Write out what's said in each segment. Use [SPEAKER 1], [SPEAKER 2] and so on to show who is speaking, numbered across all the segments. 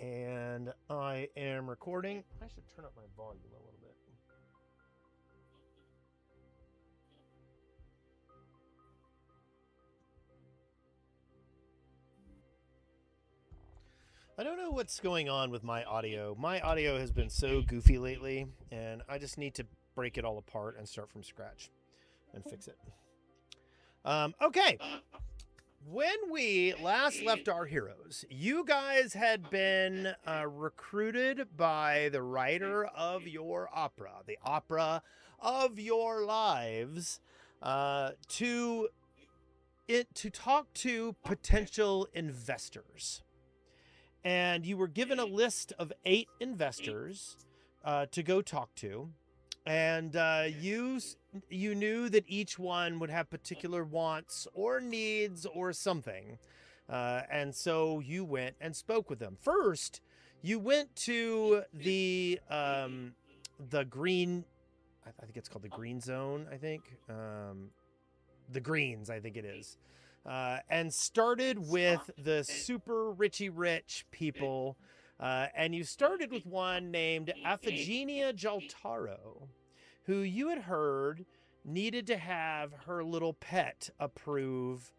[SPEAKER 1] And I am recording. I should turn up my volume a little bit. I don't know what's going on with my audio. My audio has been so goofy lately, and I just need to break it all apart and start from scratch and fix it. Okay. When we last left our heroes, you guys had been recruited by the writer of your opera, the opera of your lives, to talk to potential investors. And you were given a list of 8 investors to go talk to, and you knew that each one would have particular wants or needs or something, and so you went and spoke with them. First, you went to the green. I think it's called the Green Zone. I think the Greens. I think it is. And started with the super rich people. And you started with one named Aphigenia Jaltaro, who you had heard needed to have her little pet approve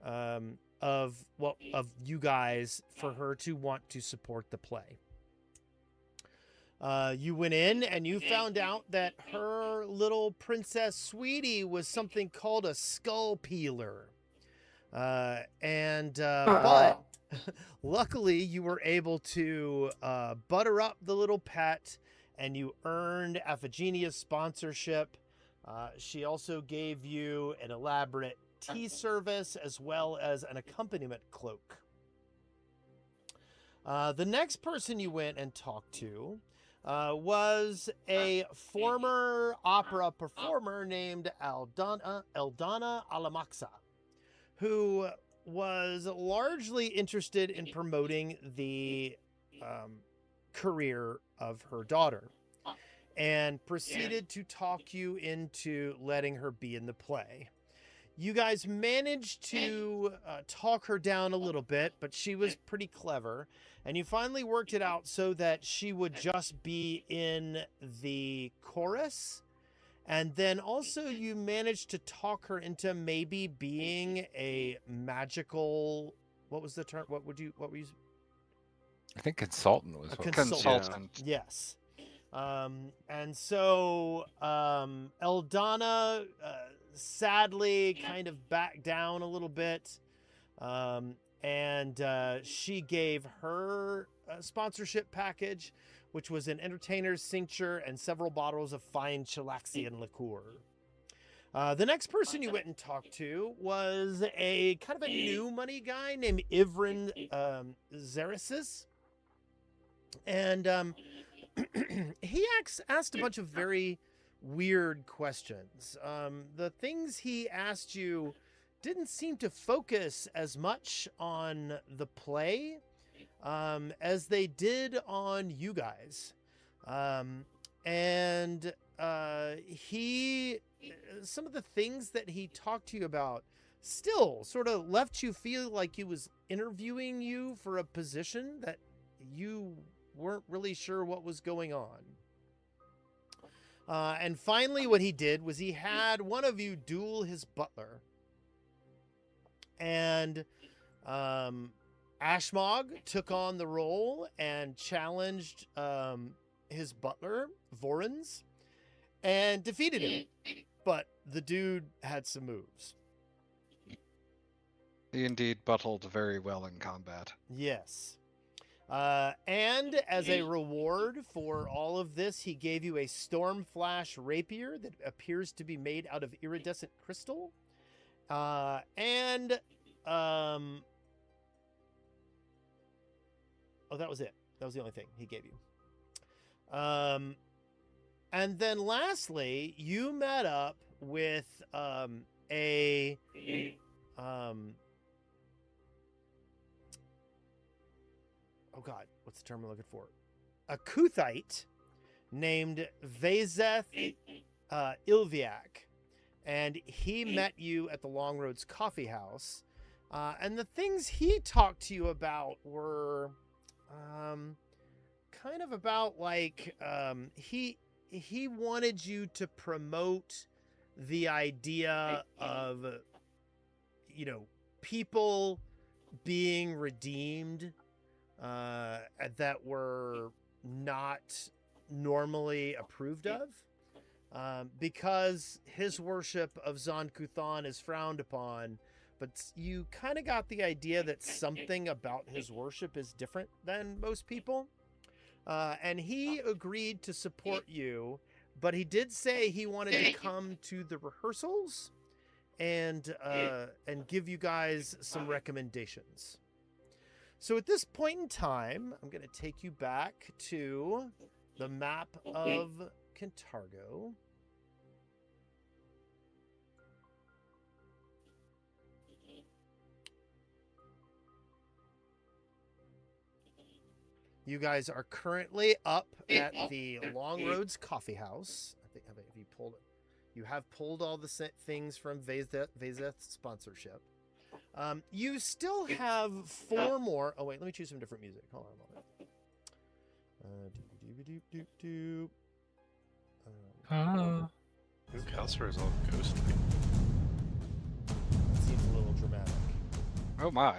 [SPEAKER 1] of you guys for her to want to support the play. You went in and you found out that her little princess sweetie was something called a skull peeler. But luckily you were able to butter up the little pet, and you earned Aphigenia's sponsorship. She also gave you an elaborate tea service as well as an accompaniment cloak. The next person you went and talked to was a former opera performer named Eldana Alamaxa, who was largely interested in promoting the career of her daughter, and proceeded to talk you into letting her be in the play. You guys managed to talk her down a little bit, but she was pretty clever, and you finally worked it out so that she would just be in the chorus. And then also you managed to talk her into maybe being a magical, what was the term? What were you?
[SPEAKER 2] I think consultant was
[SPEAKER 1] A
[SPEAKER 2] what
[SPEAKER 1] consultant. Yes. And so Eldana sadly kind of backed down a little bit. And she gave her sponsorship package, which was an entertainer's cincture and several bottles of fine Chilaxian liqueur. The next person you went and talked to was a kind of a new money guy named Ivrin Zerisis. And he asked a bunch of very weird questions. The things he asked you didn't seem to focus as much on the play as they did on you guys. Some of the things that he talked to you about still sort of left you feel like he was interviewing you for a position that you weren't really sure what was going on. And finally, what he did was he had one of you duel his butler. And Ashmog took on the role and challenged his butler, Vorens, and defeated him. But the dude had some moves.
[SPEAKER 2] He indeed battled very well in combat.
[SPEAKER 1] Yes. And as a reward for all of this, he gave you a Stormflash rapier that appears to be made out of iridescent crystal. Oh, that was it. That was the only thing he gave you. And then lastly, you met up with oh God, what's the term I'm looking for? A Kuthite named Vezeth Ilviak. And he met you at the Long Roads Coffee House. And the things he talked to you about were kind of about like he wanted you to promote the idea of people being redeemed that were not normally approved of, because his worship of Zon Kuthan is frowned upon. But you kind of got the idea that something about his worship is different than most people. And he agreed to support you, but he did say he wanted to come to the rehearsals and give you guys some recommendations. So at this point in time, I'm going to take you back to the map of Kintargo. You guys are currently up at the Long Roads Coffee House. I think have you pulled it? You have pulled all the things from Vezeth's sponsorship. You still have 4 more. Oh wait, let me choose some different music. Hold on a moment.
[SPEAKER 3] Kalsar is all ghostly.
[SPEAKER 1] Seems a little dramatic.
[SPEAKER 2] Oh my.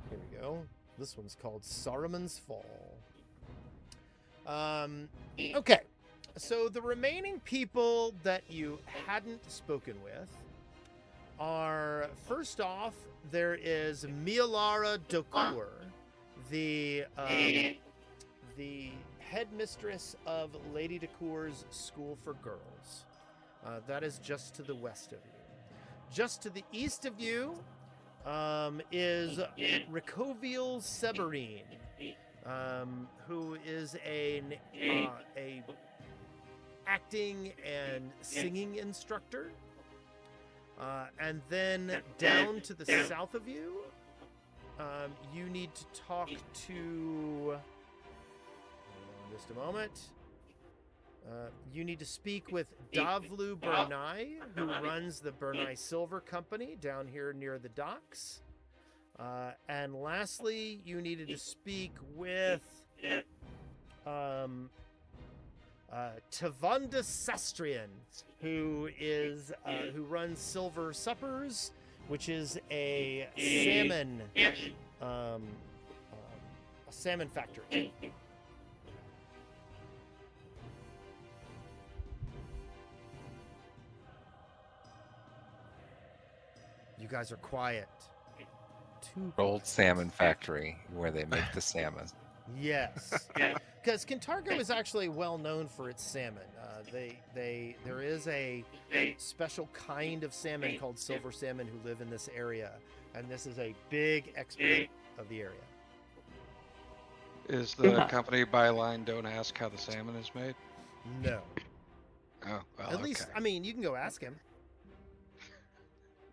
[SPEAKER 1] Here we go. This one's called Saruman's Fall. Okay. So the remaining people that you hadn't spoken with are, first off, there is Mialara Dokur, the headmistress of Lady Dokur's School for Girls. That is just to the west of you. Just to the east of you is Ricoviel Severine, who is a acting and singing instructor. And then down to the south of you, you need to talk to... Hold on just a moment. You need to speak with Davlu Bernai, who runs the Bernai Silver Company down here near the docks. And lastly, you needed to speak with Tavanda Sastrian, who runs Silver Suppers, which is a salmon factory. You guys are quiet.
[SPEAKER 2] Old salmon factory where they make the salmon.
[SPEAKER 1] Yes, because Kintargo is actually well known for its salmon. There is a special kind of salmon called silver salmon who live in this area, and this is a big export of the area.
[SPEAKER 2] Is the company byline "Don't ask how the salmon is made"?
[SPEAKER 1] No.
[SPEAKER 2] Oh, well,
[SPEAKER 1] At least, I mean, you can go ask him.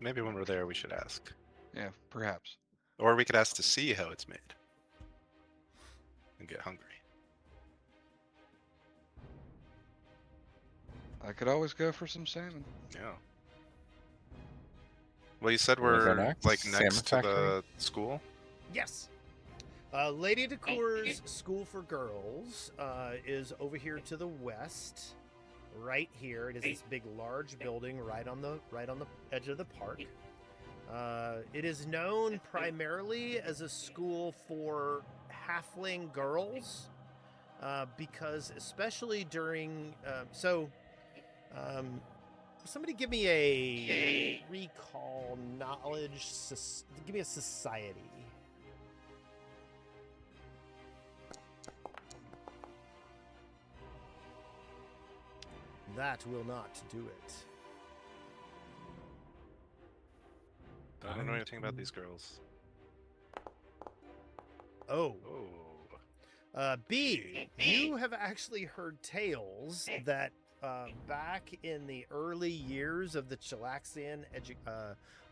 [SPEAKER 3] Maybe when we're there, we should ask.
[SPEAKER 2] Yeah, perhaps.
[SPEAKER 3] Or we could ask to see how it's made. And get hungry.
[SPEAKER 2] I could always go for some salmon.
[SPEAKER 3] Yeah. Well, you said
[SPEAKER 2] Where's
[SPEAKER 3] we're
[SPEAKER 2] that next?
[SPEAKER 3] like
[SPEAKER 2] Salmon
[SPEAKER 3] next to
[SPEAKER 2] factory?
[SPEAKER 3] the school?
[SPEAKER 1] Yes. Lady Dokur's School for Girls is over here to the west, right here. It is this big, large building right on the edge of the park. It is known primarily as a school for halfling girls, because especially during somebody give me a recall knowledge. Give me a society. That will not do it.
[SPEAKER 3] I don't know anything about these girls.
[SPEAKER 1] Oh.
[SPEAKER 3] Oh.
[SPEAKER 1] B, you have actually heard tales that back in the early years of the Chilaxian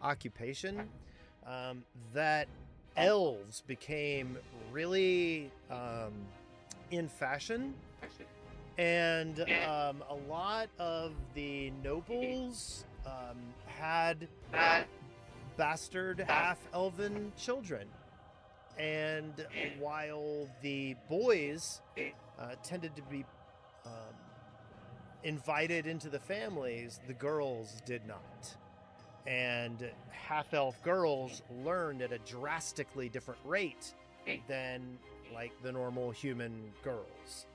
[SPEAKER 1] occupation, that elves became really in fashion, and a lot of the nobles had bastard half-elven children. And while the boys tended to be invited into the families, the girls did not. And half-elf girls learned at a drastically different rate than like the normal human girls.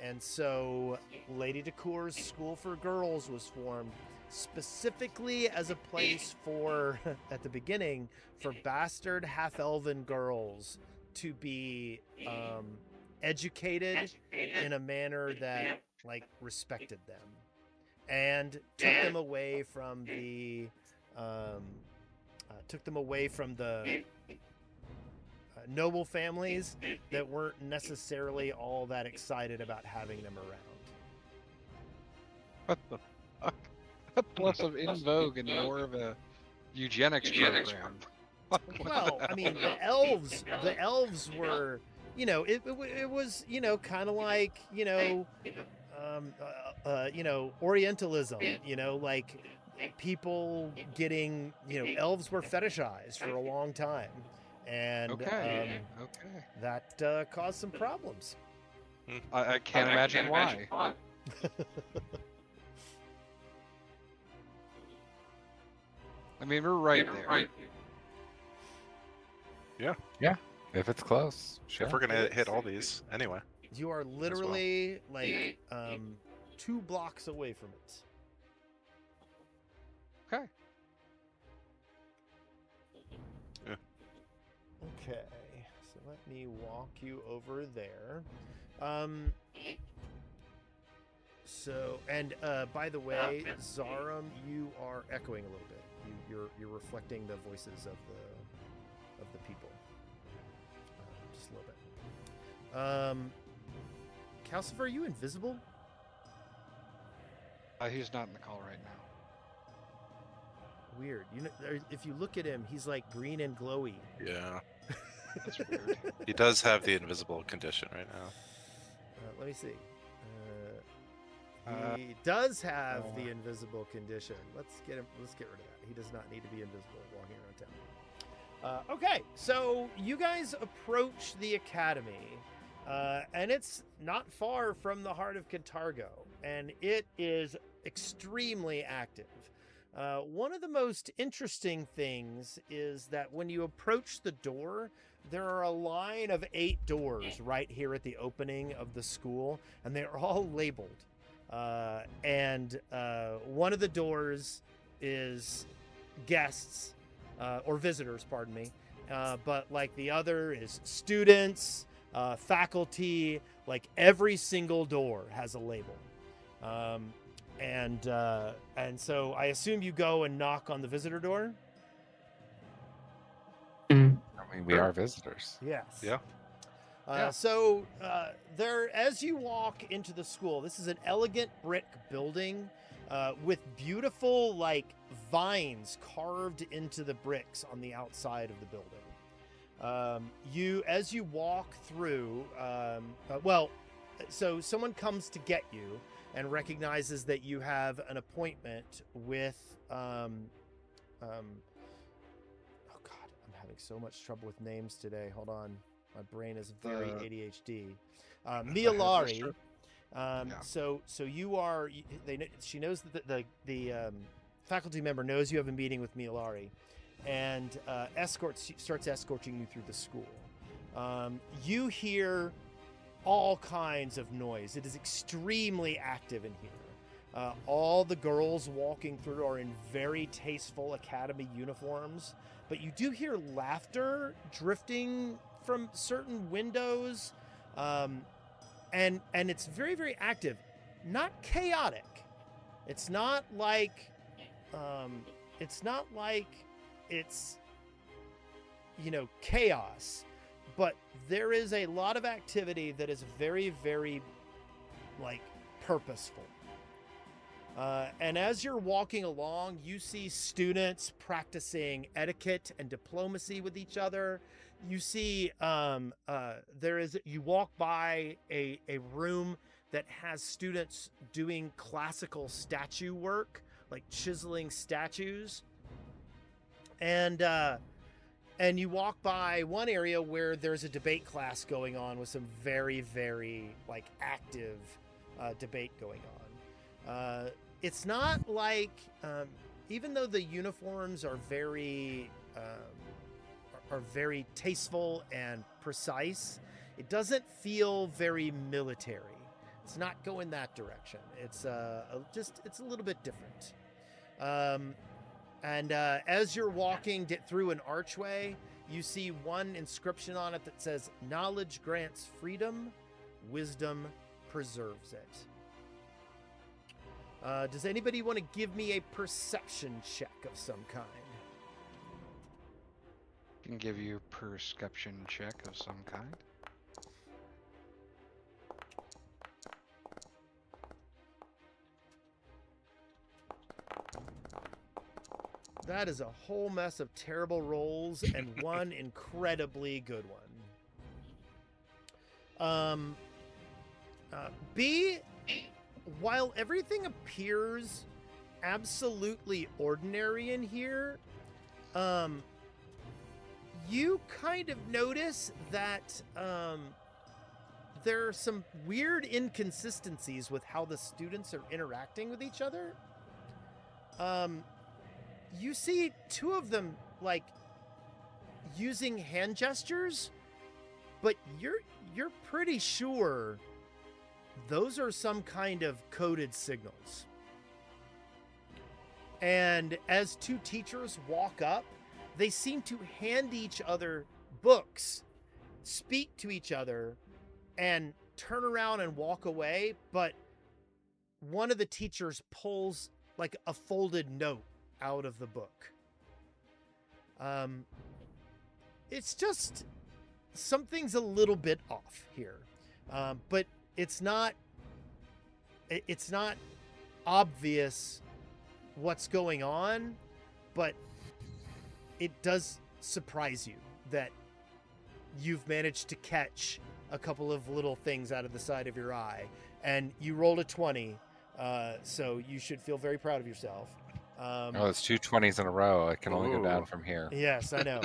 [SPEAKER 1] And so Lady Dacour's School for Girls was formed specifically as a place for, at the beginning, for bastard half-elven girls to be educated in a manner that like respected them and took them away from the noble families that weren't necessarily all that excited about having them around.
[SPEAKER 4] What the fuck? Less of in vogue and more of a eugenics program.
[SPEAKER 1] Well, I mean, the elves were, you know, it was, you know, kind of like, you know, Orientalism, you know, like people getting, you know, elves were fetishized for a long time. And that caused some problems.
[SPEAKER 4] I can't imagine why. I mean, we're right there.
[SPEAKER 2] Yeah, if it's close. Sure.
[SPEAKER 3] If we're gonna hit all these anyway.
[SPEAKER 1] You are literally like 2 blocks away from it.
[SPEAKER 4] Okay.
[SPEAKER 3] Yeah.
[SPEAKER 1] Okay, so let me walk you over there. So, and by the way, Zarum, you are echoing a little bit. You're reflecting the voices of the people, just a little bit. Calcifer, are you invisible?
[SPEAKER 4] He's not in the call right now.
[SPEAKER 1] Weird. You know, if you look at him, he's like green and glowy.
[SPEAKER 3] Yeah.
[SPEAKER 4] That's weird.
[SPEAKER 3] He does have the invisible condition right now.
[SPEAKER 1] Let me see. He does have the invisible condition. Let's get rid of that. He does not need to be invisible walking around town. Okay, so you guys approach the academy, and it's not far from the heart of Cantargo, and it is extremely active. One of the most interesting things is that when you approach the door, there are a line of 8 doors right here at the opening of the school, and they're all labeled. And one of the doors is guests, or visitors, pardon me. But like the other is students, faculty, like every single door has a label. And so I assume you go and knock on the visitor door?
[SPEAKER 2] I mean, we are visitors.
[SPEAKER 1] Yes.
[SPEAKER 3] Yeah.
[SPEAKER 1] So there, as you walk into the school, this is an elegant brick building with beautiful like vines carved into the bricks on the outside of the building. As you walk through, so someone comes to get you and recognizes that you have an appointment with oh god, I'm having so much trouble with names today. Hold on. My brain is very ADHD. Mialari. So you are. She knows that the faculty member knows you have a meeting with Mialari, and starts escorting you through the school. You hear all kinds of noise. It is extremely active in here. All the girls walking through are in very tasteful academy uniforms, but you do hear laughter drifting from certain windows, and it's very, very active, not chaotic. It's not like it's chaos, but there is a lot of activity that is very, very like purposeful. And as you're walking along, you see students practicing etiquette and diplomacy with each other. You see, you walk by a room that has students doing classical statue work, like chiseling statues. and you walk by one area where there's a debate class going on with some very, very like active debate going on. It's not like, even though the uniforms are very tasteful and precise, it doesn't feel very military. It's not going that direction. It's it's a little bit different. And as you're walking through an archway, you see one inscription on it that says, "Knowledge grants freedom, wisdom preserves it." Does anybody want to give me a perception check of some kind?
[SPEAKER 4] Can give you a perception check of some kind.
[SPEAKER 1] That is a whole mess of terrible rolls and one incredibly good one. B, while everything appears absolutely ordinary in here, you kind of notice that there are some weird inconsistencies with how the students are interacting with each other. You see two of them like using hand gestures, but you're pretty sure those are some kind of coded signals. And as two teachers walk up, they seem to hand each other books, speak to each other, and turn around and walk away, but one of the teachers pulls like a folded note out of the book. It's just something's a little bit off here, but it's not obvious what's going on, but it does surprise you that you've managed to catch a couple of little things out of the side of your eye, and you rolled a 20, so you should feel very proud of yourself.
[SPEAKER 2] Oh, it's 2 20s in a row. I can only go down from here.
[SPEAKER 1] Yes, I know.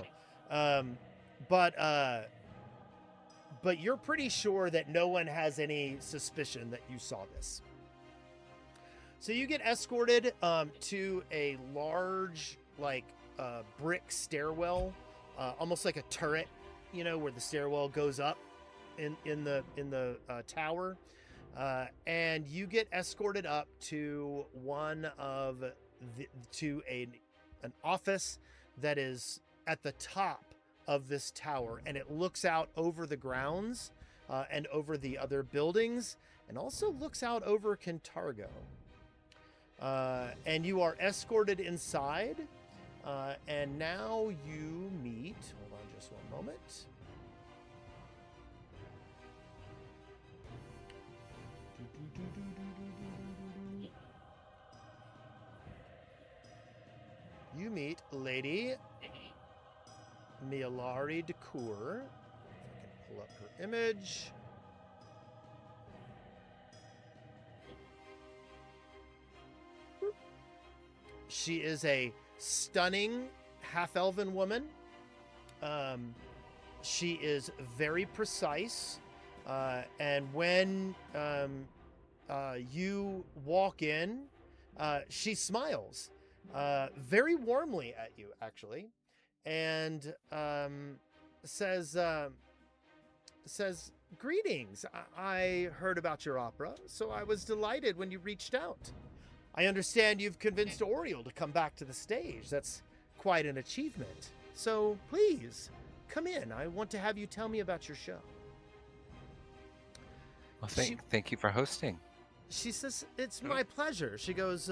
[SPEAKER 1] But you're pretty sure that no one has any suspicion that you saw this. So you get escorted to a large, like, brick stairwell, almost like a turret, you know, where the stairwell goes up in the tower, and you get escorted up to an office that is at the top of this tower, and it looks out over the grounds and over the other buildings, and also looks out over Kintargo. And you are escorted inside, and now you meet, hold on just one moment. You meet Lady Mialari Decour. If I can pull up her image. She is a stunning half-elven woman. She is very precise, and when you walk in, she smiles very warmly at you, actually, and says, "Greetings. I heard about your opera, so I was delighted when you reached out. I understand you've convinced Oriel to come back to the stage. That's quite an achievement. So please, come in. I want to have you tell me about your show."
[SPEAKER 2] Well, thank you for hosting.
[SPEAKER 1] She says, "It's my pleasure." She goes,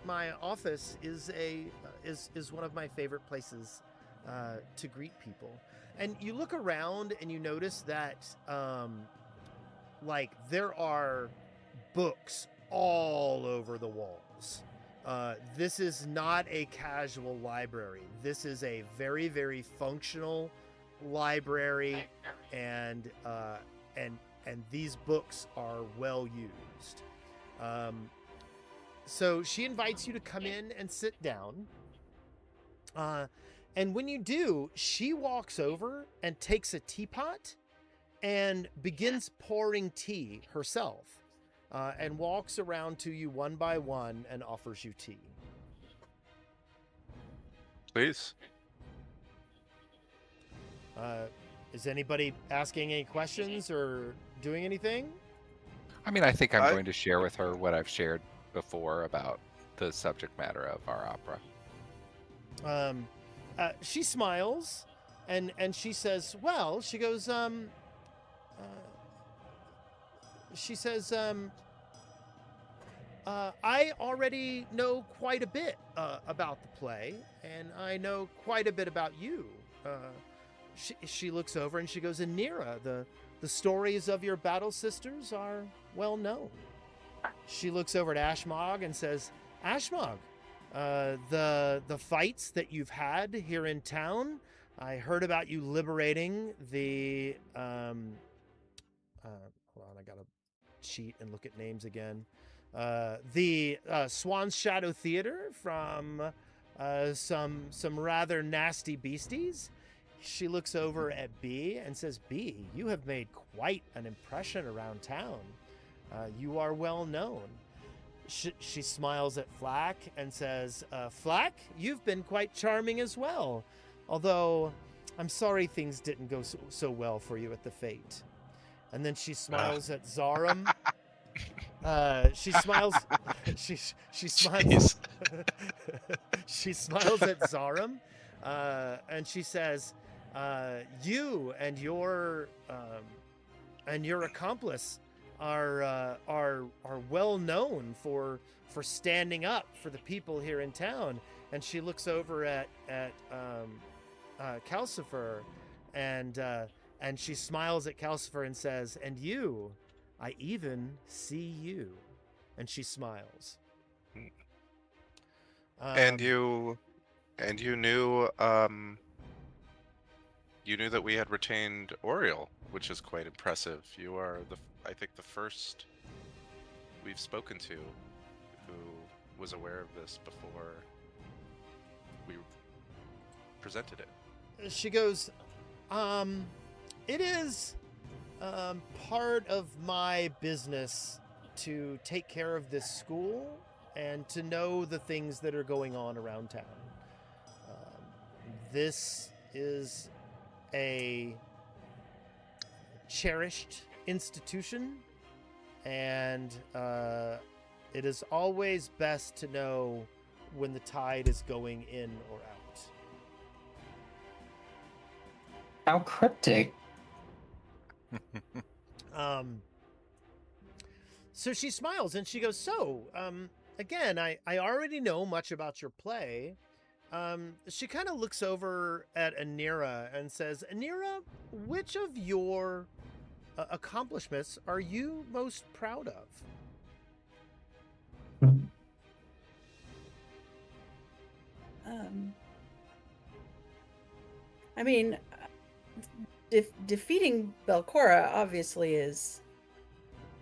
[SPEAKER 1] "My office is one of my favorite places to greet people." And you look around and you notice that like there are books all over the walls. This is not a casual library. This is a very, very functional library, and these books are well used. So she invites you to come in and sit down. And when you do, she walks over and takes a teapot and begins pouring tea herself, and walks around to you one by one and offers you tea.
[SPEAKER 3] Please.
[SPEAKER 1] Is anybody asking any questions or doing anything?
[SPEAKER 2] I mean, I think I'm
[SPEAKER 3] I-
[SPEAKER 2] going to share with her what I've shared before about the subject matter of our opera.
[SPEAKER 1] She smiles, and she says, "Well," she goes, she says, "I already know quite a bit about the play, and I know quite a bit about you." She looks over and she goes, "Anira, the stories of your battle sisters are well known." She looks over at Ashmog and says, "Ashmog, the fights that you've had here in town, I heard about you liberating the hold on, I gotta cheat and look at names again. The Swan's Shadow Theater from some rather nasty beasties." She looks over at B and says, "B, you have made quite an impression around town. You are well known." She smiles at Flack and says, "Flack, you've been quite charming as well. Although, I'm sorry things didn't go so well for you at the Fate." And then she smiles at Zarum. She smiles. She smiles. She smiles at Zarum, and she says, "You and your accomplice are well known for standing up for the people here in town." And she looks over at Calcifer, and she smiles at Calcifer and says, "And you, I even see you." And she smiles.
[SPEAKER 3] And you knew that we had retained Oriel, which is quite impressive. You are I think the first we've spoken to who was aware of this before we presented it.
[SPEAKER 1] She goes, "It is part of my business to take care of this school and to know the things that are going on around town. This is a cherished institution, and it is always best to know when the tide is going in or out."
[SPEAKER 5] How cryptic.
[SPEAKER 1] So she smiles and she goes, "So, again, I already know much about your play." She kind of looks over at Anira and says, "Anira, which of your accomplishments are you most proud of?"
[SPEAKER 6] I mean, defeating Belcora obviously is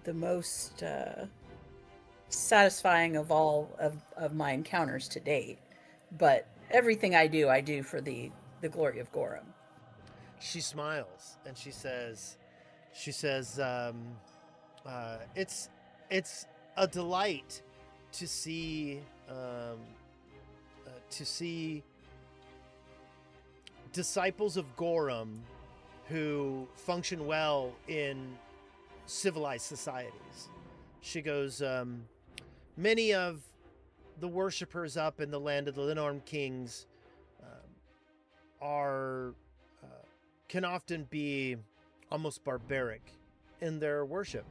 [SPEAKER 6] the most satisfying of all of my encounters to date. But everything I do for the glory of Gorum.
[SPEAKER 1] She smiles and she says, it's a delight to see disciples of Gorum who function well in civilized societies. She goes, many of the worshippers up in the land of the Lenorm Kings can often be almost barbaric in their worship,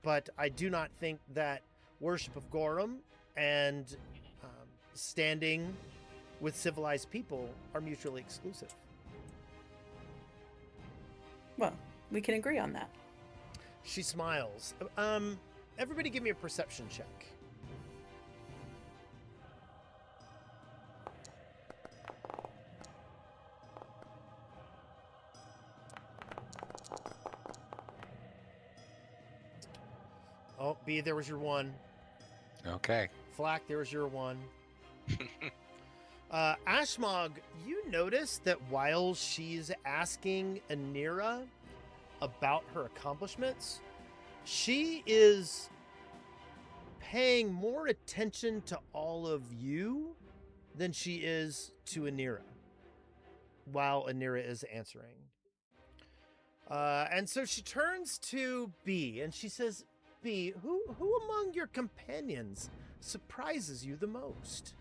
[SPEAKER 1] but I do not think that worship of Gorum and standing with civilized people are mutually exclusive.
[SPEAKER 6] Well, we can agree on that.
[SPEAKER 1] She smiles. Everybody give me a perception check. Oh, B, there was your 1.
[SPEAKER 2] Okay.
[SPEAKER 1] Flack, there was your 1. Ashmog, you notice that while she's asking Anira about her accomplishments, she is paying more attention to all of you than she is to Anira while Anira is answering. And so she turns to B and she says, B, who among your companions surprises you the most?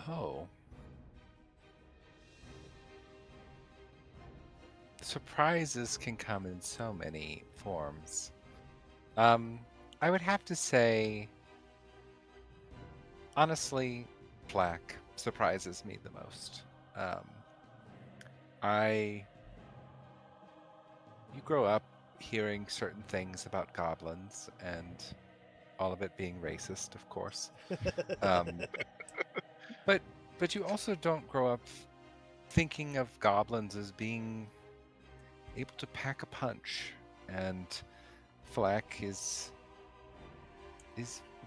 [SPEAKER 2] Oh. Surprises can come in so many forms. I would have to say, honestly, Flack surprises me the most. You grow up hearing certain things about goblins, and all of it being racist, of course. But you also don't grow up thinking of goblins as being able to pack a punch, and Flack is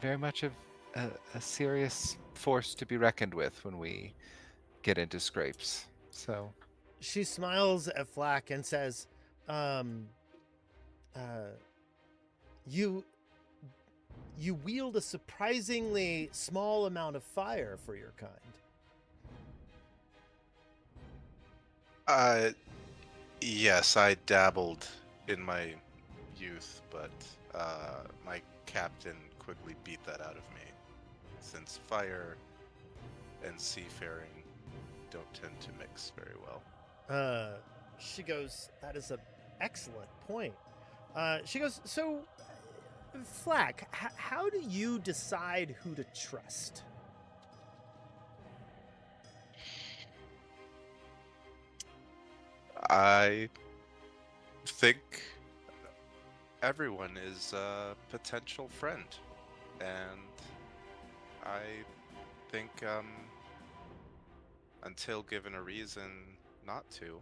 [SPEAKER 2] very much a serious force to be reckoned with when we get into scrapes. So
[SPEAKER 1] She smiles at Flack and says, you wield a surprisingly small amount of fire for your kind.
[SPEAKER 3] Yes, I dabbled in my youth, but my captain quickly beat that out of me, since fire and seafaring don't tend to mix very well.
[SPEAKER 1] She goes, that is an excellent point. She goes, so, Flack, how do you decide who to trust?
[SPEAKER 3] I think everyone is a potential friend, and I think until given a reason not to,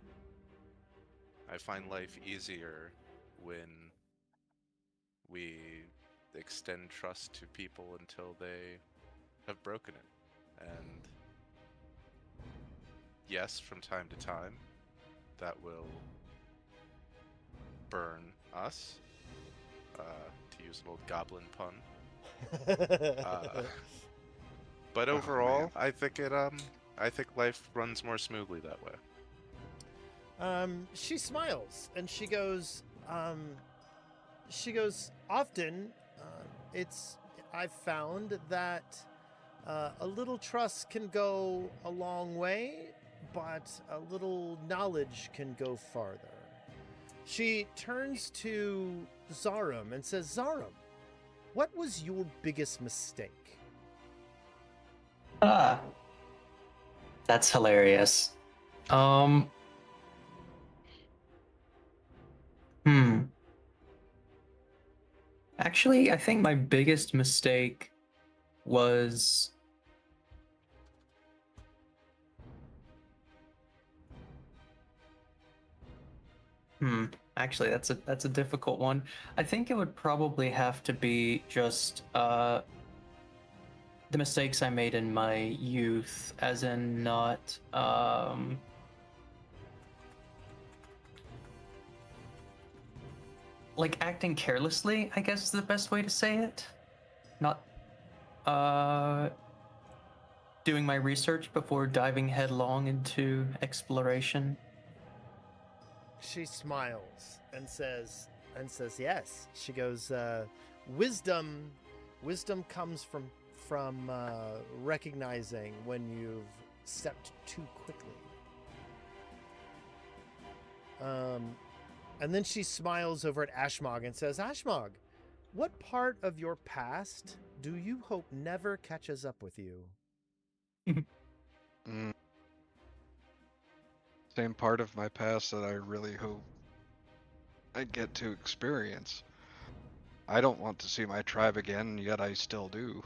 [SPEAKER 3] I find life easier when we extend trust to people until they have broken it. And yes, from time to time, that will burn us, to use an old goblin pun. But overall, I think I think life runs more smoothly that way.
[SPEAKER 1] She smiles and she goes, often, I've found that a little trust can go a long way, but a little knowledge can go farther. She turns to Zarum and says, Zarum, what was your biggest mistake?
[SPEAKER 5] That's hilarious. Actually, I think my biggest mistake was actually that's a difficult one. I think it would probably have to be just the mistakes I made in my youth, as in not like acting carelessly, I guess is the best way to say it. Not doing my research before diving headlong into exploration.
[SPEAKER 1] She smiles and says yes. She goes, wisdom comes from recognizing when you've stepped too quickly. And then she smiles over at Ashmog and says, Ashmog, what part of your past do you hope never catches up with you?
[SPEAKER 4] Same part of my past that I really hope I get to experience. I don't want to see my tribe again, yet I still do.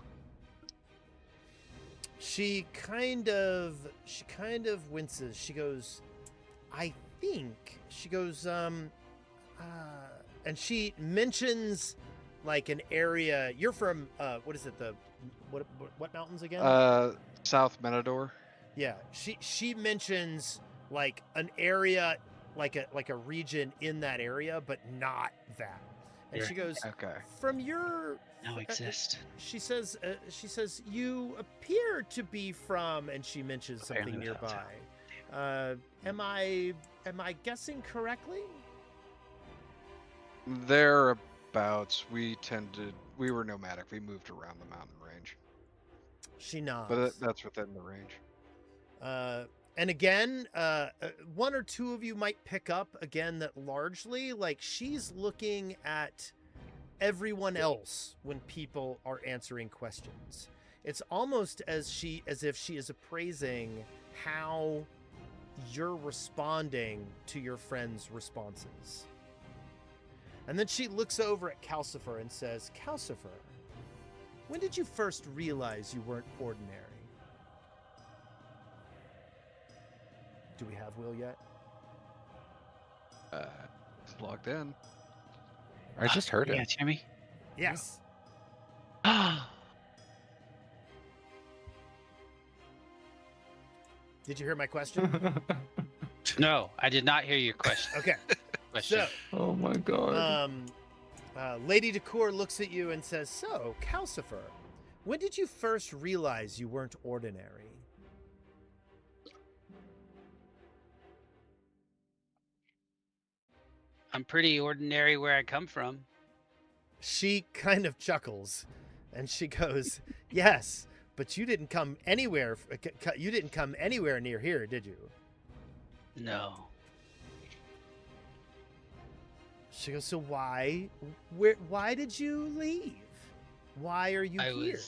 [SPEAKER 1] She kind of winces. She goes, I think. She goes, and she mentions like an area. You're from what is it? What mountains again?
[SPEAKER 4] South Menador.
[SPEAKER 1] Yeah, she mentions like an area, like a region in that area, but not that. And
[SPEAKER 7] Here.
[SPEAKER 1] she goes,
[SPEAKER 4] Okay.
[SPEAKER 1] from your
[SPEAKER 7] Now exist.
[SPEAKER 1] she says you appear to be from, and she mentions something
[SPEAKER 7] Apparently without
[SPEAKER 1] nearby. Am I guessing correctly?
[SPEAKER 4] Thereabouts. We were nomadic. We moved around the mountain range,
[SPEAKER 1] She nods.
[SPEAKER 4] but that's within the range.
[SPEAKER 1] And again, one or two of you might pick up again that largely, like, she's looking at everyone else when people are answering questions. It's almost as if she is appraising how you're responding to your friends' responses. And then she looks over at Calcifer and says, Calcifer, when did you first realize you weren't ordinary? Do we have Will yet?
[SPEAKER 4] It's logged in.
[SPEAKER 2] I just heard
[SPEAKER 7] You
[SPEAKER 2] it.
[SPEAKER 7] guys hear me?
[SPEAKER 1] Yes. Did you hear my question?
[SPEAKER 7] No, I did not hear your question.
[SPEAKER 1] Okay.
[SPEAKER 7] Question.
[SPEAKER 1] So,
[SPEAKER 5] Oh my god.
[SPEAKER 1] Lady Decour looks at you and says, so, Calcifer, when did you first realize you weren't ordinary?
[SPEAKER 7] I'm pretty ordinary where I come from.
[SPEAKER 1] She kind of chuckles and she goes, yes, but you didn't come anywhere. You didn't come anywhere near here, did you?
[SPEAKER 7] No.
[SPEAKER 1] She goes, so why did you leave? Why are you here?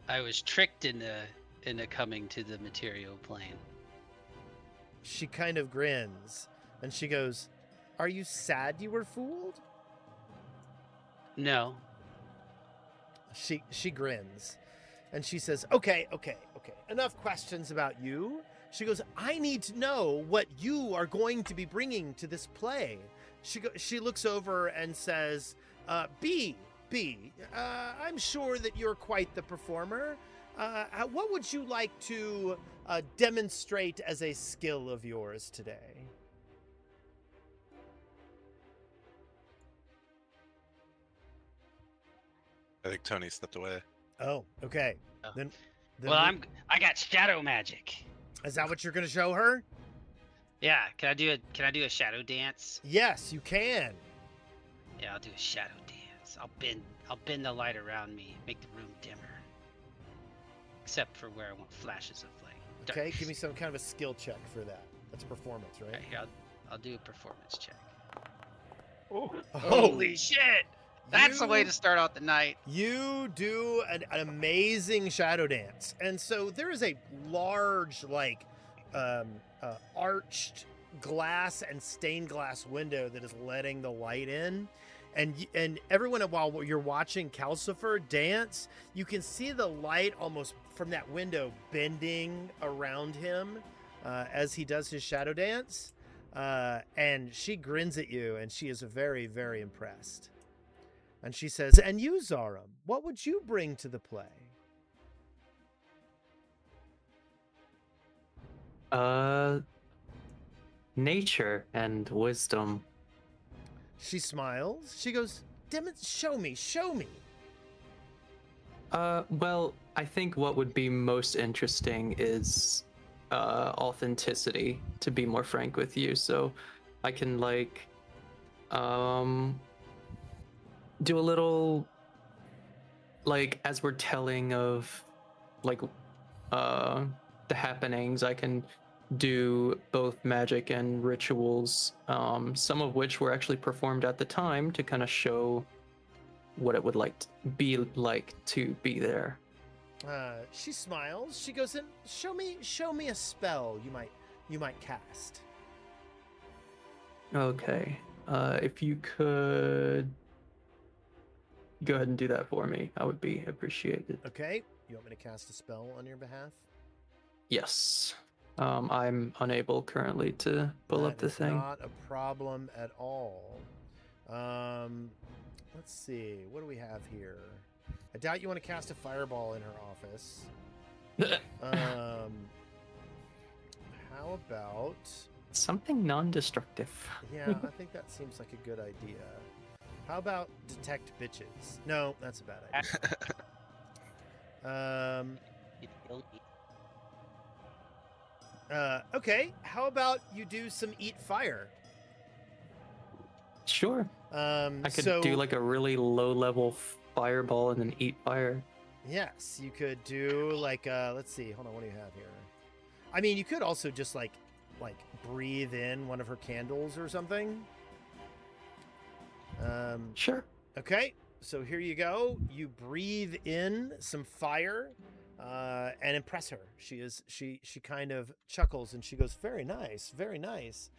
[SPEAKER 7] I was tricked into coming to the material plane.
[SPEAKER 1] She kind of grins and she goes, are you sad you were fooled?
[SPEAKER 7] No.
[SPEAKER 1] She grins and she says, okay, enough questions about you. She goes, I need to know what you are going to be bringing to this play. She looks over and says, B, I'm sure that you're quite the performer. What would you like to demonstrate as a skill of yours today?
[SPEAKER 3] I think Tony stepped away.
[SPEAKER 1] Oh, okay.
[SPEAKER 7] Oh.
[SPEAKER 1] Then
[SPEAKER 7] Well, I got shadow magic.
[SPEAKER 1] Is that what you're going to show her?
[SPEAKER 7] Yeah, can I do a shadow dance?
[SPEAKER 1] Yes, you can.
[SPEAKER 7] Yeah, I'll do a shadow dance. I'll bend the light around me, make the room dimmer. Except for where I want flashes of like
[SPEAKER 1] Okay,
[SPEAKER 7] darkness.
[SPEAKER 1] give me some kind of a skill check for that. That's performance, right?
[SPEAKER 7] Alright, here, I'll do a performance check.
[SPEAKER 1] Oh,
[SPEAKER 7] Holy shit! That's the way
[SPEAKER 1] You-
[SPEAKER 7] to start out the night.
[SPEAKER 1] You do an amazing shadow dance, and so there is a large, like, arched glass and stained glass window that is letting the light in, and everyone, while you're watching Calcifer dance, you can see the light almost from that window bending around him as he does his shadow dance, and she grins at you, and she is very, very impressed. And she says, and you, Zarum, what would you bring to the play?
[SPEAKER 5] Nature and wisdom.
[SPEAKER 1] She smiles. She goes, show me.
[SPEAKER 5] Well, I think what would be most interesting is authenticity, to be more frank with you. So I can do a little, as we're telling of the happenings, I can do both magic and rituals, some of which were actually performed at the time to kind of show what it would be to be there.
[SPEAKER 1] She smiles. She goes, and show me a spell you might cast.
[SPEAKER 5] Okay. If you could go ahead and do that for me, I would be appreciated.
[SPEAKER 1] Okay. You want me to cast a spell on your behalf?
[SPEAKER 5] Yes. I'm unable currently to pull up
[SPEAKER 1] That
[SPEAKER 5] the
[SPEAKER 1] is
[SPEAKER 5] thing.
[SPEAKER 1] Not a problem at all. Let's see. What do we have here? I doubt you want to cast a fireball in her office. How about?
[SPEAKER 5] Something non-destructive.
[SPEAKER 1] Yeah, I think that seems like a good idea. How about detect bitches? No, that's a bad idea.
[SPEAKER 7] It killed me.
[SPEAKER 1] Okay. How about you do some eat fire?
[SPEAKER 5] Sure. I could do like a really low-level fireball and then eat fire.
[SPEAKER 1] Yes, you could do like let's see. Hold on, what do you have here? I mean, you could also just like breathe in one of her candles or something.
[SPEAKER 5] Sure.
[SPEAKER 1] Okay, so here you go. You breathe in some fire and impress her. She kind of chuckles and she goes, "Very nice, very nice."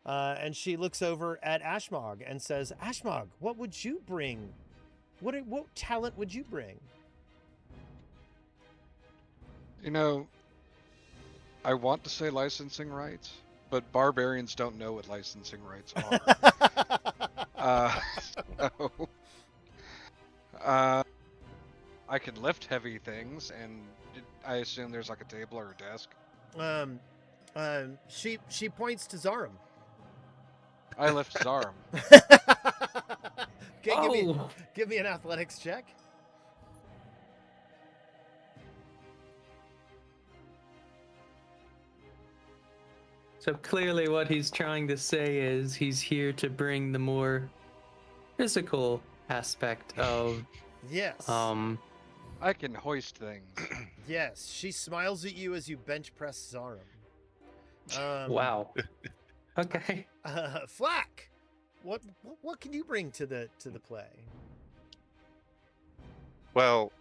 [SPEAKER 1] And she looks over at Ashmog and says, "Ashmog, what would you bring? What talent would you bring?"
[SPEAKER 4] You know, I want to say licensing rights, but barbarians don't know what licensing rights are. So, I can lift heavy things, and I assume there's like a table or a desk.
[SPEAKER 1] She points to Zarum.
[SPEAKER 4] I lift Zarum.
[SPEAKER 1] Okay, give me an athletics check.
[SPEAKER 5] So clearly what he's trying to say is he's here to bring the more physical aspect of
[SPEAKER 1] Yes.
[SPEAKER 4] I can hoist things.
[SPEAKER 1] Yes. She smiles at you as you bench press Zarum.
[SPEAKER 5] Wow. Okay.
[SPEAKER 1] Flack, what can you bring to the play?
[SPEAKER 3] Well,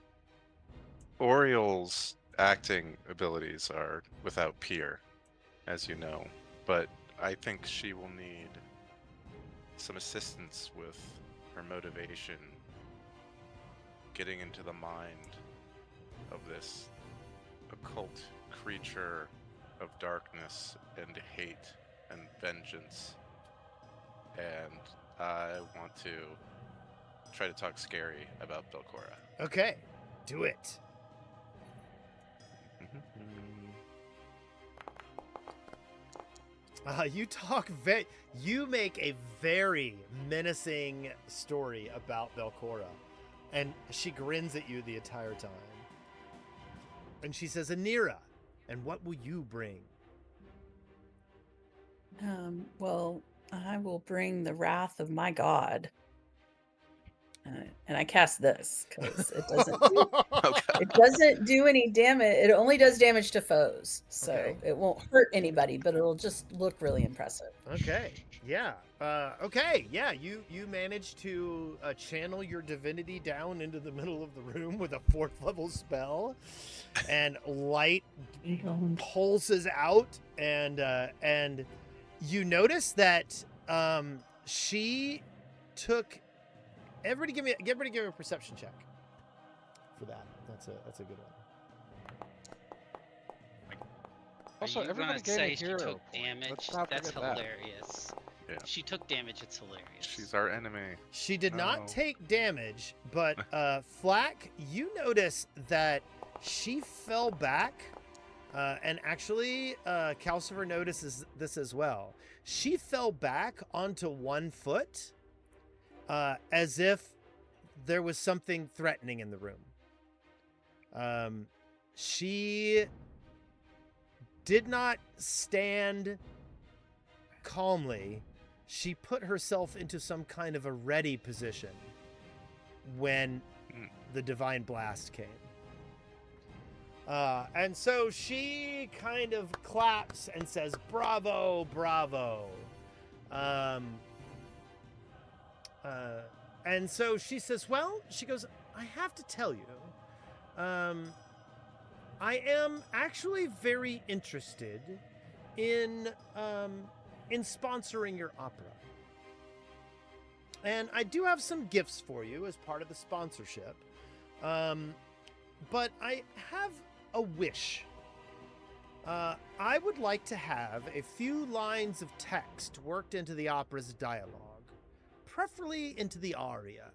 [SPEAKER 3] Oriel's acting abilities are without peer, as you know, but I think she will need some assistance with her motivation, getting into the mind of this occult creature of darkness and hate and vengeance. And I want to try to talk scary about Belcora.
[SPEAKER 1] Okay, do it. You make a very menacing story about Belcora, and she grins at you the entire time. And she says, "Anira, and what will you bring?"
[SPEAKER 6] Well, I will bring the wrath of my god. And I cast this because it doesn't do any damage. It only does damage to foes, so
[SPEAKER 1] Okay.
[SPEAKER 6] it won't hurt anybody, but it'll just look really impressive.
[SPEAKER 1] Okay, yeah. Okay, yeah. You managed to channel your divinity down into the middle of the room with a 4th level spell, and light pulses out, and you notice that she took. Everybody give me a perception check for that. That's a good one.
[SPEAKER 4] Also,
[SPEAKER 7] Are you
[SPEAKER 4] everybody
[SPEAKER 7] gonna
[SPEAKER 4] gave
[SPEAKER 7] say
[SPEAKER 4] a
[SPEAKER 7] she
[SPEAKER 4] hero
[SPEAKER 7] took
[SPEAKER 4] point.
[SPEAKER 7] damage?
[SPEAKER 4] Let's not
[SPEAKER 7] That's
[SPEAKER 4] forget that.
[SPEAKER 7] hilarious.
[SPEAKER 3] Yeah.
[SPEAKER 7] She took damage. It's hilarious.
[SPEAKER 3] She's our enemy.
[SPEAKER 1] She did
[SPEAKER 3] No.
[SPEAKER 1] not take damage, but Flack, you notice that she fell back, and actually, Calcifer notices this as well. She fell back onto one foot, as if there was something threatening in the room. She did not stand calmly. She put herself into some kind of a ready position when the divine blast came. And so she kind of claps and says, "Bravo, bravo." And so she says, "Well," she goes, "I have to tell you, I am actually very interested in sponsoring your opera. And I do have some gifts for you as part of the sponsorship. But I have a wish. I would like to have a few lines of text worked into the opera's dialogue, preferably into an aria.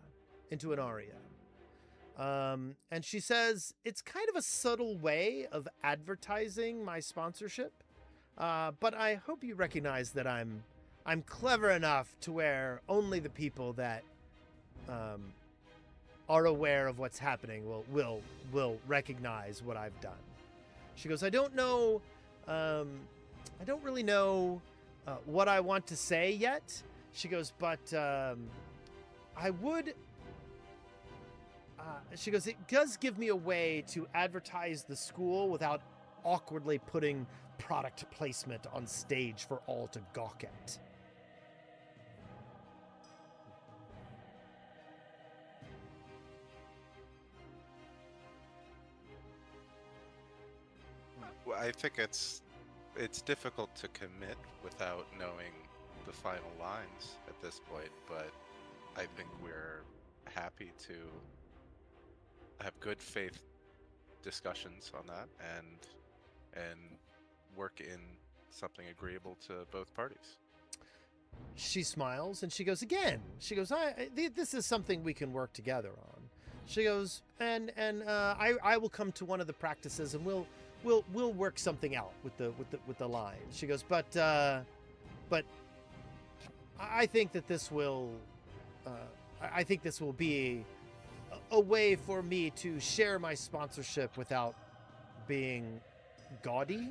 [SPEAKER 1] And she says it's kind of a subtle way of advertising my sponsorship, but I hope you recognize that I'm clever enough to where only the people that are aware of what's happening will recognize what I've done. She goes, I don't know, I don't really know what I want to say yet. She goes, but I would. She goes, it does give me a way to advertise the school without awkwardly putting product placement on stage for all to gawk at.
[SPEAKER 3] Well, I think it's difficult to commit without knowing the final lines at this point, but I think we're happy to have good faith discussions on that and work in something agreeable to both parties.
[SPEAKER 1] She smiles and she goes again. She goes, this is something we can work together on. She goes, and I will come to one of the practices and we'll work something out with the line. She goes, but I think that this will be a way for me to share my sponsorship without being gaudy.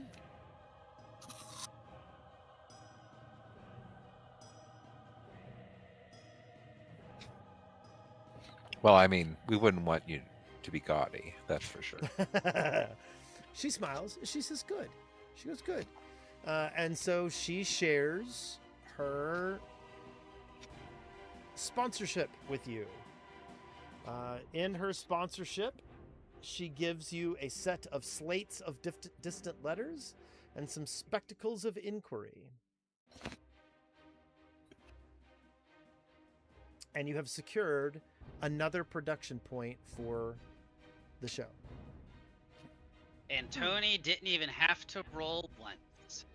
[SPEAKER 2] Well, I mean, we wouldn't want you to be gaudy, that's for sure.
[SPEAKER 1] She smiles. She says, good. She goes, good. And so she shares her sponsorship with you. In her sponsorship, she gives you a set of slates of distant letters and some spectacles of inquiry. And you have secured another production point for the show.
[SPEAKER 7] And Tony didn't even have to roll once.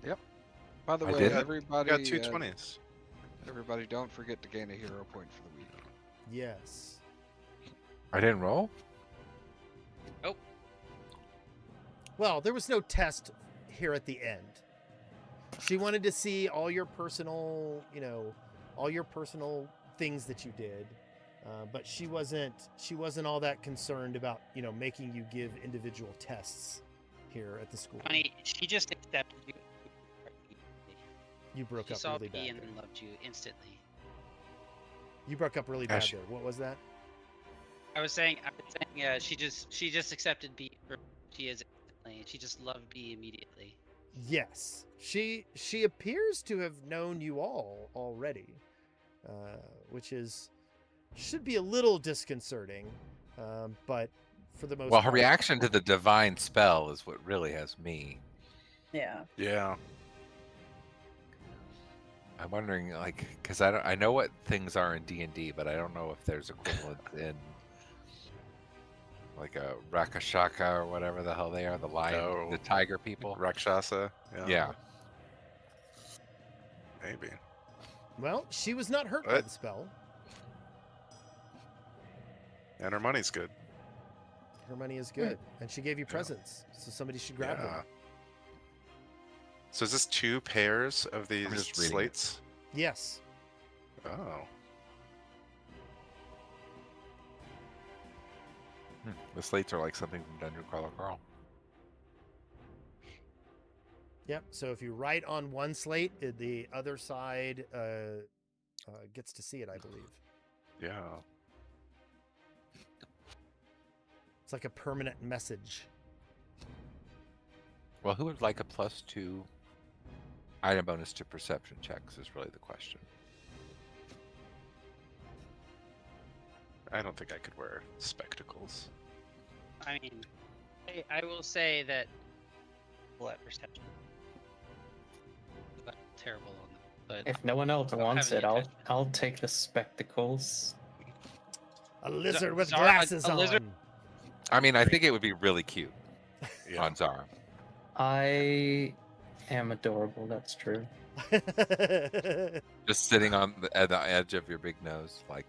[SPEAKER 4] Yep. By the
[SPEAKER 2] I
[SPEAKER 4] way,
[SPEAKER 2] didn't.
[SPEAKER 4] everybody,
[SPEAKER 3] Got 220s.
[SPEAKER 4] everybody, don't forget to gain a hero point for the week.
[SPEAKER 1] Yes.
[SPEAKER 2] I didn't roll?
[SPEAKER 1] Well, there was no test here at the end. She wanted to see all your personal, all your personal things that you did. But she wasn't all that concerned about, making you give individual tests here at the school.
[SPEAKER 7] Tony, she just accepted you.
[SPEAKER 1] You broke
[SPEAKER 7] She
[SPEAKER 1] up
[SPEAKER 7] saw
[SPEAKER 1] really
[SPEAKER 7] B
[SPEAKER 1] bad
[SPEAKER 7] and
[SPEAKER 1] there.
[SPEAKER 7] loved you instantly.
[SPEAKER 1] You broke up really bad
[SPEAKER 2] Gosh.
[SPEAKER 1] there. What was that?
[SPEAKER 7] I was saying, she just accepted B. For she is instantly. She just loved B immediately.
[SPEAKER 1] Yes. She appears to have known you all already, which should be a little disconcerting, but for the most
[SPEAKER 2] Well, her
[SPEAKER 1] part,
[SPEAKER 2] reaction to the divine spell is what really has me.
[SPEAKER 6] Yeah.
[SPEAKER 3] Yeah.
[SPEAKER 2] I'm wondering, because I know what things are in D&D, but I don't know if there's equivalent in like a Rakashaka or whatever the hell they are, the lion,
[SPEAKER 3] Oh.
[SPEAKER 2] the tiger people.
[SPEAKER 3] Rakshasa.
[SPEAKER 2] Yeah.
[SPEAKER 3] Maybe.
[SPEAKER 1] well, she was not hurt by
[SPEAKER 3] What?
[SPEAKER 1] the spell.
[SPEAKER 3] And her money's good.
[SPEAKER 1] Her money is good, and she gave you presents, so somebody should grab them.
[SPEAKER 3] So is this 2 pairs of these
[SPEAKER 2] just reading it.
[SPEAKER 3] slates?
[SPEAKER 1] Yes.
[SPEAKER 3] Oh.
[SPEAKER 2] The slates are like something from Dungeon Crawler Carl.
[SPEAKER 1] Yep. So if you write on one slate, the other side gets to see it, I believe.
[SPEAKER 3] Yeah.
[SPEAKER 1] It's like a permanent message.
[SPEAKER 2] Well, who would like a +2 item bonus to perception checks is really the question.
[SPEAKER 3] I don't think I could wear spectacles.
[SPEAKER 7] I mean, I will say that at perception. But terrible on them. But
[SPEAKER 5] If no one else
[SPEAKER 7] don't
[SPEAKER 5] wants
[SPEAKER 7] have
[SPEAKER 5] it,
[SPEAKER 7] any
[SPEAKER 5] I'll take the spectacles.
[SPEAKER 1] A lizard with
[SPEAKER 7] Zara,
[SPEAKER 1] glasses
[SPEAKER 7] a
[SPEAKER 1] on.
[SPEAKER 7] lizard-
[SPEAKER 2] I mean, I think it would be really cute
[SPEAKER 3] Yeah.
[SPEAKER 2] on Zara.
[SPEAKER 5] I am adorable. That's true.
[SPEAKER 2] Just sitting on the edge of your big nose, like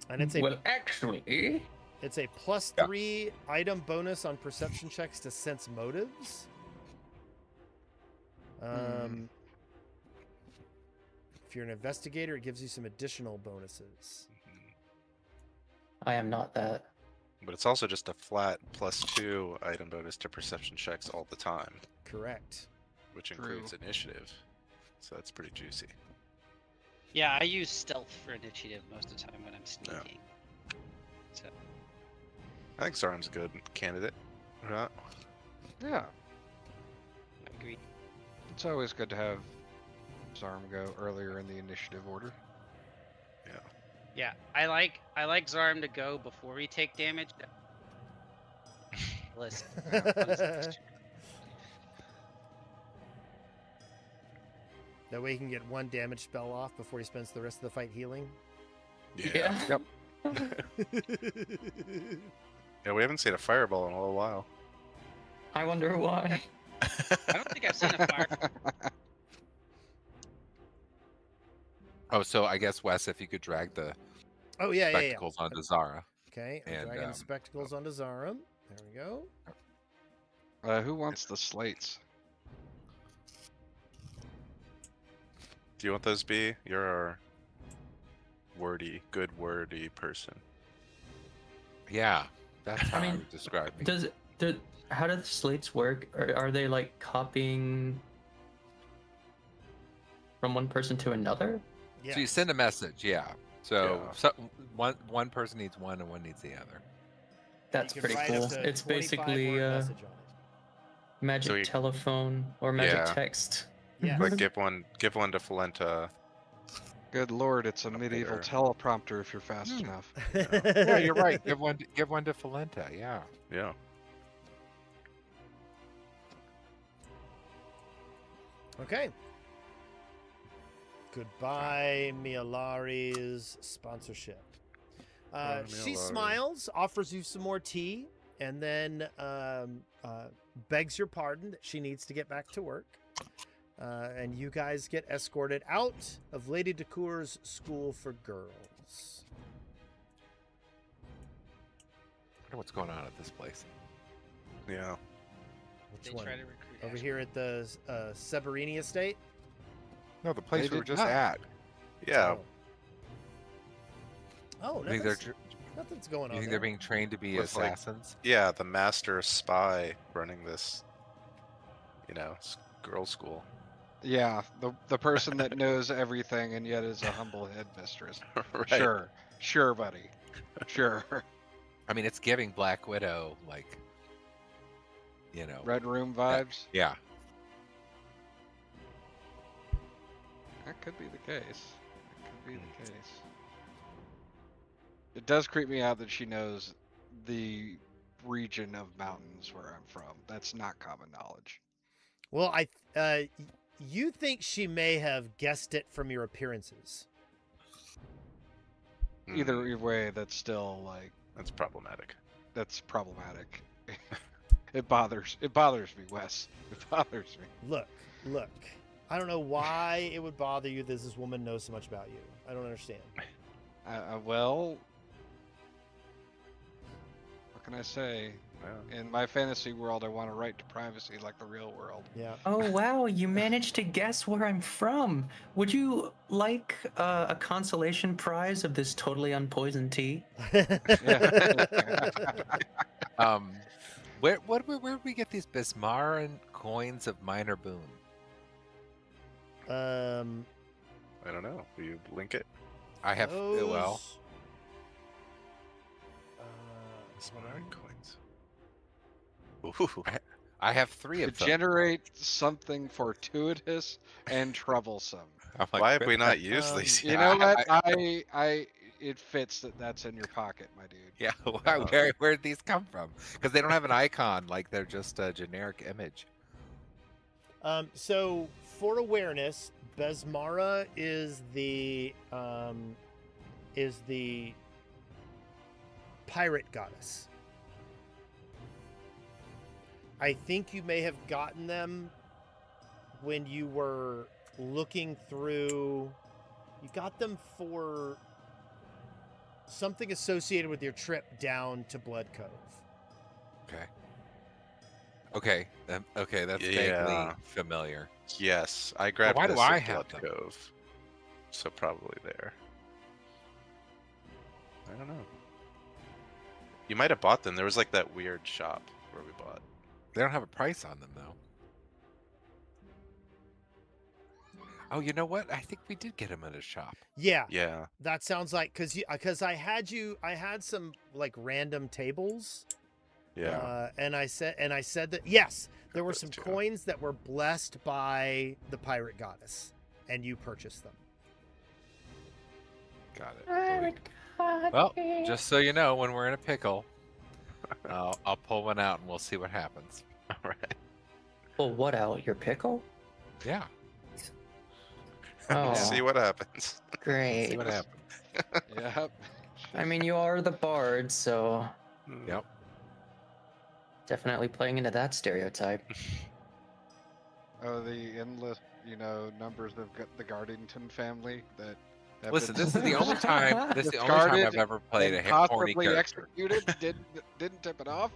[SPEAKER 1] And it's a
[SPEAKER 5] Well, actually,
[SPEAKER 1] it's a
[SPEAKER 2] Yeah.
[SPEAKER 1] +3 item bonus on perception checks to sense motives. If you're an investigator, it gives you some additional bonuses.
[SPEAKER 5] I am not that.
[SPEAKER 3] But it's also just a flat +2 item bonus to perception checks all the time,
[SPEAKER 1] Correct.
[SPEAKER 3] which
[SPEAKER 4] True.
[SPEAKER 3] includes initiative. So that's pretty juicy.
[SPEAKER 7] Yeah, I use stealth for initiative most of the time when I'm sneaking. So
[SPEAKER 3] I think Zarm's a good candidate. Right?
[SPEAKER 4] Yeah,
[SPEAKER 7] I agree.
[SPEAKER 4] it's always good to have Zarm go earlier in the initiative order.
[SPEAKER 7] Yeah, I like Zarm to go before we take damage. Listen.
[SPEAKER 1] That way he can get 1 damage spell off before he spends the rest of the fight healing.
[SPEAKER 3] Yeah, we haven't seen a fireball in a little while.
[SPEAKER 5] I wonder why.
[SPEAKER 7] I don't think I've seen a fire.
[SPEAKER 2] Oh, so I guess Wes, if you could drag the
[SPEAKER 1] Oh yeah, yeah, yeah.
[SPEAKER 2] spectacles onto Zara.
[SPEAKER 1] Okay, I'm
[SPEAKER 2] And,
[SPEAKER 1] dragging the spectacles onto Zarum. There we go.
[SPEAKER 4] Who wants the slates?
[SPEAKER 3] Do you want those, B? You're our good wordy person.
[SPEAKER 2] Yeah, that's how I
[SPEAKER 5] mean,
[SPEAKER 2] would describe me.
[SPEAKER 5] How do the slates work? Are they like copying from one person to another?
[SPEAKER 1] Yeah.
[SPEAKER 2] So you send a message, yeah. So,
[SPEAKER 3] Yeah.
[SPEAKER 2] so one person needs one and one needs the other.
[SPEAKER 5] That's
[SPEAKER 1] You can
[SPEAKER 5] pretty
[SPEAKER 1] write up
[SPEAKER 5] cool.
[SPEAKER 1] to
[SPEAKER 5] It's
[SPEAKER 1] 25
[SPEAKER 5] basically
[SPEAKER 1] word message on it.
[SPEAKER 5] magic
[SPEAKER 3] So you-
[SPEAKER 5] telephone or magic
[SPEAKER 3] Yeah.
[SPEAKER 5] text.
[SPEAKER 1] Yeah.
[SPEAKER 3] Like give one to Falenta.
[SPEAKER 4] Good lord, it's a medieval
[SPEAKER 3] there.
[SPEAKER 4] teleprompter if you're fast enough.
[SPEAKER 2] Yeah, you're right. Give one to Falenta. Yeah.
[SPEAKER 3] Yeah.
[SPEAKER 1] Okay. Goodbye, Mialari's sponsorship. She
[SPEAKER 3] Mialari.
[SPEAKER 1] smiles, offers you some more tea, and then begs your pardon that she needs to get back to work. And you guys get escorted out of Lady Decour's school for girls.
[SPEAKER 2] I wonder what's going on at this place.
[SPEAKER 3] Yeah.
[SPEAKER 1] Which
[SPEAKER 7] They
[SPEAKER 1] one?
[SPEAKER 7] try to recruit
[SPEAKER 1] Over
[SPEAKER 7] Ash.
[SPEAKER 1] here at the Severini estate?
[SPEAKER 2] No, the place
[SPEAKER 4] They
[SPEAKER 2] we were
[SPEAKER 4] did
[SPEAKER 2] just
[SPEAKER 4] not.
[SPEAKER 2] at.
[SPEAKER 3] Yeah.
[SPEAKER 1] Oh,
[SPEAKER 2] You think they're
[SPEAKER 1] nothing's, nothing's going on.
[SPEAKER 2] you think
[SPEAKER 1] there.
[SPEAKER 2] they're being trained to be
[SPEAKER 3] With, like,
[SPEAKER 2] assassins?
[SPEAKER 3] Yeah, the master spy running this, girls' school.
[SPEAKER 4] Yeah, the person that knows everything and yet is a humble headmistress.
[SPEAKER 3] Right.
[SPEAKER 4] Sure, buddy. Sure.
[SPEAKER 2] I mean, it's giving Black Widow
[SPEAKER 4] Red Room vibes.
[SPEAKER 2] Yeah.
[SPEAKER 4] That could be the case. That could be the case. It does creep me out that she knows the region of mountains where I'm from. That's not common knowledge.
[SPEAKER 1] Well, you think she may have guessed it from your appearances.
[SPEAKER 4] Either way, that's still
[SPEAKER 3] That's problematic.
[SPEAKER 4] that's problematic. It bothers me, Wes. It bothers me.
[SPEAKER 1] Look. I don't know why it would bother you that this woman knows so much about you. I don't understand.
[SPEAKER 4] Well, what can I say?
[SPEAKER 3] Yeah.
[SPEAKER 4] In my fantasy world, I want a right to privacy like the real world.
[SPEAKER 1] Yeah.
[SPEAKER 5] Oh wow, you managed to guess where I'm from. Would you like a consolation prize of this totally unpoisoned tea?
[SPEAKER 2] Where did we get these Bismaran coins of minor boon?
[SPEAKER 3] I don't know. Will you link it?
[SPEAKER 2] I have well.
[SPEAKER 1] those- hold
[SPEAKER 3] Smart
[SPEAKER 1] on.
[SPEAKER 3] coins. Ooh.
[SPEAKER 2] I have 3
[SPEAKER 4] To
[SPEAKER 2] of them.
[SPEAKER 4] generate something fortuitous and troublesome.
[SPEAKER 2] I'm like,
[SPEAKER 3] Why have we
[SPEAKER 2] "What
[SPEAKER 3] not
[SPEAKER 2] the-"
[SPEAKER 3] used these
[SPEAKER 4] You
[SPEAKER 3] yet?
[SPEAKER 4] know what? It fits that's in your pocket, my dude.
[SPEAKER 2] Yeah, where'd these come from? Because they don't have an icon, like they're just a generic image.
[SPEAKER 1] So for awareness, Besmara is the pirate goddess. I think you may have gotten them when you were looking through You got them for something associated with your trip down to Blood Cove.
[SPEAKER 2] Okay. Okay. Okay, that's
[SPEAKER 3] Yeah.
[SPEAKER 2] vaguely familiar.
[SPEAKER 3] Yes, I grabbed
[SPEAKER 2] why
[SPEAKER 3] this
[SPEAKER 2] do I
[SPEAKER 3] at
[SPEAKER 2] have
[SPEAKER 3] Blood
[SPEAKER 2] them?
[SPEAKER 3] Cove, so probably there. I don't know. You might have bought them. There was like that weird shop where we bought.
[SPEAKER 2] They don't have a price on them though. Oh, you know what? I think we did get them at a shop.
[SPEAKER 1] Yeah,
[SPEAKER 3] Yeah.
[SPEAKER 1] that sounds like because I had some like random tables.
[SPEAKER 3] Yeah.
[SPEAKER 1] And I said that yes, there were
[SPEAKER 3] those
[SPEAKER 1] some
[SPEAKER 3] too.
[SPEAKER 1] coins that were blessed by the pirate goddess, and you purchased them.
[SPEAKER 2] Got it. Well, just so you know, when we're in a pickle, I'll pull one out and we'll see what happens.
[SPEAKER 3] All right.
[SPEAKER 5] Well, what out? Your pickle?
[SPEAKER 2] Yeah,
[SPEAKER 5] Oh,
[SPEAKER 3] See what happens.
[SPEAKER 5] great.
[SPEAKER 2] see what happens.
[SPEAKER 4] Yep.
[SPEAKER 5] I mean, you are the bard, so
[SPEAKER 2] Yep.
[SPEAKER 5] definitely playing into that stereotype.
[SPEAKER 4] Oh, the endless, numbers of the Gardington family that. have
[SPEAKER 2] Listen,
[SPEAKER 4] been
[SPEAKER 2] this is the only time. This is the only time I've
[SPEAKER 4] discarded
[SPEAKER 2] ever played a
[SPEAKER 4] and
[SPEAKER 2] horny
[SPEAKER 4] possibly
[SPEAKER 2] character.
[SPEAKER 4] executed. Didn't tip it off.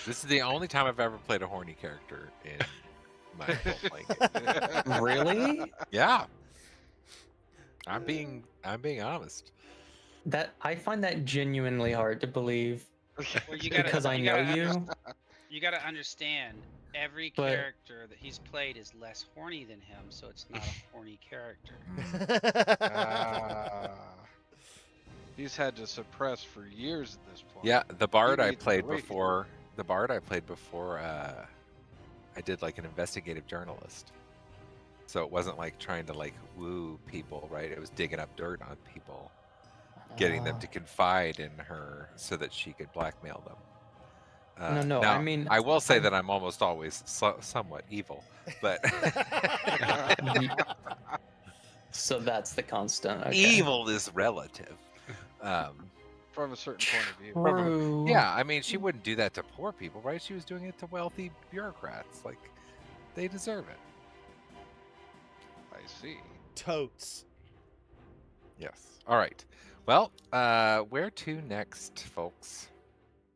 [SPEAKER 2] This is the only time I've ever played a horny character in my adult playing.
[SPEAKER 5] Really?
[SPEAKER 2] Yeah. I'm being honest.
[SPEAKER 5] That I find that genuinely hard to believe
[SPEAKER 7] Well, you gotta,
[SPEAKER 5] because I
[SPEAKER 7] you
[SPEAKER 5] know
[SPEAKER 7] gotta
[SPEAKER 5] you.
[SPEAKER 7] You gotta understand, every
[SPEAKER 5] But-
[SPEAKER 7] character that he's played is less horny than him, so it's not a horny character.
[SPEAKER 4] Ah. He's had to suppress for years at this point.
[SPEAKER 2] Yeah, the bard I
[SPEAKER 4] needs to
[SPEAKER 2] played
[SPEAKER 4] wait.
[SPEAKER 2] before. The bard I played before. I did like an investigative journalist. So it wasn't like trying to like woo people, right? It was digging up dirt on people, getting them to confide in her so that she could blackmail them.
[SPEAKER 5] No,
[SPEAKER 2] now,
[SPEAKER 5] I mean,
[SPEAKER 2] I will say
[SPEAKER 5] I'm-
[SPEAKER 2] that I'm almost always somewhat evil, but
[SPEAKER 5] So that's the constant. Okay.
[SPEAKER 2] evil is relative.
[SPEAKER 4] From a certain point of view.
[SPEAKER 5] True.
[SPEAKER 2] Yeah, I mean, she wouldn't do that to poor people, right? She was doing it to wealthy bureaucrats. Like, they deserve it.
[SPEAKER 4] I see.
[SPEAKER 1] Totes.
[SPEAKER 2] Yes. All right. Well, where to next, folks?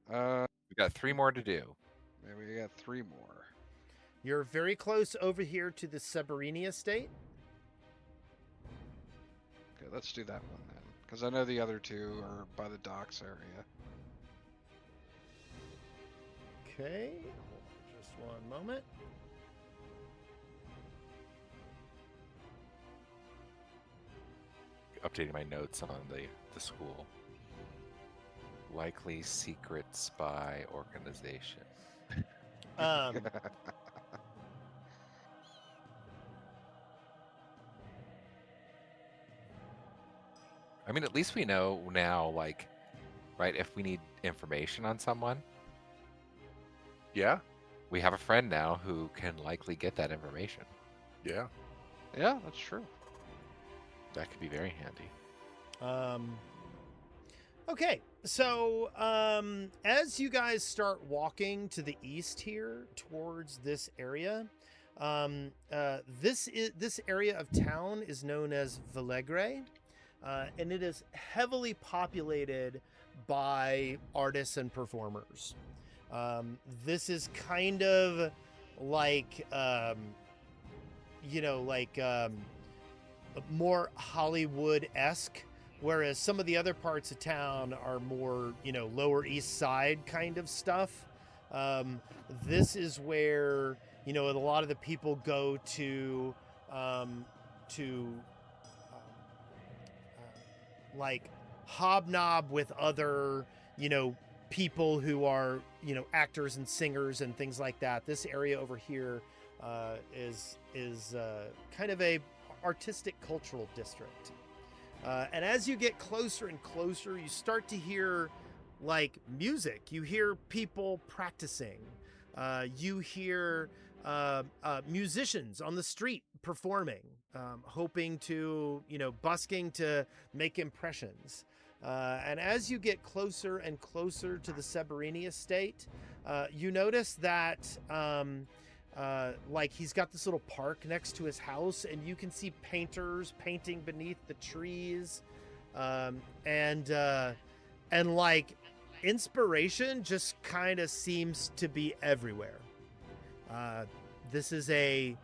[SPEAKER 2] We got 3 more to do.
[SPEAKER 4] Maybe we got 3 more.
[SPEAKER 1] You're very close over here to the Severini estate.
[SPEAKER 4] Okay, let's do that one then, because I know the other 2 are by the docks area.
[SPEAKER 1] Okay, hold on just one moment.
[SPEAKER 2] Updating my notes on the school. Likely secret spy organization. I mean, at least we know now, like, right, if we need information on someone,
[SPEAKER 3] Yeah.
[SPEAKER 2] we have a friend now who can likely get that information.
[SPEAKER 3] Yeah.
[SPEAKER 4] Yeah, that's true.
[SPEAKER 2] That could be very handy.
[SPEAKER 1] Okay, so as you guys start walking to the east here towards this area, this area of town is known as Villegre, and it is heavily populated by artists and performers. This is kind of like more Hollywood-esque, whereas some of the other parts of town are more, Lower East Side kind of stuff. This is where, a lot of the people go to like hobnob with other, people who are, actors and singers and things like that. This area over here is kind of a artistic cultural district. And as you get closer and closer, you start to hear like music. You hear people practicing. You hear musicians on the street performing, hoping to, busking to make impressions. And as you get closer and closer to the Severini estate, you notice that like he's got this little park next to his house, and you can see painters painting beneath the trees, and like inspiration just kind of seems to be everywhere. This is a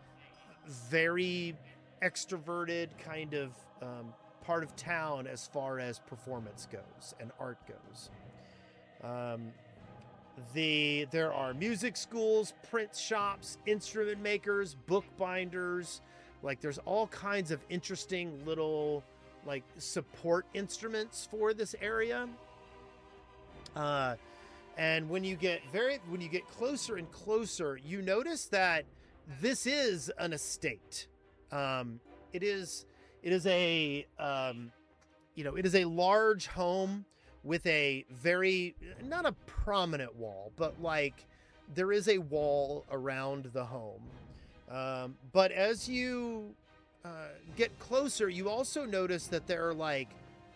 [SPEAKER 1] very extroverted kind of part of town as far as performance goes and art goes. There are music schools, print shops, instrument makers, bookbinders. Like there's all kinds of interesting little like support instruments for this area. And when you get closer and closer, you notice that this is an estate. It is a it is a large home with a very, not a prominent wall, but like there is a wall around the home. But as you get closer, you also notice that there are like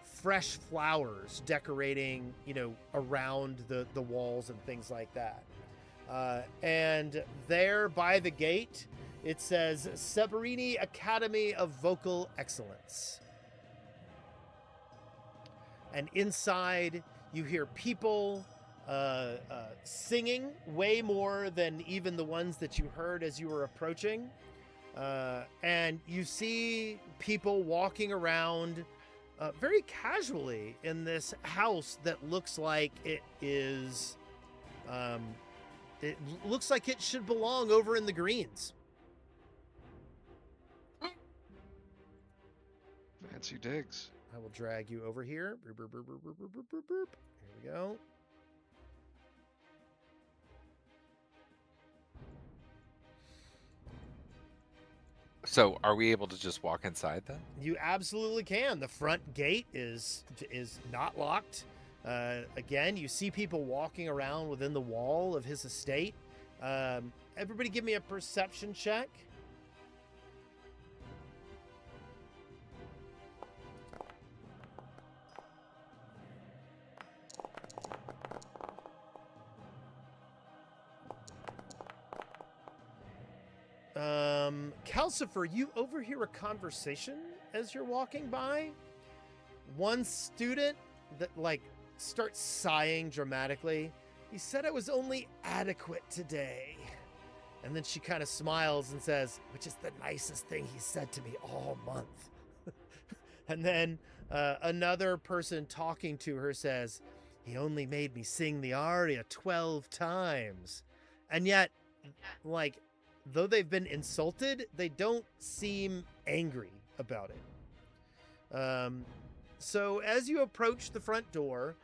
[SPEAKER 1] fresh flowers decorating, around the walls and things like that. And there by the gate, it says Severini Academy of Vocal Excellence. And inside, you hear people singing way more than even the ones that you heard as you were approaching. And you see people walking around very casually in this house that looks like it is... it looks like it should belong over in the greens.
[SPEAKER 4] Fancy digs.
[SPEAKER 1] I will drag you over here. Boop, boop, boop, boop, boop, boop, boop, boop. Here we go.
[SPEAKER 2] So, are we able to just walk inside then?
[SPEAKER 1] You absolutely can. The front gate is not locked. Again, you see people walking around within the wall of his estate. Everybody give me a perception check. Calcifer, you overhear a conversation as you're walking by. One student that starts sighing dramatically. He said I was only adequate today. And then she kind of smiles and says, which is the nicest thing he said to me all month. And then another person talking to her says, he only made me sing the aria 12 times. And yet, though they've been insulted, they don't seem angry about it. So as you approach the front door,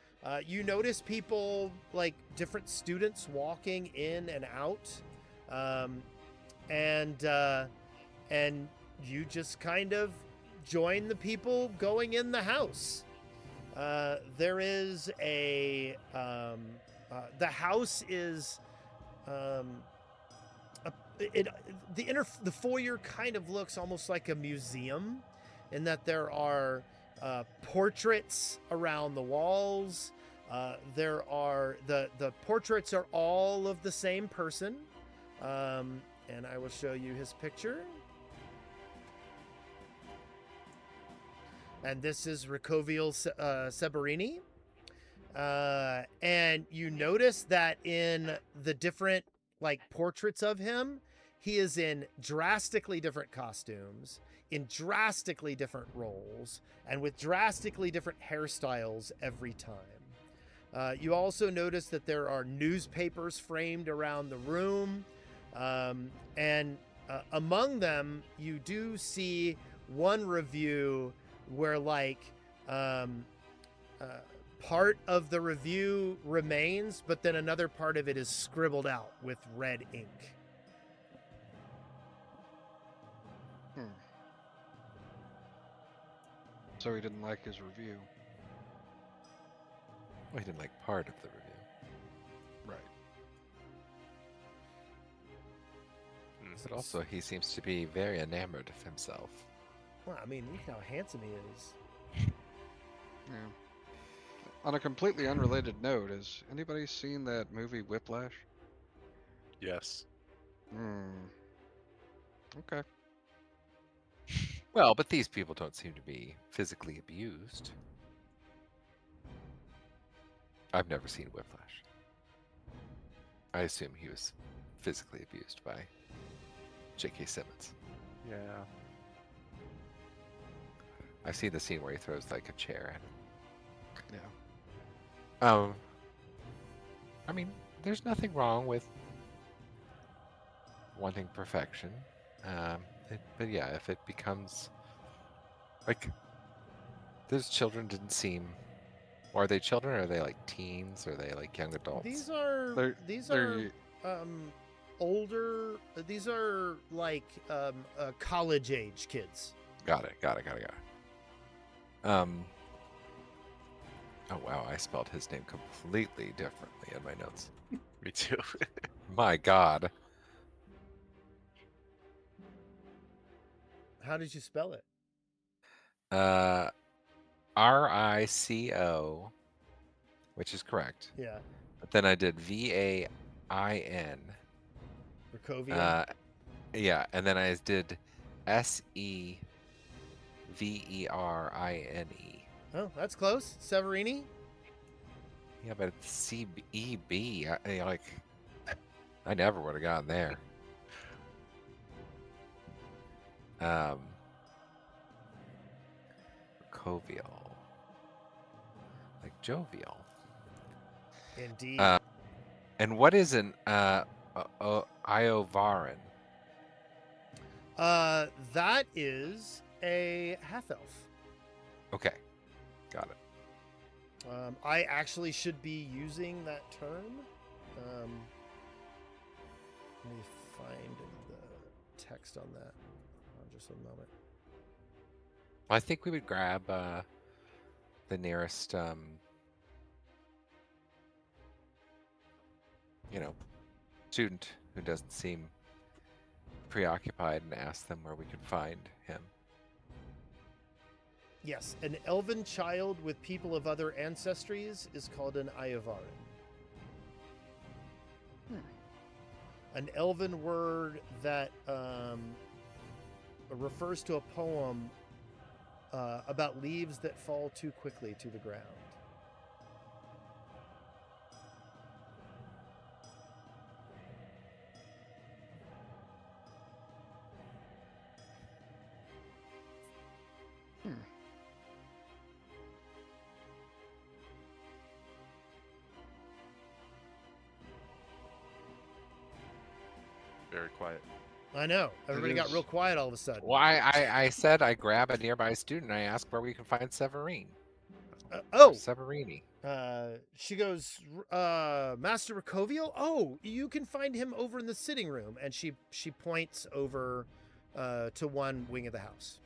[SPEAKER 1] you notice people, different students walking in and out. And you just kind of join the people going in the house. There is the house is... the foyer kind of looks almost like a museum in that there are portraits around the walls. There are the portraits are all of the same person. And I will show you his picture. And this is Ricovio Severini. And you notice that in the different portraits of him, he is in drastically different costumes, in drastically different roles, and with drastically different hairstyles every time. You also notice that there are newspapers framed around the room, and among them, you do see one review where part of the review remains, but then another part of it is scribbled out with red ink.
[SPEAKER 4] So he didn't like his review.
[SPEAKER 2] Well, he didn't like part of the review.
[SPEAKER 4] Right.
[SPEAKER 2] But also, he seems to be very enamored of himself.
[SPEAKER 1] Well, I mean, look how handsome he is.
[SPEAKER 4] Yeah. On a completely unrelated note, has anybody seen that movie Whiplash?
[SPEAKER 3] Yes.
[SPEAKER 4] Okay.
[SPEAKER 2] Well, but these people don't seem to be physically abused. I've never seen Whiplash. I assume he was physically abused by J.K. Simmons.
[SPEAKER 3] Yeah.
[SPEAKER 2] I've seen the scene where he throws like a chair at him.
[SPEAKER 4] Yeah.
[SPEAKER 2] I mean, there's nothing wrong with wanting perfection. But yeah, if it becomes like those children didn't seem. Or are they children? Or are they like teens? Or are they like young adults?
[SPEAKER 1] These are
[SPEAKER 4] They're
[SPEAKER 1] older. These are like college age kids.
[SPEAKER 2] Got it. Oh wow, I spelled his name completely differently in my notes.
[SPEAKER 3] Me too.
[SPEAKER 2] My God.
[SPEAKER 1] How did you spell it?
[SPEAKER 2] RICO, which is correct.
[SPEAKER 1] Yeah,
[SPEAKER 2] But then I did VAIN.
[SPEAKER 1] Rickovia.
[SPEAKER 2] Yeah, and then I did SEVERINE.
[SPEAKER 1] Oh, that's close. Severini.
[SPEAKER 2] Yeah, but it's CEB. I never would have gotten there. Jovial. Like jovial.
[SPEAKER 1] Indeed.
[SPEAKER 2] And what is an Iovarin?
[SPEAKER 1] That is a half elf.
[SPEAKER 2] Okay, got it.
[SPEAKER 1] I actually should be using that term. Let me find the text on that. Just a moment.
[SPEAKER 2] I think we would grab the nearest, student who doesn't seem preoccupied and ask them where we can find him.
[SPEAKER 1] Yes, an elven child with people of other ancestries is called an Iovarin. An elven word that refers to a poem about leaves that fall too quickly to the ground.
[SPEAKER 3] Very quiet.
[SPEAKER 1] I know. Everybody got
[SPEAKER 4] is.
[SPEAKER 1] real quiet all of a sudden.
[SPEAKER 2] Well, I said I grab a nearby student and I ask where we can find Severine. Severini.
[SPEAKER 1] She goes, Master Rickovio? Oh, you can find him over in the sitting room. And she points over to one wing of the house.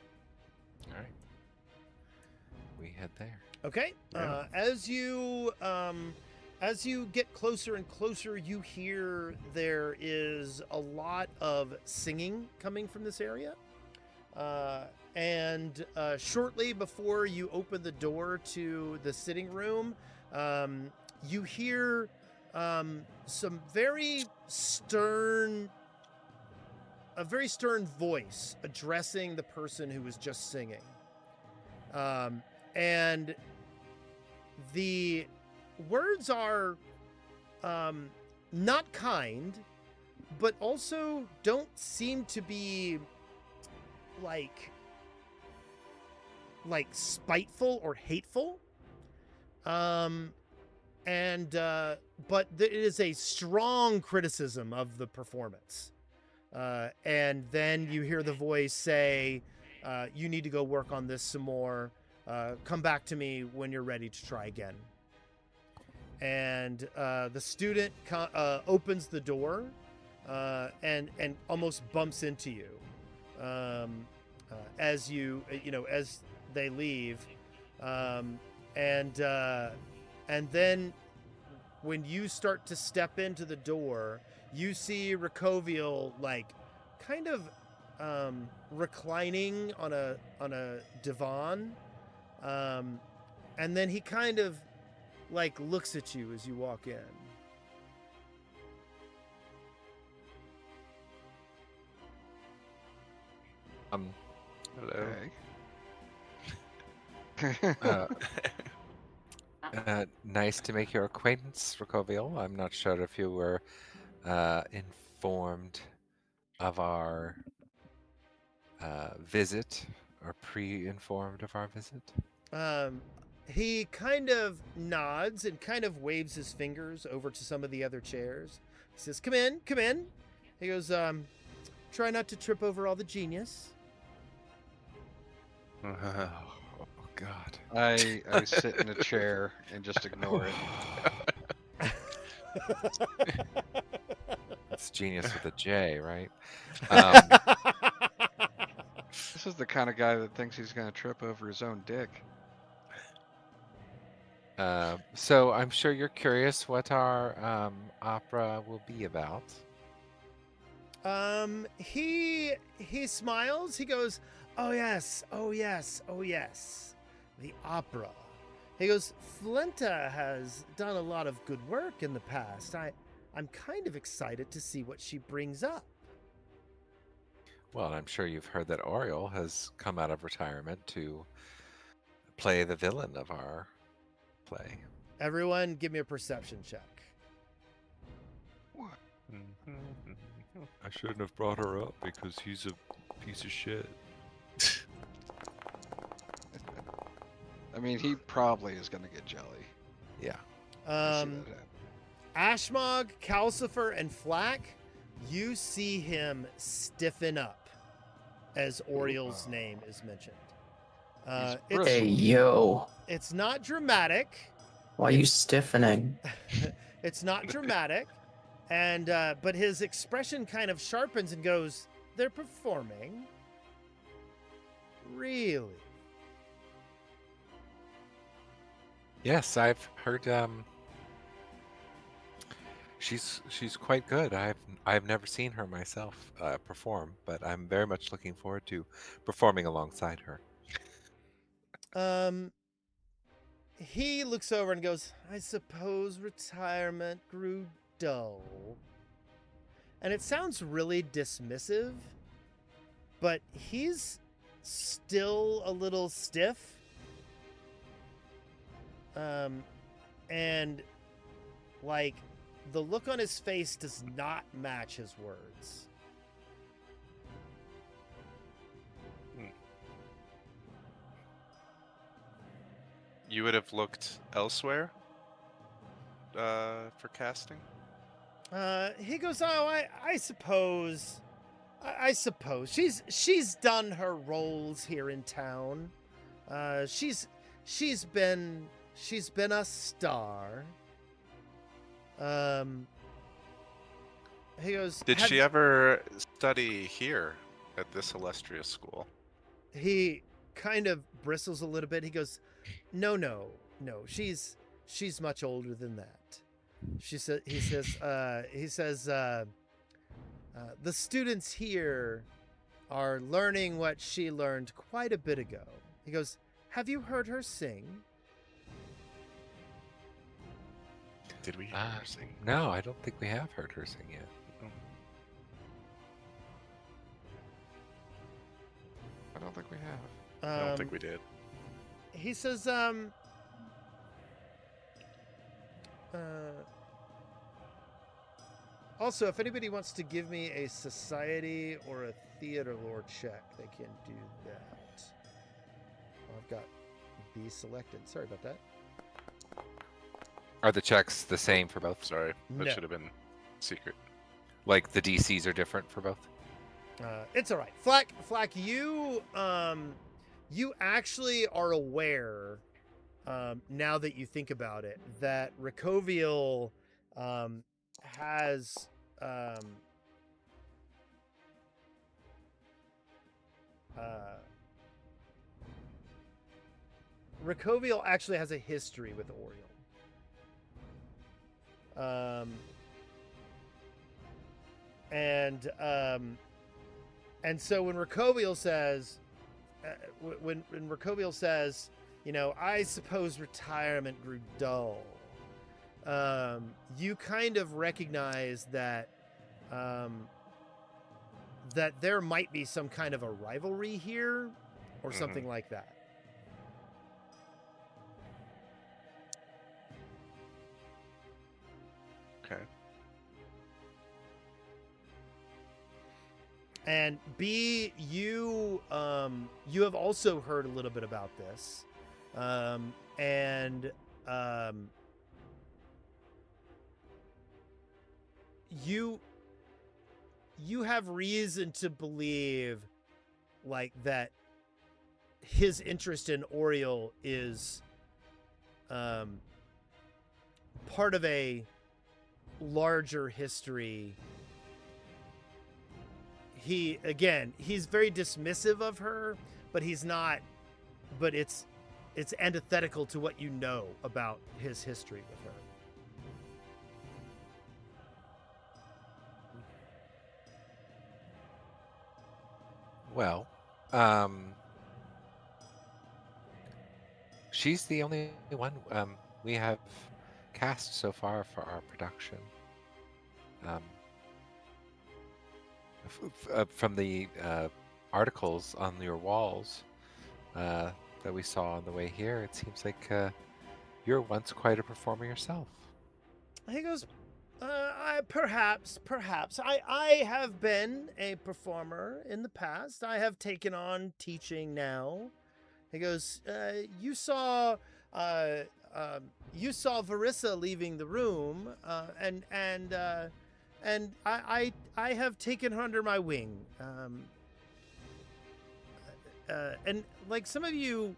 [SPEAKER 2] All right. We head there.
[SPEAKER 1] Okay.
[SPEAKER 3] Yeah.
[SPEAKER 1] As you get closer and closer, you hear there is a lot of singing coming from this area. And shortly before you open the door to the sitting room, you hear some very stern voice addressing the person who was just singing. And the words are not kind, but also don't seem to be like spiteful or hateful. But it is a strong criticism of the performance. And then you hear the voice say, you need to go work on this some more. Come back to me when you're ready to try again. And the student opens the door and almost bumps into you as as they leave. And then when you start to step into the door, you see Rickovial kind of reclining on a divan, and then he kind of looks at you as you walk in.
[SPEAKER 3] Hello.
[SPEAKER 4] Okay.
[SPEAKER 2] Nice to make your acquaintance, Ricoville. I'm not sure if you were informed of our visit or pre-informed of our visit.
[SPEAKER 1] He kind of nods and kind of waves his fingers over to some of the other chairs. He says, come in, come in. He goes, try not to trip over all the genius.
[SPEAKER 2] Oh, God.
[SPEAKER 4] I sit in a chair and just ignore it.
[SPEAKER 2] That's genius with a J, right?
[SPEAKER 4] This is the kind of guy that thinks he's gonna trip over his own dick.
[SPEAKER 2] So I'm sure you're curious what our opera will be about.
[SPEAKER 1] He smiles. He goes, oh yes, oh yes, oh yes, the opera. He goes, Flenta has done a lot of good work in the past. I'm kind of excited to see what she brings up.
[SPEAKER 2] Well, I'm sure you've heard that Oriole has come out of retirement to play the villain of our play.
[SPEAKER 1] Everyone, give me a perception check.
[SPEAKER 4] What?
[SPEAKER 2] I shouldn't have brought her up because he's a piece of shit.
[SPEAKER 4] I mean, he probably is gonna get jelly.
[SPEAKER 2] Yeah.
[SPEAKER 4] I see that happen.
[SPEAKER 1] Ashmog, Calcifer, and Flack, you see him stiffen up as Oriole's name is mentioned.
[SPEAKER 4] He's
[SPEAKER 1] It's,
[SPEAKER 5] Hey, yo.
[SPEAKER 1] it's not dramatic.
[SPEAKER 5] Why are you stiffening?
[SPEAKER 1] It's not dramatic, and but his expression kind of sharpens and goes, "They're performing, really."
[SPEAKER 2] Yes, I've heard. She's quite good. I've never seen her myself perform, but I'm very much looking forward to performing alongside her.
[SPEAKER 1] He looks over and goes, "I suppose retirement grew dull." And it sounds really dismissive, but he's still a little stiff. And like the look on his face does not match his words.
[SPEAKER 3] You would have looked elsewhere for casting?
[SPEAKER 1] He goes, "Oh, I suppose, I suppose she's done her roles here in town. She's been a star." He goes,
[SPEAKER 3] Did she ever study here at this illustrious school?
[SPEAKER 1] He kind of bristles a little bit. He goes, No. She's much older than that. He says, the students here are learning what she learned quite a bit ago. He goes, have you heard her sing?
[SPEAKER 3] Did we hear her sing?
[SPEAKER 2] No, I don't think we have heard her sing yet.
[SPEAKER 4] I don't think we have.
[SPEAKER 3] I don't think we did.
[SPEAKER 1] He says, also, if anybody wants to give me a society or a theater lore check, they can do that. I've got B selected. Sorry about that.
[SPEAKER 2] Are the checks the same for both?
[SPEAKER 3] Sorry, that
[SPEAKER 1] No.
[SPEAKER 3] should have been secret.
[SPEAKER 2] Like the DCs are different for both?
[SPEAKER 1] It's all right. Flack, you actually are aware, now that you think about it, that Ricoville has Ricoville actually has a history with Oriole. And so when Ricoville says, when Ricoville says, I suppose retirement grew dull, you kind of recognize that that there might be some kind of a rivalry here, or something like that.
[SPEAKER 3] Okay.
[SPEAKER 1] And B, you have also heard a little bit about this, you have reason to believe, like, that his interest in Oriel is part of a larger history. He's very dismissive of her, but he's not, but it's antithetical to what you know about his history with her.
[SPEAKER 2] Well, she's the only one we have cast so far for our production. From the articles on your walls that we saw on the way here, it seems like you're once quite a performer yourself.
[SPEAKER 1] He goes, perhaps. I have been a performer in the past. I have taken on teaching now. He goes, you saw Varissa leaving the room, and I have taken her under my wing. And like some of you,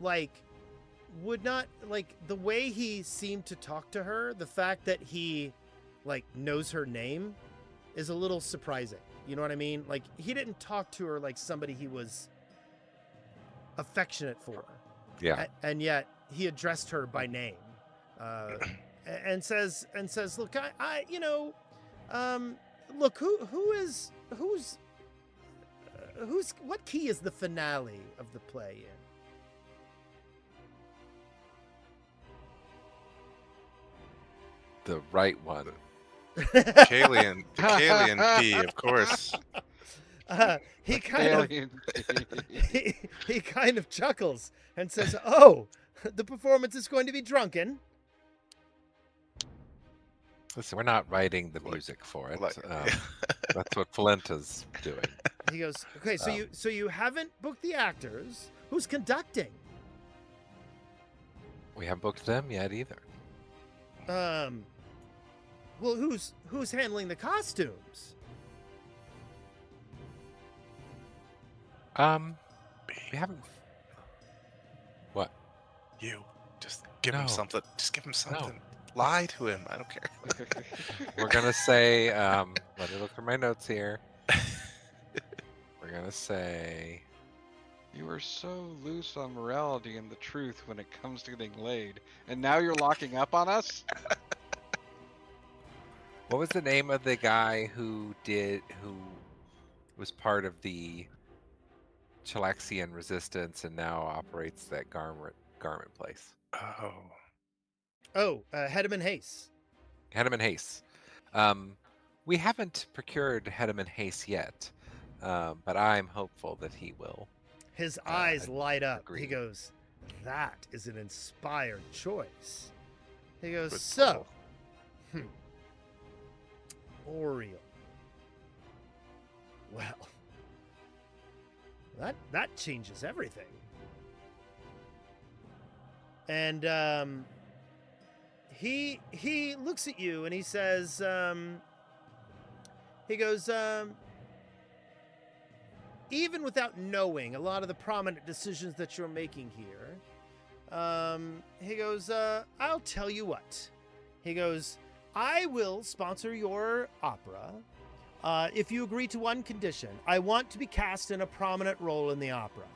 [SPEAKER 1] like, would not like the way he seemed to talk to her. The fact that he, like, knows her name is a little surprising. You know what I mean? Like, he didn't talk to her like somebody he was affectionate for.
[SPEAKER 2] Yeah.
[SPEAKER 1] And yet he addressed her by name, and says, look, look, what key is the finale of the play in?
[SPEAKER 2] The right one.
[SPEAKER 3] Kalian key, of course.
[SPEAKER 1] He kind of
[SPEAKER 4] Alien.
[SPEAKER 1] he kind of chuckles and says, "Oh, the performance is going to be drunken."
[SPEAKER 2] Listen, we're not writing the music for it.
[SPEAKER 3] Like-
[SPEAKER 2] That's what Polenta's doing.
[SPEAKER 1] He goes, "Okay, so you haven't booked the actors. Who's conducting?"
[SPEAKER 2] We haven't booked them yet either.
[SPEAKER 1] Well, who's handling the costumes?
[SPEAKER 2] We haven't. What?
[SPEAKER 3] You just give him
[SPEAKER 2] No.
[SPEAKER 3] something. Just give him something. Lie to him. I don't care.
[SPEAKER 2] We're gonna say. Let me look for my notes here. We're gonna say.
[SPEAKER 4] You are so loose on morality and the truth when it comes to getting laid, and now you're locking up on us?
[SPEAKER 2] What was the name of the guy who was part of the Chilaxian resistance and now operates that garment place?
[SPEAKER 3] Oh.
[SPEAKER 1] Hedeman Hayes.
[SPEAKER 2] Hedeman Hayes. We haven't procured Hedeman Hayes yet, but I'm hopeful that he will.
[SPEAKER 1] His eyes light up. He
[SPEAKER 2] agree.
[SPEAKER 1] goes, "That is an inspired choice." He goes,
[SPEAKER 3] Good
[SPEAKER 1] "So,
[SPEAKER 3] call.
[SPEAKER 1] Oriel. Well, that changes everything." And he looks at you and he says, he goes, "Even without knowing a lot of the prominent decisions that you're making here," he goes, "I'll tell you what." He goes, "I will sponsor your opera if you agree to one condition. I want to be cast in a prominent role in the opera."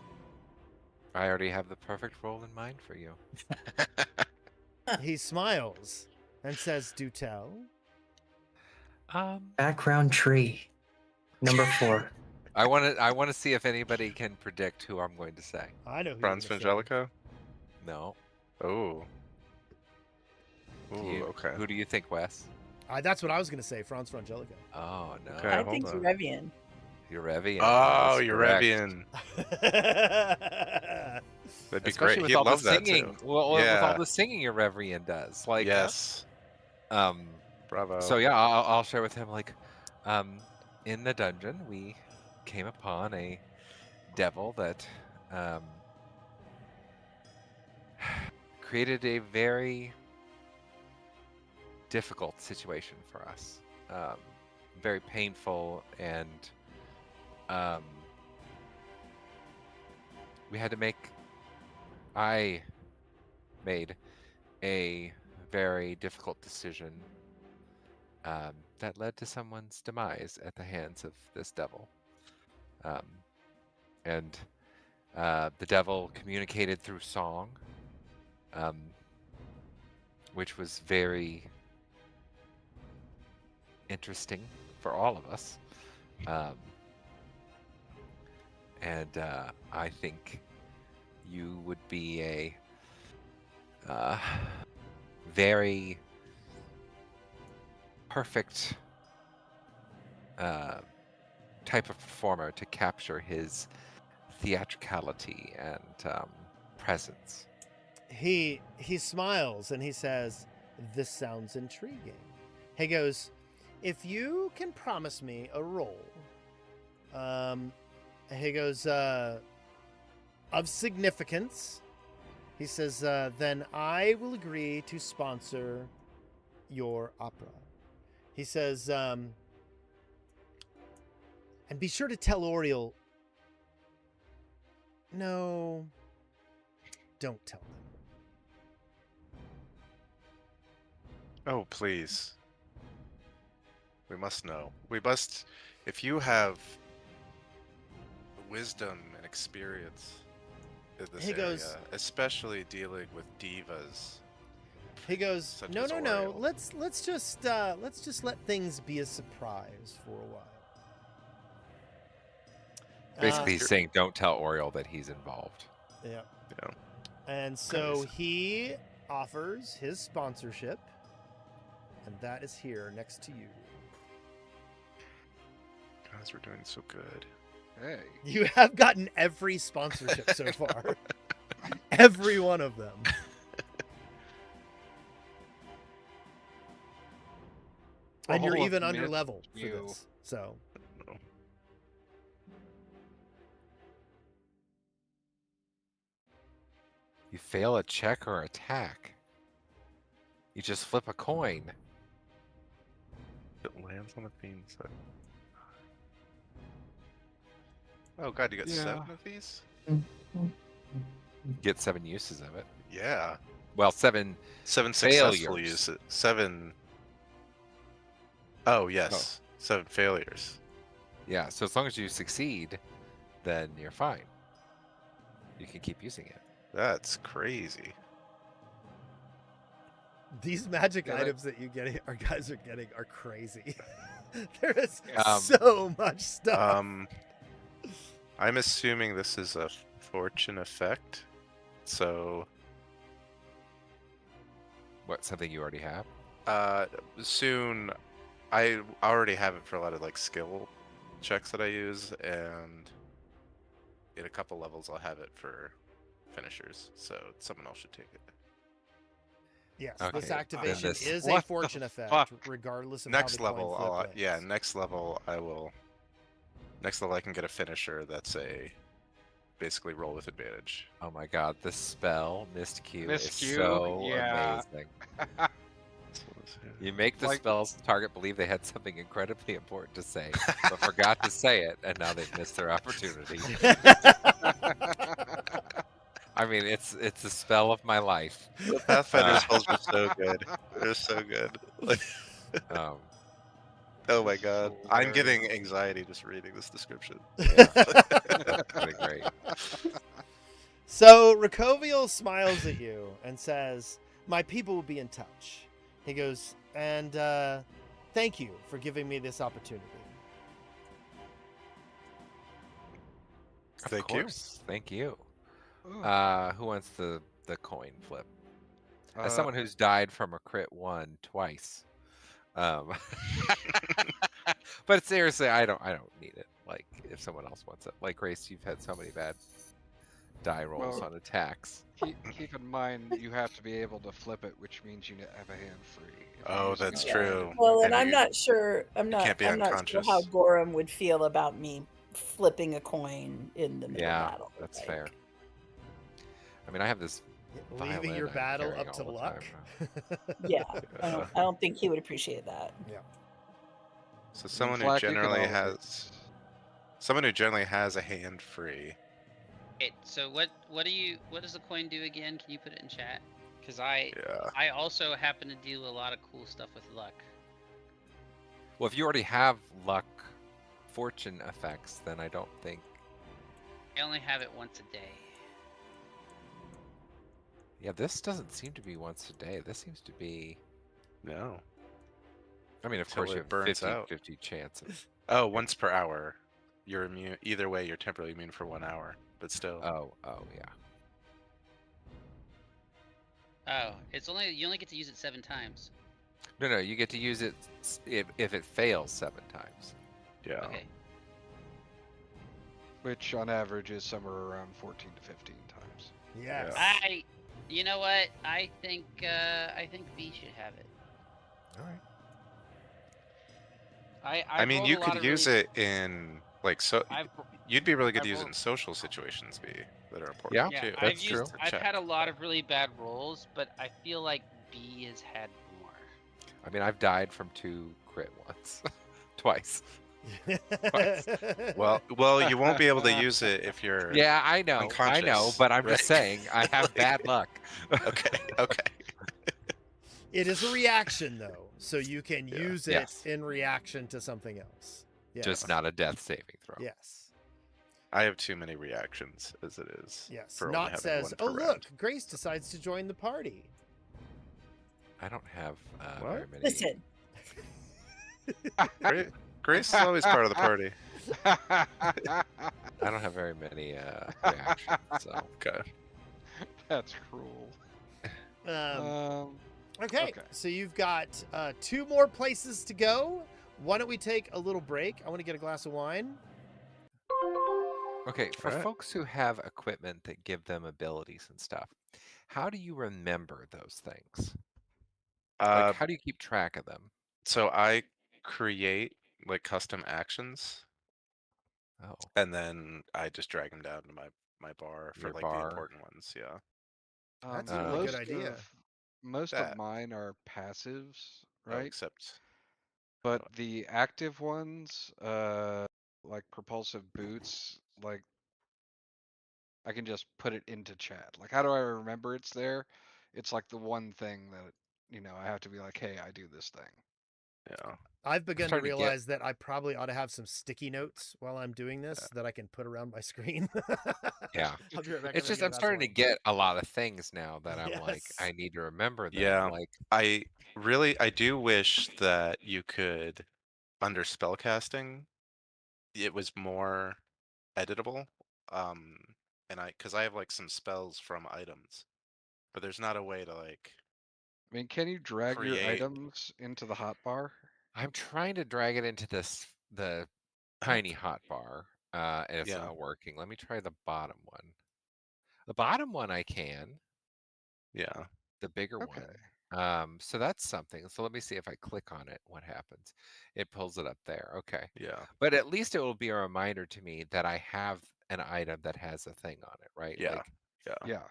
[SPEAKER 2] I already have the perfect role in mind for you.
[SPEAKER 1] He smiles and says, "Do tell."
[SPEAKER 5] Background tree. Number 4.
[SPEAKER 2] I want to see if anybody can predict who I'm going to say.
[SPEAKER 1] I know who
[SPEAKER 3] Franz
[SPEAKER 1] you're gonna say.
[SPEAKER 3] Vangelico?
[SPEAKER 2] No.
[SPEAKER 3] Oh.
[SPEAKER 2] Do
[SPEAKER 3] Ooh,
[SPEAKER 2] you-
[SPEAKER 3] okay.
[SPEAKER 2] Who do you think, Wes?
[SPEAKER 1] That's what I was going to say, Franz Frangelico.
[SPEAKER 2] Oh no.
[SPEAKER 3] Okay.
[SPEAKER 6] I
[SPEAKER 3] hold
[SPEAKER 6] think
[SPEAKER 3] on.
[SPEAKER 6] Revian.
[SPEAKER 2] Eurevian.
[SPEAKER 3] Oh,
[SPEAKER 2] that is correct.
[SPEAKER 3] Eurevian. That'd be
[SPEAKER 2] Especially
[SPEAKER 3] great.
[SPEAKER 2] with
[SPEAKER 3] He'd
[SPEAKER 2] all
[SPEAKER 3] love
[SPEAKER 2] the
[SPEAKER 3] that
[SPEAKER 2] singing.
[SPEAKER 3] too.
[SPEAKER 2] Well, with all
[SPEAKER 3] Yeah.
[SPEAKER 2] the singing Eurevian does. Like,
[SPEAKER 3] Yes. Bravo.
[SPEAKER 2] So yeah, I'll share with him like, in the dungeon we came upon a devil that created a very difficult situation for us. Very painful, and we had to make. I made a very difficult decision that led to someone's demise at the hands of this devil. And the devil communicated through song, which was very interesting for all of us. And I think you would be a very perfect type of performer to capture his theatricality and presence.
[SPEAKER 1] He smiles and he says, "This sounds intriguing." He goes, "If you can promise me a role, he goes, of significance," he says, "then I will agree to sponsor your opera." He says, and be sure to tell Oriel. No, don't tell them.
[SPEAKER 3] Oh, please. We must know. We must. If you have wisdom and experience in this
[SPEAKER 1] He
[SPEAKER 3] area,
[SPEAKER 1] goes-
[SPEAKER 3] especially dealing with divas.
[SPEAKER 1] He goes,
[SPEAKER 3] Such
[SPEAKER 1] "No,
[SPEAKER 3] as
[SPEAKER 1] no, no.
[SPEAKER 3] Oriel."
[SPEAKER 1] Let's just let things be a surprise for a while."
[SPEAKER 2] Basically, he's saying, "Don't tell Oriel that he's involved."
[SPEAKER 1] Yeah.
[SPEAKER 3] Yeah.
[SPEAKER 1] And so
[SPEAKER 3] Nice.
[SPEAKER 1] he offers his sponsorship, and that is here next to you.
[SPEAKER 3] Guys, we're doing so good.
[SPEAKER 4] Hey.
[SPEAKER 1] You have gotten every sponsorship so far. Every one of them. And you're
[SPEAKER 4] All of
[SPEAKER 1] even
[SPEAKER 4] them
[SPEAKER 1] under
[SPEAKER 4] is
[SPEAKER 1] level for
[SPEAKER 4] you.
[SPEAKER 1] this. So
[SPEAKER 2] You fail a check or attack. You just flip a coin.
[SPEAKER 3] It lands on the theme set. Oh god, you got
[SPEAKER 4] Yeah.
[SPEAKER 3] 7 of these?
[SPEAKER 2] Get 7 uses of it.
[SPEAKER 3] Yeah.
[SPEAKER 2] Well, 7.
[SPEAKER 3] 7 successful
[SPEAKER 2] Failures.
[SPEAKER 3] uses. 7. Oh yes, 7 failures.
[SPEAKER 2] Yeah. So as long as you succeed, then you're fine. You can keep using it.
[SPEAKER 3] That's crazy.
[SPEAKER 1] these magic
[SPEAKER 4] Yeah,
[SPEAKER 1] items that you get, our guys are getting, are crazy. There is
[SPEAKER 2] Um,
[SPEAKER 1] so much stuff.
[SPEAKER 3] I'm assuming this is a fortune effect. So
[SPEAKER 2] What? Something you already have?
[SPEAKER 3] soon I already have it for a lot of like skill checks that I use, and in a couple levels I'll have it for finishers, so someone else should take it.
[SPEAKER 1] Yes,
[SPEAKER 2] Okay,
[SPEAKER 1] this
[SPEAKER 2] then
[SPEAKER 1] activation
[SPEAKER 2] this-
[SPEAKER 1] is a
[SPEAKER 4] What the
[SPEAKER 1] fortune effect,
[SPEAKER 4] fuck?
[SPEAKER 1] regardless of
[SPEAKER 3] Next
[SPEAKER 1] how the
[SPEAKER 3] level,
[SPEAKER 1] coin flip
[SPEAKER 3] yeah,
[SPEAKER 1] lands.
[SPEAKER 3] next level I will. Next level I can get a finisher that's a basically roll with advantage.
[SPEAKER 2] Oh my god, the spell Mist Q
[SPEAKER 4] Mist
[SPEAKER 2] is
[SPEAKER 4] Q,
[SPEAKER 2] so
[SPEAKER 4] yeah.
[SPEAKER 2] amazing.
[SPEAKER 3] So let's see.
[SPEAKER 2] You make the
[SPEAKER 4] Like-
[SPEAKER 2] spell's target believe they had something incredibly important to say, but forgot to say it, and now they've missed their opportunity. I mean, it's the spell of my life.
[SPEAKER 3] The Pathfinder spells are so good. They're so good. Like,
[SPEAKER 2] Um,
[SPEAKER 3] oh my god,
[SPEAKER 4] So
[SPEAKER 3] I'm getting
[SPEAKER 4] hilarious.
[SPEAKER 3] anxiety just reading this description.
[SPEAKER 2] yeah, that's pretty great.
[SPEAKER 1] So Rakoviel smiles at you and says, "My people will be in touch." He goes, "And thank you for giving me this opportunity."
[SPEAKER 2] Of
[SPEAKER 3] Thank you.
[SPEAKER 2] course, thank you.
[SPEAKER 4] Ooh,
[SPEAKER 2] Who wants the coin flip?
[SPEAKER 4] uh,
[SPEAKER 2] As someone who's died from a crit 1 twice. But seriously, I don't need it. like if someone else wants it. Like Grace, you've had so many bad die rolls
[SPEAKER 4] Well-
[SPEAKER 2] on attacks.
[SPEAKER 4] Keep in mind, you have to be able to flip it, which means you have a hand free. If you're
[SPEAKER 3] Oh,
[SPEAKER 4] using
[SPEAKER 3] that's
[SPEAKER 4] it
[SPEAKER 6] Yeah.
[SPEAKER 3] true.
[SPEAKER 6] Well, and
[SPEAKER 3] And
[SPEAKER 6] I'm
[SPEAKER 3] you-
[SPEAKER 6] not sure. I'm
[SPEAKER 3] can't be
[SPEAKER 6] not sure how
[SPEAKER 3] unconscious.
[SPEAKER 6] Gorham would feel about me flipping a coin in the middle
[SPEAKER 2] Yeah,
[SPEAKER 6] battle.
[SPEAKER 2] that's
[SPEAKER 6] like,
[SPEAKER 2] fair. I mean, I have this
[SPEAKER 1] Leaving
[SPEAKER 2] violin
[SPEAKER 1] your
[SPEAKER 2] I'm
[SPEAKER 1] battle
[SPEAKER 2] carrying
[SPEAKER 1] up to
[SPEAKER 2] all the
[SPEAKER 1] luck.
[SPEAKER 2] time
[SPEAKER 6] Yeah, I don't think he would appreciate that.
[SPEAKER 3] So someone who
[SPEAKER 4] Flack, you can
[SPEAKER 3] generally
[SPEAKER 4] always-
[SPEAKER 3] has a hand free.
[SPEAKER 7] Okay, so what does the coin do again? Can you put it in chat? Because
[SPEAKER 3] Yeah.
[SPEAKER 7] I also happen to do a lot of cool stuff with luck.
[SPEAKER 2] Well, if you already have luck fortune effects, then I don't think.
[SPEAKER 7] I only have it once a day.
[SPEAKER 2] Yeah, this doesn't seem to be once a day. This seems to be.
[SPEAKER 3] No.
[SPEAKER 2] I mean, of
[SPEAKER 3] Until
[SPEAKER 2] course, you
[SPEAKER 3] it
[SPEAKER 2] have
[SPEAKER 3] burns out.
[SPEAKER 2] 50 chance of.
[SPEAKER 3] Oh, once per hour. You're immune. Either way, you're temporarily immune for 1 hour. But still.
[SPEAKER 2] Oh, yeah.
[SPEAKER 7] Oh, you only get to use it 7 times.
[SPEAKER 2] No, you get to use it if it fails 7 times.
[SPEAKER 3] Yeah.
[SPEAKER 7] Okay.
[SPEAKER 4] which on average is somewhere around 14 to 15 times.
[SPEAKER 1] Yes.
[SPEAKER 7] You know what? I think V should have it.
[SPEAKER 1] All right.
[SPEAKER 3] I mean,
[SPEAKER 7] rolled
[SPEAKER 3] you
[SPEAKER 7] a lot
[SPEAKER 3] could
[SPEAKER 7] of
[SPEAKER 3] use
[SPEAKER 7] really-
[SPEAKER 3] it in like so.
[SPEAKER 7] I've,
[SPEAKER 3] You'd be really good
[SPEAKER 7] I've
[SPEAKER 3] to use it
[SPEAKER 7] rolled-
[SPEAKER 3] in social situations, B, that are important
[SPEAKER 2] Yeah,
[SPEAKER 3] too.
[SPEAKER 7] I've
[SPEAKER 2] that's true.
[SPEAKER 7] I've had a lot of really bad rolls, but I feel like B has had more.
[SPEAKER 2] I mean, I've died from 2 crit once, twice.
[SPEAKER 3] Well, you won't be able to use it if you're.
[SPEAKER 2] Yeah, I know,
[SPEAKER 3] unconscious,
[SPEAKER 2] but I'm
[SPEAKER 3] right?
[SPEAKER 2] just saying I have bad luck.
[SPEAKER 3] Okay. Okay.
[SPEAKER 1] It is a reaction though, so you can
[SPEAKER 3] Yeah.
[SPEAKER 1] use it
[SPEAKER 2] Yes.
[SPEAKER 1] in reaction to something else. Yes.
[SPEAKER 2] Just not a death saving throw.
[SPEAKER 1] Yes.
[SPEAKER 3] I have too many reactions as it is.
[SPEAKER 1] Yes.
[SPEAKER 3] for only
[SPEAKER 1] Not
[SPEAKER 3] having
[SPEAKER 1] says,
[SPEAKER 3] one
[SPEAKER 1] "Oh
[SPEAKER 3] per
[SPEAKER 1] look,
[SPEAKER 3] round."
[SPEAKER 1] Grace decides to join the party."
[SPEAKER 2] I don't have
[SPEAKER 3] What?
[SPEAKER 2] very many.
[SPEAKER 6] Listen,
[SPEAKER 3] Grace is always part of the party.
[SPEAKER 2] I don't have very many reactions. So
[SPEAKER 3] Okay.
[SPEAKER 4] That's cruel.
[SPEAKER 1] Okay,
[SPEAKER 4] okay.
[SPEAKER 1] so you've got 2 more places to go. Why don't we take a little break? I want to get a glass of wine.
[SPEAKER 2] okay, for
[SPEAKER 3] Alright.
[SPEAKER 2] folks who have equipment that give them abilities and stuff, how do you remember those things? Like, how do you keep track of them?
[SPEAKER 3] So I create like custom actions,
[SPEAKER 2] Oh,
[SPEAKER 3] and then I just drag them down to my bar for
[SPEAKER 2] Your
[SPEAKER 3] like
[SPEAKER 2] bar.
[SPEAKER 3] the important ones. Yeah.
[SPEAKER 1] That's
[SPEAKER 2] a really
[SPEAKER 1] good idea.
[SPEAKER 4] Most
[SPEAKER 3] That.
[SPEAKER 4] of mine are passives,
[SPEAKER 3] Oh,
[SPEAKER 4] right?
[SPEAKER 3] except.
[SPEAKER 4] But the active ones, like propulsive boots, like I can just put it into chat. Like, how do I remember it's there? It's like the one thing that, I have to be like, hey, I do this thing.
[SPEAKER 3] Yeah.
[SPEAKER 1] I've begun to
[SPEAKER 2] starting to get-
[SPEAKER 1] realize that I probably ought to have some sticky notes while I'm doing this that I can put around my screen.
[SPEAKER 2] yeah.
[SPEAKER 1] I'll be right back.
[SPEAKER 2] It's just I'm starting to get a lot of things now that I'm like,
[SPEAKER 1] Yes.
[SPEAKER 2] I need to remember them.
[SPEAKER 3] Yeah.
[SPEAKER 2] Like,
[SPEAKER 3] I do wish that you could, under spellcasting, it was more editable. Because I have like some spells from items, but there's not a way to like.
[SPEAKER 4] I mean, can you drag your
[SPEAKER 3] Create.
[SPEAKER 4] items into the hotbar?
[SPEAKER 2] I'm trying to drag it into the tiny hotbar, and it's
[SPEAKER 3] Yeah.
[SPEAKER 2] not working. Let me try the bottom one. The bottom one I can.
[SPEAKER 3] Yeah.
[SPEAKER 2] The bigger
[SPEAKER 4] Okay.
[SPEAKER 2] one. So that's something. So let me see if I click on it, what happens. It pulls it up there. Okay.
[SPEAKER 3] Yeah.
[SPEAKER 2] But at least it will be a reminder to me that I have an item that has a thing on it, right?
[SPEAKER 3] Yeah.
[SPEAKER 2] Like,
[SPEAKER 3] Yeah.
[SPEAKER 4] Yeah.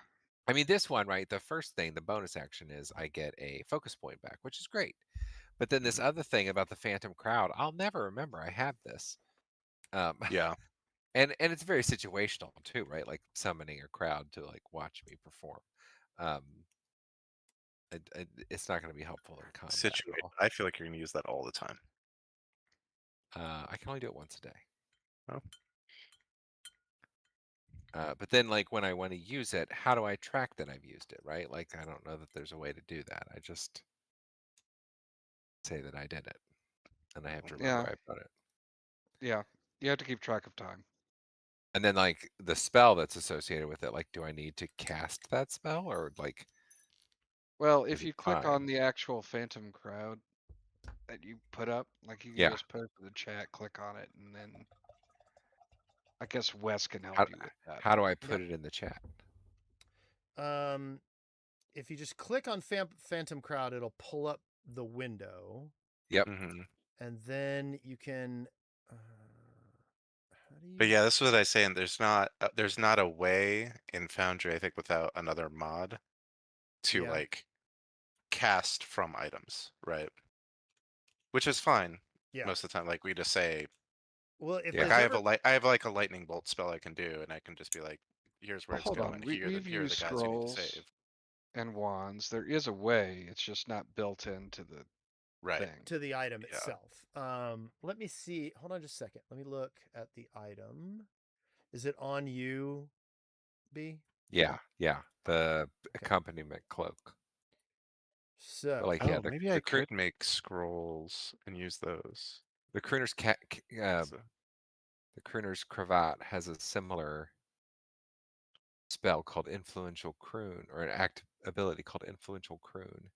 [SPEAKER 2] I mean, this one, right? The first thing, the bonus action is I get a focus point back, which is great. But then this other thing about the Phantom Crowd, I'll never remember I have this.
[SPEAKER 3] Yeah.
[SPEAKER 2] And it's very situational too, right? Like summoning a crowd to like watch me perform. It's not going to be helpful in combat. at
[SPEAKER 3] Situation.
[SPEAKER 2] all.
[SPEAKER 3] I feel like you're gonna use that all the time.
[SPEAKER 2] I can only do it once a day.
[SPEAKER 3] Oh.
[SPEAKER 2] But then, like when I want to use it, how do I track that I've used it? Right? Like I don't know that there's a way to do that. I just say that I did it, and I have to remember
[SPEAKER 4] Yeah.
[SPEAKER 2] I put it.
[SPEAKER 4] Yeah. You have to keep track of time.
[SPEAKER 2] And then, like the spell that's associated with it, like do I need to cast that spell or like?
[SPEAKER 4] Well,
[SPEAKER 2] Is
[SPEAKER 4] if
[SPEAKER 2] it
[SPEAKER 4] you click
[SPEAKER 2] fine?
[SPEAKER 4] on the actual Phantom Crowd that you put up, like you can
[SPEAKER 2] Yeah.
[SPEAKER 4] just put it to the chat, click on it, and then I guess Wes can help
[SPEAKER 2] How,
[SPEAKER 4] you with that.
[SPEAKER 2] how do I put it in the chat?
[SPEAKER 1] If you just click on Phantom Crowd, it'll pull up the window,
[SPEAKER 2] Yep.
[SPEAKER 3] Mhm.
[SPEAKER 1] and then you can. How do you?
[SPEAKER 3] But yeah, this is what I was saying. There's not a way in Foundry, I think, without another mod to
[SPEAKER 1] Yeah.
[SPEAKER 3] like cast from items, right? Which is fine
[SPEAKER 1] Yeah.
[SPEAKER 3] most of the time. Like we just say,
[SPEAKER 1] Well, if
[SPEAKER 2] Yeah.
[SPEAKER 3] like
[SPEAKER 1] there's
[SPEAKER 3] I have
[SPEAKER 1] ever,
[SPEAKER 3] I have like a lightning bolt spell I can do, and I can just be like, here's where
[SPEAKER 4] Well,
[SPEAKER 3] it's
[SPEAKER 4] hold
[SPEAKER 3] going.
[SPEAKER 4] on.
[SPEAKER 3] Here
[SPEAKER 4] We've
[SPEAKER 3] here are the
[SPEAKER 4] used
[SPEAKER 3] guys you need to
[SPEAKER 4] scrolls
[SPEAKER 3] save.
[SPEAKER 4] and wands. There is a way. It's just not built into the
[SPEAKER 3] Right.
[SPEAKER 4] thing.
[SPEAKER 1] to the item
[SPEAKER 3] Yeah.
[SPEAKER 1] itself. Let me see. Hold on just a second. Let me look at the item. Is it on you, B?
[SPEAKER 2] Yeah. The
[SPEAKER 1] Okay.
[SPEAKER 2] accompaniment cloak.
[SPEAKER 1] So,
[SPEAKER 2] Like,
[SPEAKER 3] Oh,
[SPEAKER 2] yeah,
[SPEAKER 3] maybe I could make scrolls and use those.
[SPEAKER 2] the crooner's
[SPEAKER 3] So-
[SPEAKER 2] the crooner's cravat has a similar spell called influential croon, or an active ability called influential croon.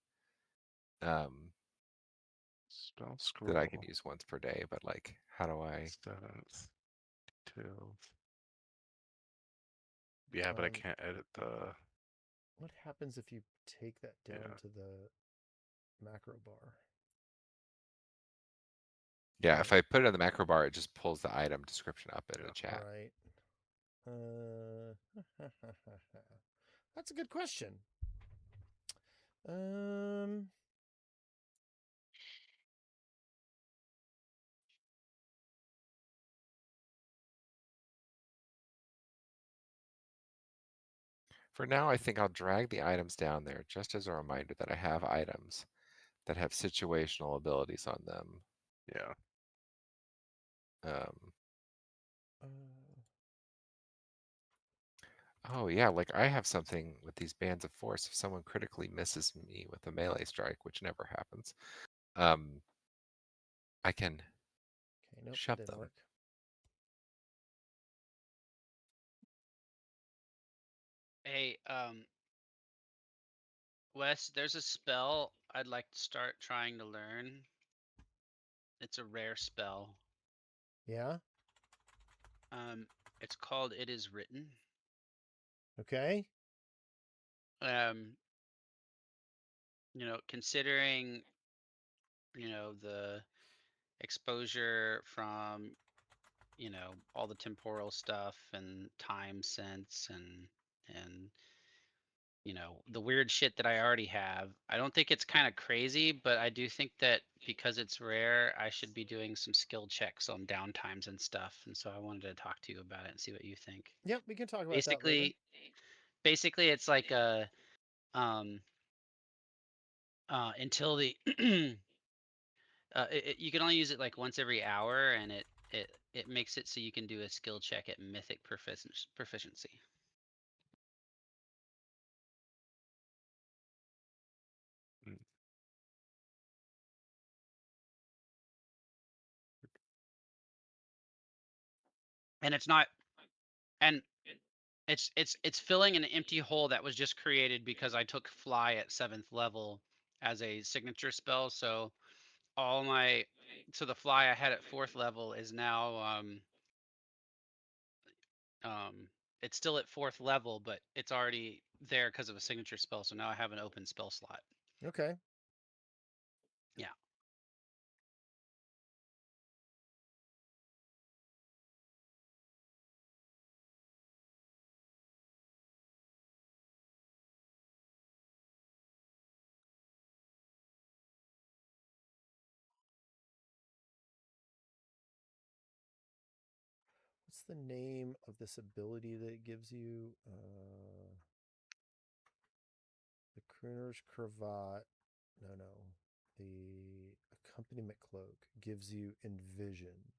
[SPEAKER 3] Spell scroll.
[SPEAKER 2] That I can use once per day, but like, how do I?
[SPEAKER 3] 7th, 12th. Yeah, but I can't edit the.
[SPEAKER 1] what happens if you take that down
[SPEAKER 3] Yeah.
[SPEAKER 1] to the macro bar?
[SPEAKER 2] Yeah, if I put it in the macro bar, it just pulls the item description up in
[SPEAKER 3] Yeah.
[SPEAKER 2] the chat.
[SPEAKER 1] Right. That's a good question.
[SPEAKER 2] For now, I think I'll drag the items down there just as a reminder that I have items that have situational abilities on them.
[SPEAKER 3] Yeah.
[SPEAKER 2] Oh yeah, like I have something with these bands of force. If someone critically misses me with a melee strike, which never happens, I can
[SPEAKER 1] nope,
[SPEAKER 2] shove
[SPEAKER 1] didn't
[SPEAKER 2] them.
[SPEAKER 1] work.
[SPEAKER 7] Hey, Wes, there's a spell I'd like to start trying to learn. It's a rare spell.
[SPEAKER 1] Yeah.
[SPEAKER 7] It's called It Is Written.
[SPEAKER 1] Okay.
[SPEAKER 7] Considering, the exposure from, all the temporal stuff and time sense and the weird shit that I already have. I don't think it's kind of crazy, but I do think that because it's rare, I should be doing some skill checks on downtimes and stuff. And so I wanted to talk to you about it and see what you think.
[SPEAKER 1] Yep, we can talk about that later.
[SPEAKER 7] Basically it's like a until the you can only use it like once every hour, and it makes it so you can do a skill check at mythic proficiency. And it's not, and it's filling an empty hole that was just created because I took fly at 7th level as a signature spell. So the fly I had at 4th level is now it's still at 4th level, but it's already there because of a signature spell. So now I have an open spell slot.
[SPEAKER 1] Okay.
[SPEAKER 7] Yeah.
[SPEAKER 1] What's the name of this ability that it gives you? The crooner's cravat. No. The accompaniment cloak gives you envision.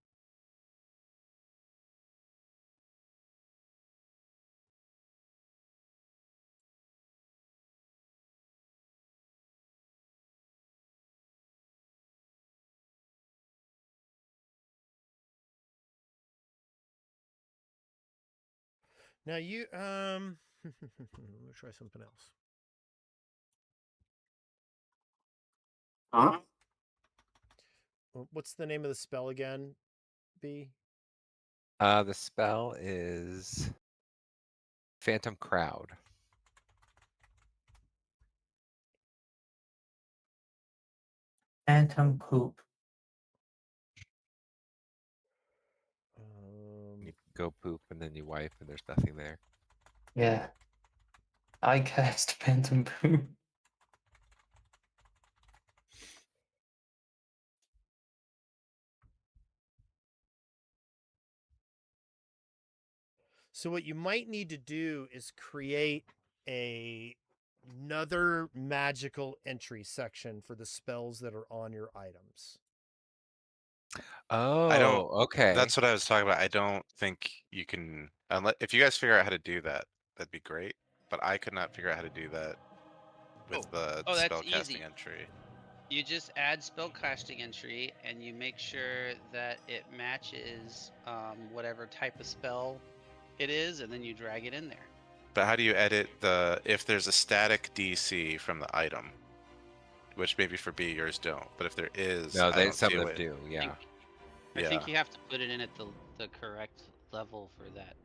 [SPEAKER 1] Now you let me try something else.
[SPEAKER 8] Huh?
[SPEAKER 1] What's the name of the spell again, B?
[SPEAKER 2] The spell is Phantom Crowd.
[SPEAKER 8] Phantom poop.
[SPEAKER 2] You go poop and then you wipe and there's nothing there.
[SPEAKER 8] Yeah. I cast phantom poop.
[SPEAKER 1] So what you might need to do is create another magical entry section for the spells that are on your items.
[SPEAKER 2] Oh, okay.
[SPEAKER 3] That's what I was talking about. I don't think you can, unless if you guys figure out how to do that, that'd be great. But I could not figure out how to do that with the
[SPEAKER 7] Oh, that's
[SPEAKER 3] spellcasting
[SPEAKER 7] easy.
[SPEAKER 3] entry.
[SPEAKER 7] You just add spellcasting entry, and you make sure that it matches whatever type of spell it is, and then you drag it in there.
[SPEAKER 3] But how do you edit if there's a static DC from the item? Which maybe for B yours don't, but if there is,
[SPEAKER 2] No,
[SPEAKER 3] I don't
[SPEAKER 2] some
[SPEAKER 3] do
[SPEAKER 2] of them
[SPEAKER 3] it.
[SPEAKER 2] do. Yeah.
[SPEAKER 7] I think
[SPEAKER 3] Yeah.
[SPEAKER 7] you have to put it in at the correct level for that,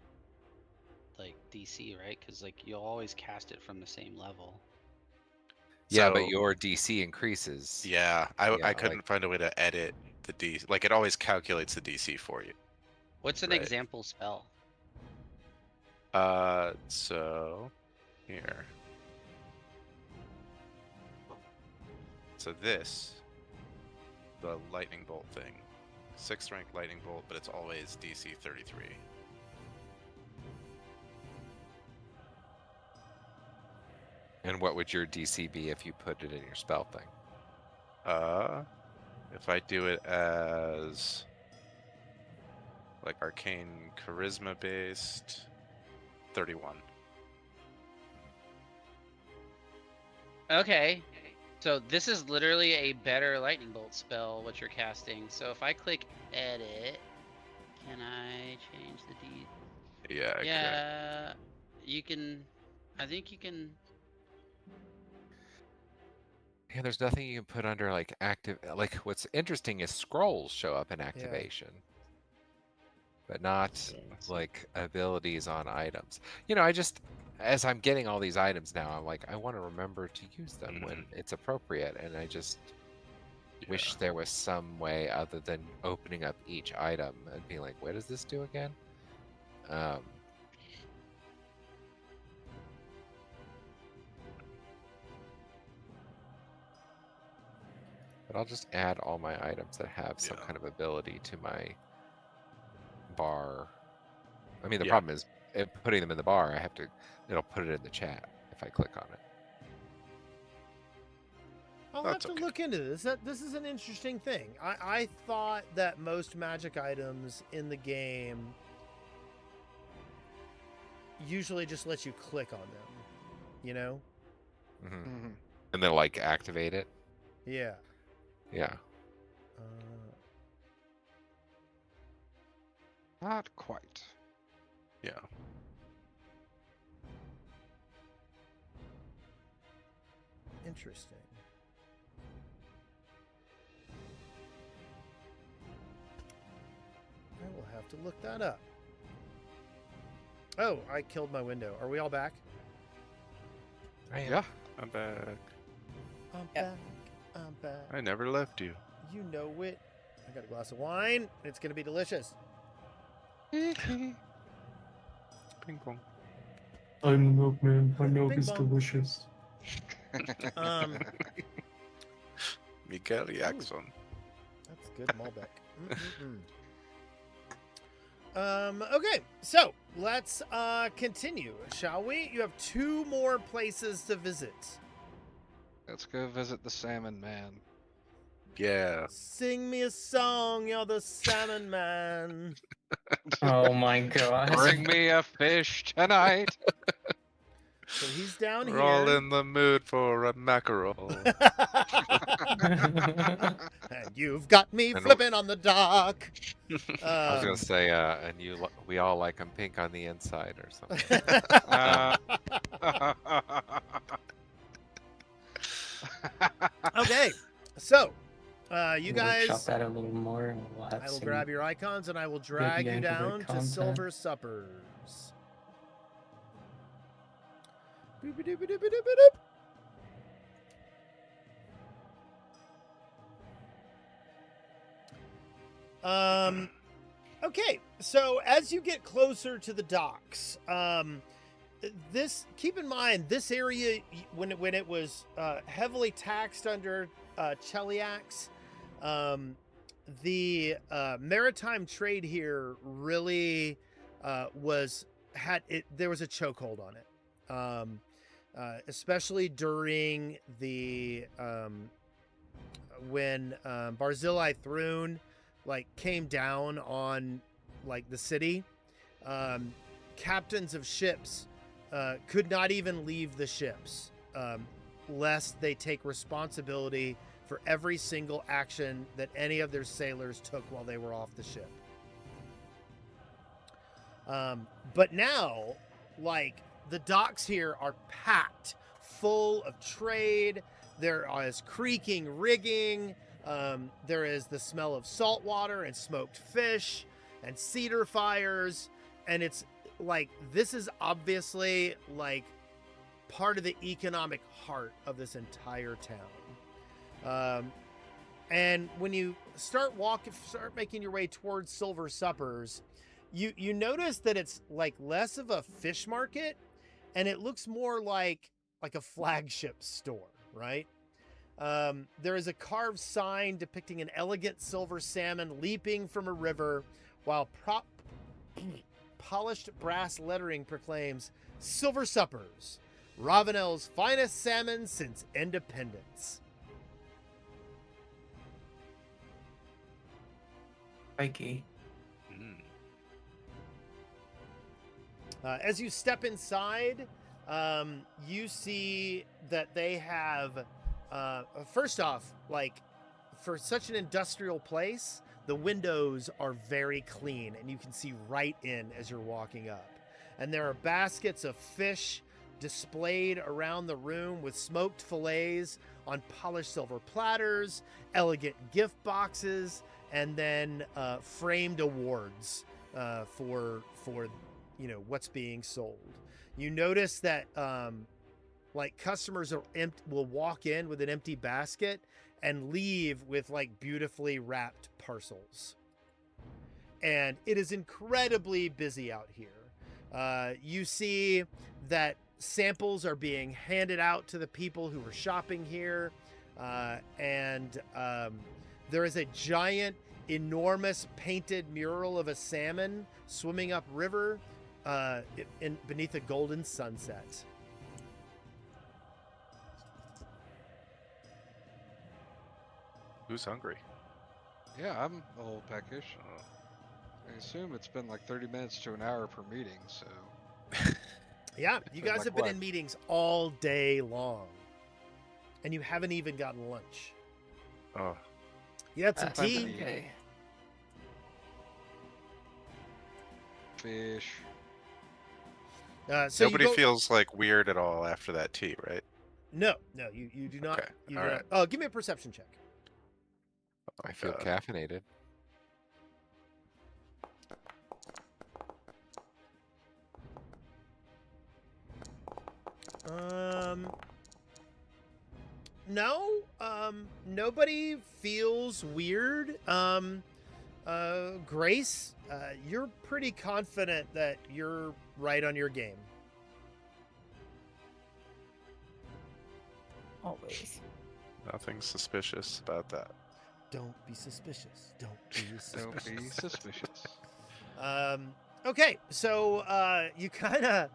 [SPEAKER 7] like DC, right? Because like you'll always cast it from the same level.
[SPEAKER 2] Yeah, but
[SPEAKER 3] So-
[SPEAKER 2] your DC increases.
[SPEAKER 3] Yeah,
[SPEAKER 2] Yeah,
[SPEAKER 3] I couldn't find a way to edit the DC. Like it always calculates the DC for you.
[SPEAKER 7] What's an
[SPEAKER 3] Right.
[SPEAKER 7] example spell?
[SPEAKER 3] So here. So this, the lightning bolt thing, 6th rank lightning bolt, but it's always DC 33.
[SPEAKER 2] And what would your DC be if you put it in your spell thing?
[SPEAKER 3] If I do it as like arcane charisma based, 31.
[SPEAKER 7] Okay, so this is literally a better lightning bolt spell, what you're casting. So if I click edit, can I change the D?
[SPEAKER 3] Yeah. Correct.
[SPEAKER 7] Yeah, you can. I think you can.
[SPEAKER 2] Yeah, there's nothing you can put under like active. Like what's interesting is scrolls show up in activation, but not like abilities on items. You know, as I'm getting all these items now, I'm like, I want to remember to use them when it's appropriate, and I just wish there was some way other than opening up each item and being like, what does this do again? But I'll just add all my items that have some
[SPEAKER 3] Yeah.
[SPEAKER 2] kind of ability to my bar. I mean, the
[SPEAKER 3] Yeah.
[SPEAKER 2] problem is putting them in the bar. It'll put it in the chat if I click on it.
[SPEAKER 1] I'll
[SPEAKER 3] That's
[SPEAKER 1] have to
[SPEAKER 3] okay.
[SPEAKER 1] look into this. This is an interesting thing. I thought that most magic items in the game usually just let you click on them. You know?
[SPEAKER 2] Hmm. And then like activate it.
[SPEAKER 1] Yeah.
[SPEAKER 2] Yeah.
[SPEAKER 4] Not quite.
[SPEAKER 3] Yeah.
[SPEAKER 1] Interesting. I will have to look that up. Oh, I killed my window. Are we all back?
[SPEAKER 4] Yeah.
[SPEAKER 3] I'm back.
[SPEAKER 1] I'm
[SPEAKER 6] Yep.
[SPEAKER 1] back. I'm back.
[SPEAKER 3] I never left you.
[SPEAKER 1] You know it. I got a glass of wine. It's gonna be delicious.
[SPEAKER 3] Ping pong.
[SPEAKER 8] I'm the milkman. My milk
[SPEAKER 1] Bing
[SPEAKER 8] is
[SPEAKER 1] bong.
[SPEAKER 8] delicious.
[SPEAKER 3] Miguel Jackson.
[SPEAKER 1] That's good Malbec. Okay, so let's continue, shall we? You have 2 more places to visit.
[SPEAKER 4] Let's go visit the Salmon Man.
[SPEAKER 3] Yeah.
[SPEAKER 1] Sing me a song, you're the salmon man.
[SPEAKER 5] Oh my god.
[SPEAKER 4] Bring me a fish tonight.
[SPEAKER 1] So he's down
[SPEAKER 3] We're all
[SPEAKER 1] here.
[SPEAKER 3] in the mood for a mackerel.
[SPEAKER 1] And you've got me
[SPEAKER 2] And-
[SPEAKER 1] flipping on the dock.
[SPEAKER 2] I was gonna say, we all like them pink on the inside or something.
[SPEAKER 1] Okay, so You
[SPEAKER 5] We'll
[SPEAKER 1] guys,
[SPEAKER 5] chop that a little more, and we'll have
[SPEAKER 1] I will
[SPEAKER 5] some
[SPEAKER 1] grab your icons and I will drag you
[SPEAKER 5] yank of it
[SPEAKER 1] down to
[SPEAKER 5] content.
[SPEAKER 1] Silver Suppers. Boop-a-doop-a-doop-a-doop-a-doop. Okay, so as you get closer to the docks, keep in mind this area when it was heavily taxed under Cheliax, the maritime trade here really there was a chokehold on it, especially during the when Barzillai Thrune came down on the city. Captains of ships could not even leave the ships lest they take responsibility for every single action that any of their sailors took while they were off the ship. But now, the docks here are packed full of trade. There is creaking rigging. There is the smell of salt water and smoked fish and cedar fires. And it's this is obviously part of the economic heart of this entire town. And when you start making your way towards Silver Suppers, you notice that it's less of a fish market, and it looks more like a flagship store, right? There is a carved sign depicting an elegant silver salmon leaping from a river, while polished brass lettering proclaims Silver Suppers, Ravenel's finest salmon since independence.
[SPEAKER 5] Crikey.
[SPEAKER 1] As you step inside, you see that they have, first off, for such an industrial place, the windows are very clean and you can see right in as you're walking up. And there are baskets of fish displayed around the room with smoked fillets on polished silver platters, elegant gift boxes, and then framed awards for what's being sold. You notice that customers will walk in with an empty basket and leave with beautifully wrapped parcels. And it is incredibly busy out here. You see that samples are being handed out to the people who are shopping here. And there is a giant, enormous painted mural of a salmon swimming upriver beneath a golden sunset.
[SPEAKER 3] Who's hungry?
[SPEAKER 4] Yeah, I'm a little peckish. I assume it's been 30 minutes to an hour per meeting, so.
[SPEAKER 1] Yeah, you guys have been in meetings all day long. And you haven't even gotten lunch.
[SPEAKER 3] Oh.
[SPEAKER 1] You had some tea.
[SPEAKER 5] Okay.
[SPEAKER 4] Fish.
[SPEAKER 1] So
[SPEAKER 3] Nobody feels weird at all after that tea, right?
[SPEAKER 1] No, you do not.
[SPEAKER 3] Okay,
[SPEAKER 1] You
[SPEAKER 3] all
[SPEAKER 1] do not.
[SPEAKER 3] right.
[SPEAKER 1] Oh, give me a perception check.
[SPEAKER 2] I feel caffeinated.
[SPEAKER 1] No, nobody feels weird. Grace, you're pretty confident that you're right on your game.
[SPEAKER 6] Always.
[SPEAKER 3] Nothing suspicious about that.
[SPEAKER 1] Don't be suspicious. Don't be suspicious.
[SPEAKER 4] Don't be suspicious.
[SPEAKER 1] Okay, so you kind of,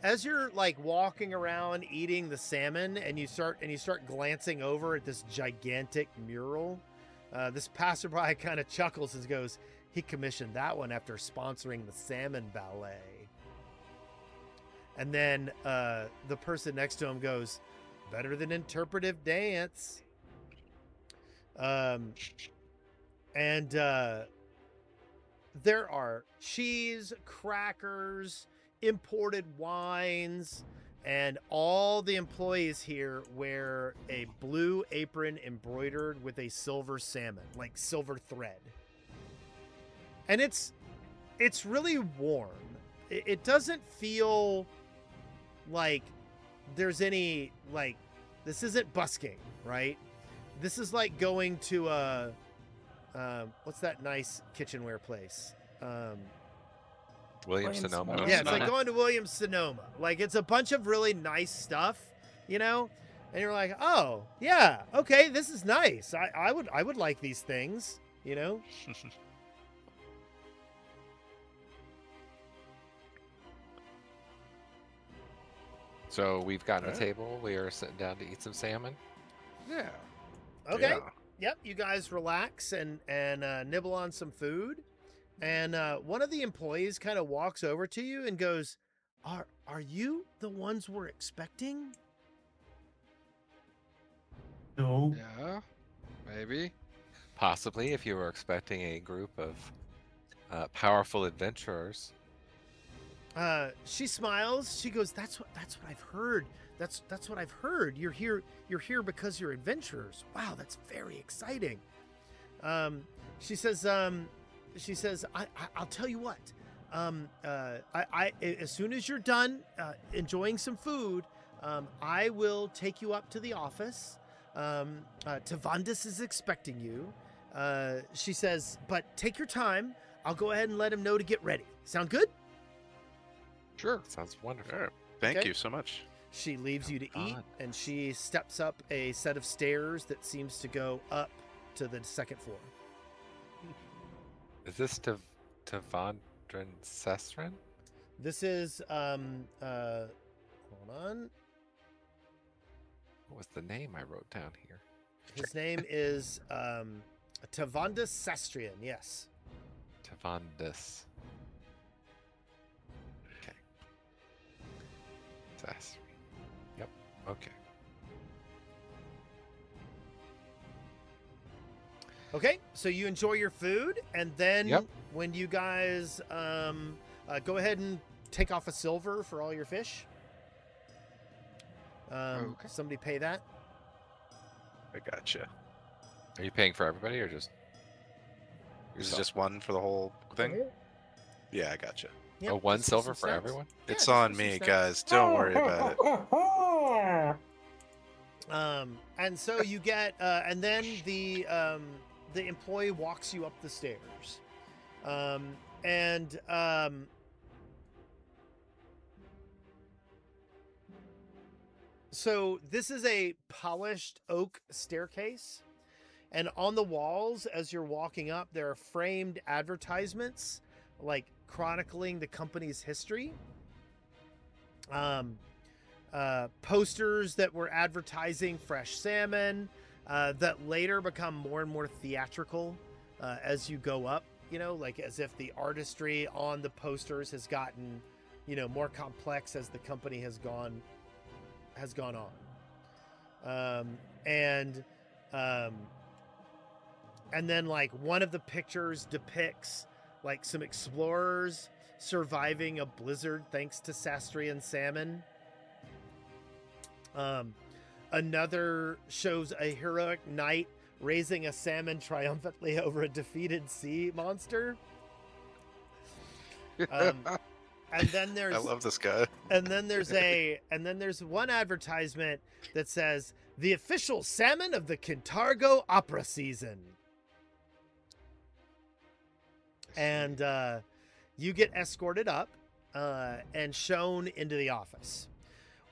[SPEAKER 1] as you're walking around eating the salmon, and you start glancing over at this gigantic mural, this passerby kind of chuckles and goes, "He commissioned that one after sponsoring the salmon ballet." And then the person next to him goes, "Better than interpretive dance." And there are cheese, crackers, imported wines, and all the employees here wear a blue apron embroidered with a silver salmon, like silver thread. And it's really warm. It doesn't feel like there's any, like, this isn't busking, right? This is like going to a, what's that nice kitchenware place?
[SPEAKER 2] Williams Sonoma.
[SPEAKER 3] Sonoma.
[SPEAKER 1] Yeah, it's like going to Williams Sonoma. Like, it's a bunch of really nice stuff, you know? And you're like, oh, yeah, okay, this is nice. I would like these things, you know?
[SPEAKER 2] So we've gotten a
[SPEAKER 3] Alright.
[SPEAKER 2] table. We are sitting down to eat some salmon.
[SPEAKER 4] Yeah.
[SPEAKER 1] Okay.
[SPEAKER 3] Yeah.
[SPEAKER 1] Yep, you guys relax and nibble on some food. And one of the employees kind of walks over to you and goes, are you the ones we're expecting?
[SPEAKER 8] No.
[SPEAKER 4] Yeah. Maybe.
[SPEAKER 2] Possibly, if you were expecting a group of powerful adventurers.
[SPEAKER 1] She smiles. She goes, that's what I've heard. That's what I've heard. You're here because you're adventurers. Wow, that's very exciting. She says, I'll tell you what. As soon as you're done enjoying some food, I will take you up to the office. Tavandis is expecting you. She says, but take your time. I'll go ahead and let him know to get ready. Sound good?
[SPEAKER 4] Sure.
[SPEAKER 2] Sounds wonderful.
[SPEAKER 3] Sure. Thank
[SPEAKER 1] Okay.
[SPEAKER 3] you so much.
[SPEAKER 1] She leaves you to eat,
[SPEAKER 2] God.
[SPEAKER 1] and she steps up a set of stairs that seems to go up to the second floor.
[SPEAKER 2] Is this Tavandran Sestrin?
[SPEAKER 1] This is hold on.
[SPEAKER 2] What was the name I wrote down here?
[SPEAKER 1] His name is Tavandis Sastrian. Yes.
[SPEAKER 2] Tavandis. Okay. Sestrin. Yep. Okay.
[SPEAKER 1] Okay, so you enjoy your food, and then
[SPEAKER 2] Yep.
[SPEAKER 1] when you guys go ahead and take off a silver for all your fish.
[SPEAKER 4] Okay.
[SPEAKER 1] Somebody pay that.
[SPEAKER 3] I gotcha.
[SPEAKER 2] Are you paying for everybody or just?
[SPEAKER 3] Is it
[SPEAKER 2] yourself?
[SPEAKER 3] just one for the whole thing? Yeah, I gotcha.
[SPEAKER 1] Yep,
[SPEAKER 2] Oh, one
[SPEAKER 1] just
[SPEAKER 2] silver
[SPEAKER 1] some
[SPEAKER 2] for
[SPEAKER 1] snacks.
[SPEAKER 2] everyone?
[SPEAKER 1] Yeah,
[SPEAKER 3] It's
[SPEAKER 1] just
[SPEAKER 3] on
[SPEAKER 1] for some
[SPEAKER 3] me,
[SPEAKER 1] snacks.
[SPEAKER 3] guys. Don't worry about it.
[SPEAKER 1] And so you get, and then the employee walks you up the stairs, so this is a polished oak staircase, and on the walls as you're walking up, there are framed advertisements, like chronicling the company's history. Posters that were advertising fresh salmon that later become more and more theatrical as you go up, you know, like as if the artistry on the posters has gotten, you know, more complex as the company has gone on. And then like one of the pictures depicts like some explorers surviving a blizzard thanks to Sastrian salmon. Another shows a heroic knight raising a salmon triumphantly over a defeated sea monster. And then there's
[SPEAKER 3] I love this guy.
[SPEAKER 1] and then there's one advertisement that says the official salmon of the Kintargo opera season. And you get escorted up and shown into the office.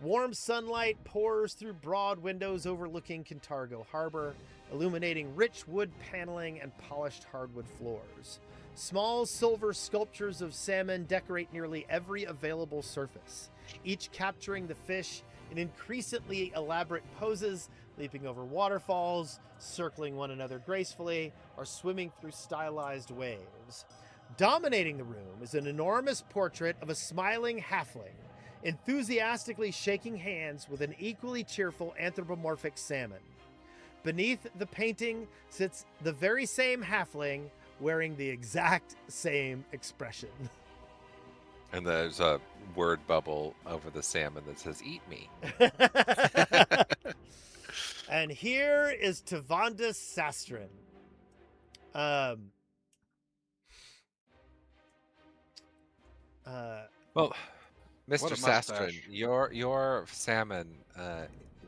[SPEAKER 1] Warm sunlight pours through broad windows overlooking Kintargo Harbor, illuminating rich wood paneling and polished hardwood floors. Small silver sculptures of salmon decorate nearly every available surface, each capturing the fish in increasingly elaborate poses, leaping over waterfalls, circling one another gracefully, or swimming through stylized waves. Dominating the room is an enormous portrait of a smiling halfling, enthusiastically shaking hands with an equally cheerful anthropomorphic salmon. Beneath the painting sits the very same halfling wearing the exact same expression.
[SPEAKER 2] And there's word bubble over the salmon that says "Eat me."
[SPEAKER 1] And here is Tavanda Sastrin.
[SPEAKER 2] Well,
[SPEAKER 4] What
[SPEAKER 2] Mr.
[SPEAKER 4] a
[SPEAKER 2] Sastrin,
[SPEAKER 4] mustache.
[SPEAKER 2] your salmon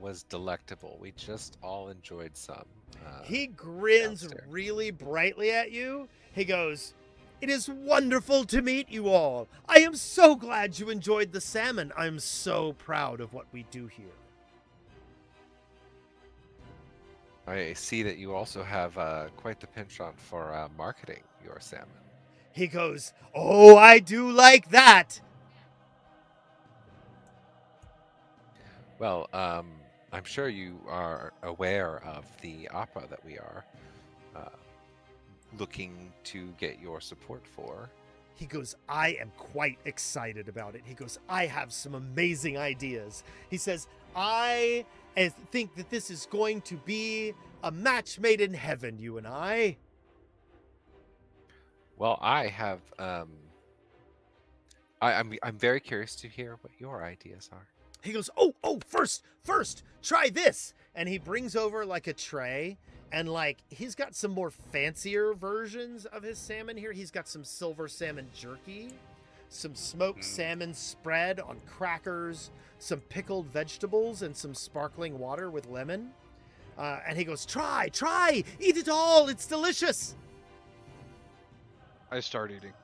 [SPEAKER 2] was delectable. We just all enjoyed some.
[SPEAKER 1] He grins
[SPEAKER 2] downstairs.
[SPEAKER 1] really brightly at you. He goes, "It is wonderful to meet you all. I am so glad you enjoyed the salmon. I'm so proud of what we do here."
[SPEAKER 2] I see that you also have quite the penchant for marketing your salmon.
[SPEAKER 1] He goes, "Oh, I do like that."
[SPEAKER 2] Well, I'm sure you are aware of the opera that we are looking to get your support for.
[SPEAKER 1] He goes, "I am quite excited about it." He goes, "I have some amazing ideas." He says, "I think that this is going to be a match made in heaven, you and I."
[SPEAKER 2] Well, I have. I'm very curious to hear what your ideas are.
[SPEAKER 1] He goes, "Oh, first, try this." And he brings over like a tray, and like he's got some more fancier versions of his salmon here. He's got some silver salmon jerky, some smoked salmon spread on crackers, some pickled vegetables, and some sparkling water with lemon. And he goes, try, eat it all. It's delicious."
[SPEAKER 4] I start eating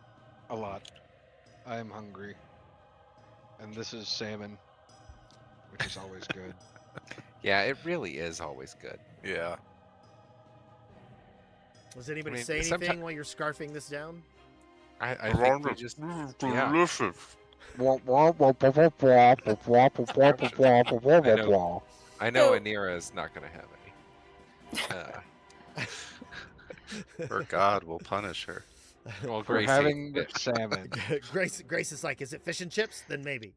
[SPEAKER 4] a lot. I am hungry. And this is salmon, which is always good.
[SPEAKER 2] Yeah, it really is always good.
[SPEAKER 3] Yeah.
[SPEAKER 1] Does anybody
[SPEAKER 2] mean,
[SPEAKER 1] say
[SPEAKER 2] someti-
[SPEAKER 1] anything while you're scarfing this down?
[SPEAKER 2] I think we just yeah. I know
[SPEAKER 6] So-
[SPEAKER 2] Anira is not going to have any.
[SPEAKER 3] Or God will punish her.
[SPEAKER 2] Well,
[SPEAKER 4] For
[SPEAKER 2] Gracie,
[SPEAKER 4] having the salmon.
[SPEAKER 1] Grace is like, "Is it fish and chips? Then maybe."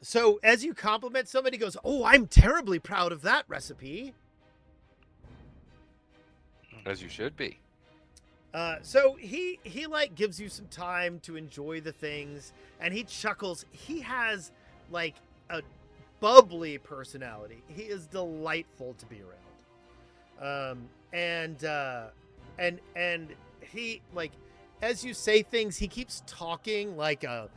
[SPEAKER 1] So as you compliment somebody, goes, "Oh, I'm terribly proud of that recipe."
[SPEAKER 2] as you should be.
[SPEAKER 1] So he like gives you some time to enjoy the things, and he chuckles. He has like a bubbly personality. He is delightful to be around. And he like, as you say things, he keeps talking like a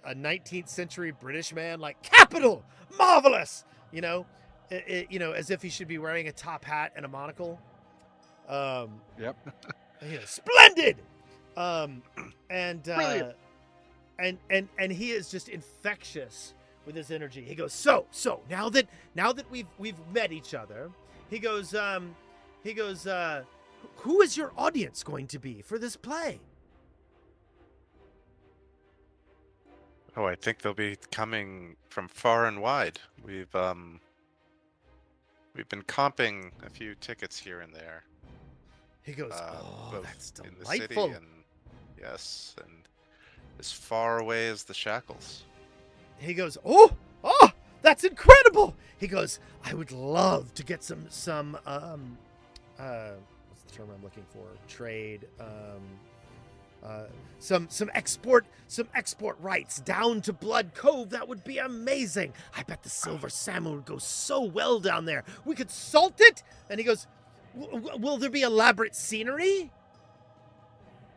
[SPEAKER 1] 19th century British man, like capital, marvelous, you know, as if he should be wearing a top hat and a monocle.
[SPEAKER 4] Yep.
[SPEAKER 1] Splendid. And
[SPEAKER 4] Brilliant.
[SPEAKER 1] and he is just infectious with his energy. He goes, so now that we've met each other, he goes, who is your audience going to be for this play?
[SPEAKER 3] Oh, I think they'll be coming from far and wide. We've been comping a few tickets here and there.
[SPEAKER 1] He goes, "Oh,
[SPEAKER 3] both
[SPEAKER 1] that's
[SPEAKER 3] in the city
[SPEAKER 1] delightful."
[SPEAKER 3] and yes, and as far away as the Shackles.
[SPEAKER 1] He goes, oh, that's incredible. He goes, "I would love to get some what's the term I'm looking for? Trade, some export rights down to Blood Cove. That would be amazing. I bet the silver salmon would go so well down there. We could salt it." And he goes, will there be elaborate scenery?"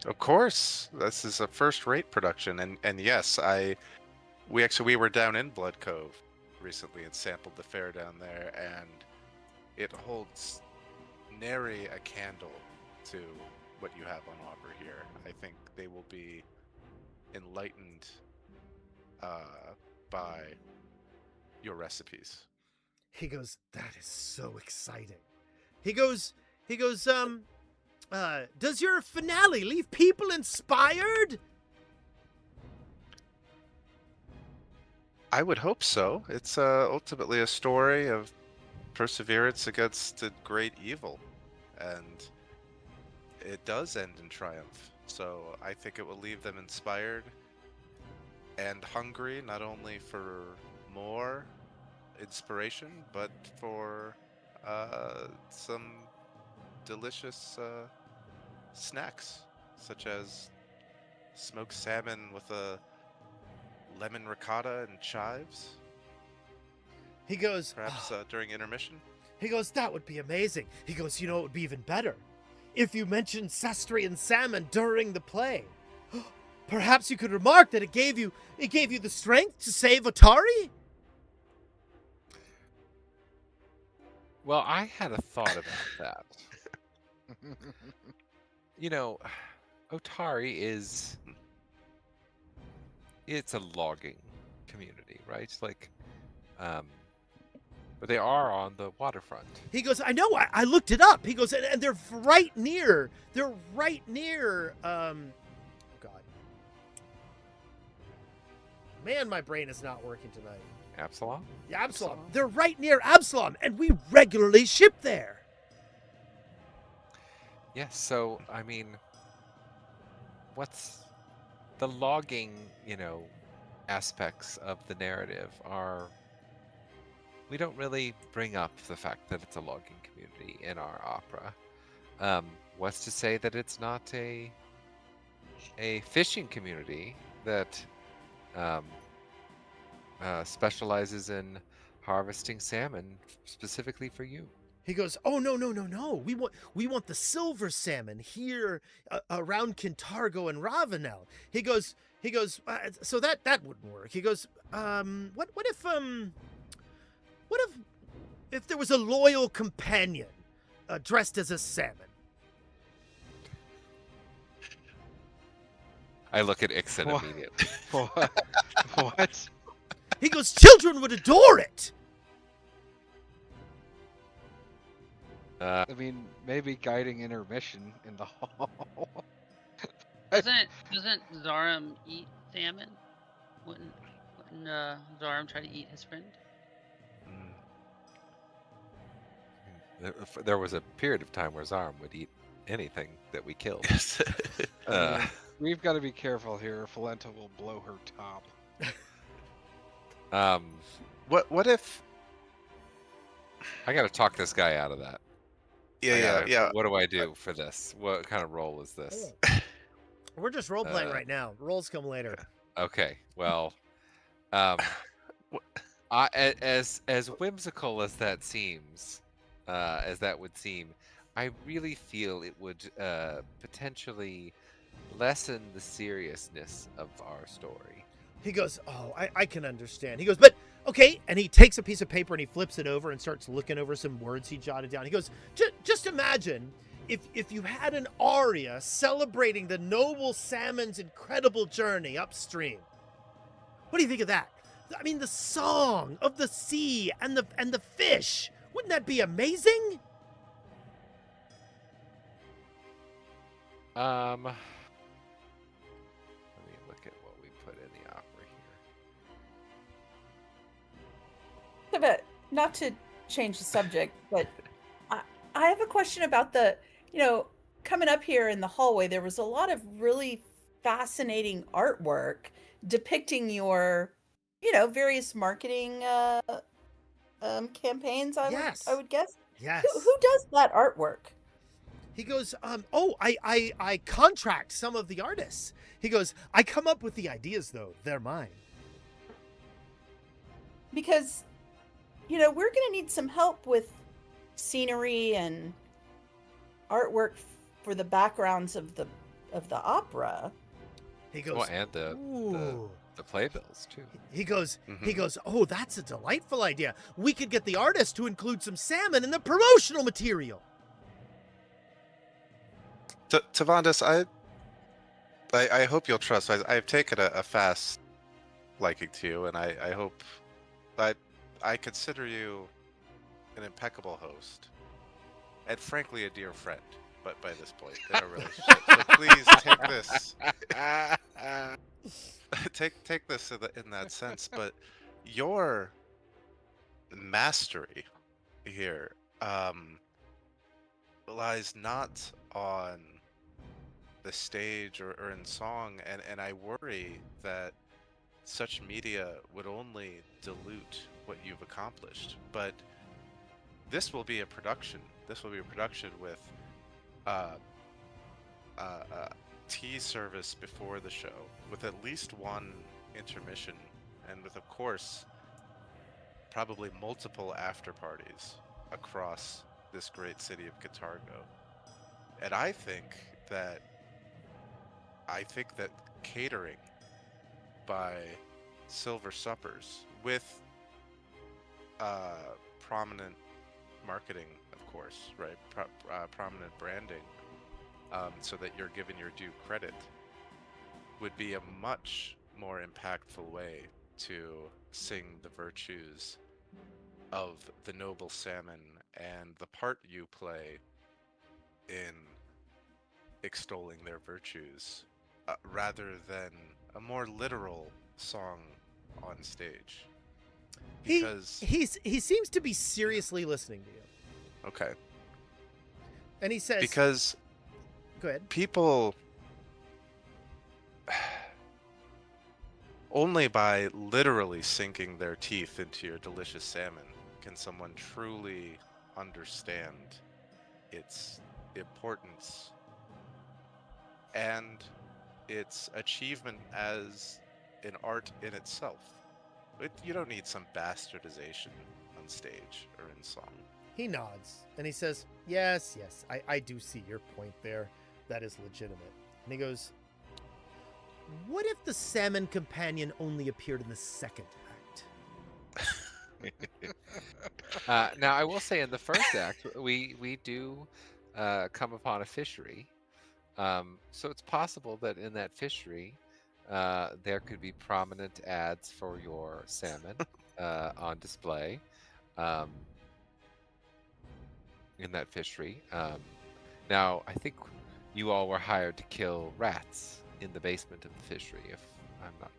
[SPEAKER 3] Of course, this is a first-rate production, and yes, we were down in Blood Cove recently and sampled the fare down there, and it holds nary a candle to what you have on offer here. I think they will be enlightened by your recipes.
[SPEAKER 1] He goes, "That is so exciting." He goes, does your finale leave people inspired?
[SPEAKER 3] I would hope so. It's ultimately a story of perseverance against a great evil, and it does end in triumph. So I think it will leave them inspired and hungry, not only for more inspiration, but for some delicious snacks, such as smoked salmon with a lemon ricotta and chives?
[SPEAKER 1] He goes,
[SPEAKER 3] Perhaps during intermission?
[SPEAKER 1] he goes, that would be amazing. He goes, you know, it would be even better if you mentioned Sastrian salmon during the play. Perhaps you could remark that it gave you the strength to save Otari?
[SPEAKER 2] Well, I had a thought about that. You know, Otari it's a logging community, right? Like, but they are on the waterfront.
[SPEAKER 1] He goes, I know, I looked it up. He goes, and they're right near, oh God. Man, my brain is not working tonight.
[SPEAKER 2] Absalom?
[SPEAKER 1] Yeah, Absalom. They're right near Absalom, and we regularly ship there.
[SPEAKER 2] Yes, so, I mean, what's the logging, aspects of the narrative are, we don't really bring up the fact that it's a logging community in our opera. What's to say that it's not a fishing community that specializes in harvesting salmon specifically for you?
[SPEAKER 1] He goes, oh, no. We want the silver salmon here around Kintargo and Ravenel. He goes, so that wouldn't work. He goes, what if there was a loyal companion dressed as a salmon?
[SPEAKER 2] I look at Ixen
[SPEAKER 4] What?
[SPEAKER 2] immediately.
[SPEAKER 4] What?
[SPEAKER 1] He goes, children would adore it.
[SPEAKER 4] I mean, maybe guiding intermission in the hall.
[SPEAKER 7] Doesn't Zarum eat salmon? Wouldn't Zarum try to eat his friend?
[SPEAKER 2] There was a period of time where Zarum would eat anything that we killed.
[SPEAKER 4] I mean, we've got to be careful here. Falenta will blow her top.
[SPEAKER 3] What if?
[SPEAKER 2] I got to talk this guy out of that.
[SPEAKER 3] Yeah.
[SPEAKER 2] What do I do for this? What kind of role is this?
[SPEAKER 1] We're just role playing right now. Roles come later.
[SPEAKER 2] Okay, well, as whimsical as that seems, as that would seem, I really feel it would potentially lessen the seriousness of our story.
[SPEAKER 1] He goes, oh, I can understand. He goes, but okay. And he takes a piece of paper and he flips it over and starts looking over some words he jotted down. He goes, just imagine if you had an aria celebrating the noble salmon's incredible journey upstream. What do you think of that? I mean, the song of the sea and the fish. Wouldn't that be amazing?
[SPEAKER 2] Let me look at what we put in the opera here.
[SPEAKER 6] But not to change the subject, but I have a question about coming up here in the hallway, there was a lot of really fascinating artwork depicting your, various marketing campaigns, I would guess.
[SPEAKER 1] Yes.
[SPEAKER 6] Who does that artwork?
[SPEAKER 1] He goes, I contract some of the artists. He goes, I come up with the ideas, though. They're mine.
[SPEAKER 6] Because, we're going to need some help with scenery and artwork for the backgrounds of the opera.
[SPEAKER 1] He goes,
[SPEAKER 2] well, and the playbills too.
[SPEAKER 1] He goes, oh, that's a delightful idea. We could get the artist to include some salmon in the promotional material.
[SPEAKER 3] Tavandis, I hope you'll trust. I've taken a fast liking to you, and I hope I consider you an impeccable host, and frankly a dear friend. But by this point in our relationship, so please take this in that sense. But your mastery here lies not on the stage or in song, and I worry that such media would only dilute what you've accomplished. But this will be a production. This will be a production with tea service before the show with at least one intermission, and with, of course, probably multiple after parties across this great city of Catargo. And I think that catering by Silver Suppers with prominent marketing, of course, right? Prominent branding, so that you're given your due credit, would be a much more impactful way to sing the virtues of the noble salmon and the part you play in extolling their virtues, rather than a more literal song on stage. Because
[SPEAKER 1] he seems to be seriously listening to you,
[SPEAKER 3] okay,
[SPEAKER 1] and he says,
[SPEAKER 3] because
[SPEAKER 1] "Go ahead."
[SPEAKER 3] people only by literally sinking their teeth into your delicious salmon can someone truly understand its importance and its achievement as an art in itself. You don't need some bastardization on stage or in song.
[SPEAKER 1] He nods and he says, "Yes, I do see your point there. That is legitimate." And he goes, "What if the salmon companion only appeared in the second act?"
[SPEAKER 2] Now, I will say in the first act, we do come upon a fishery. So it's possible that in that fishery, there could be prominent ads for your salmon on display in that fishery. Now, I think you all were hired to kill rats in the basement of the fishery, if I'm not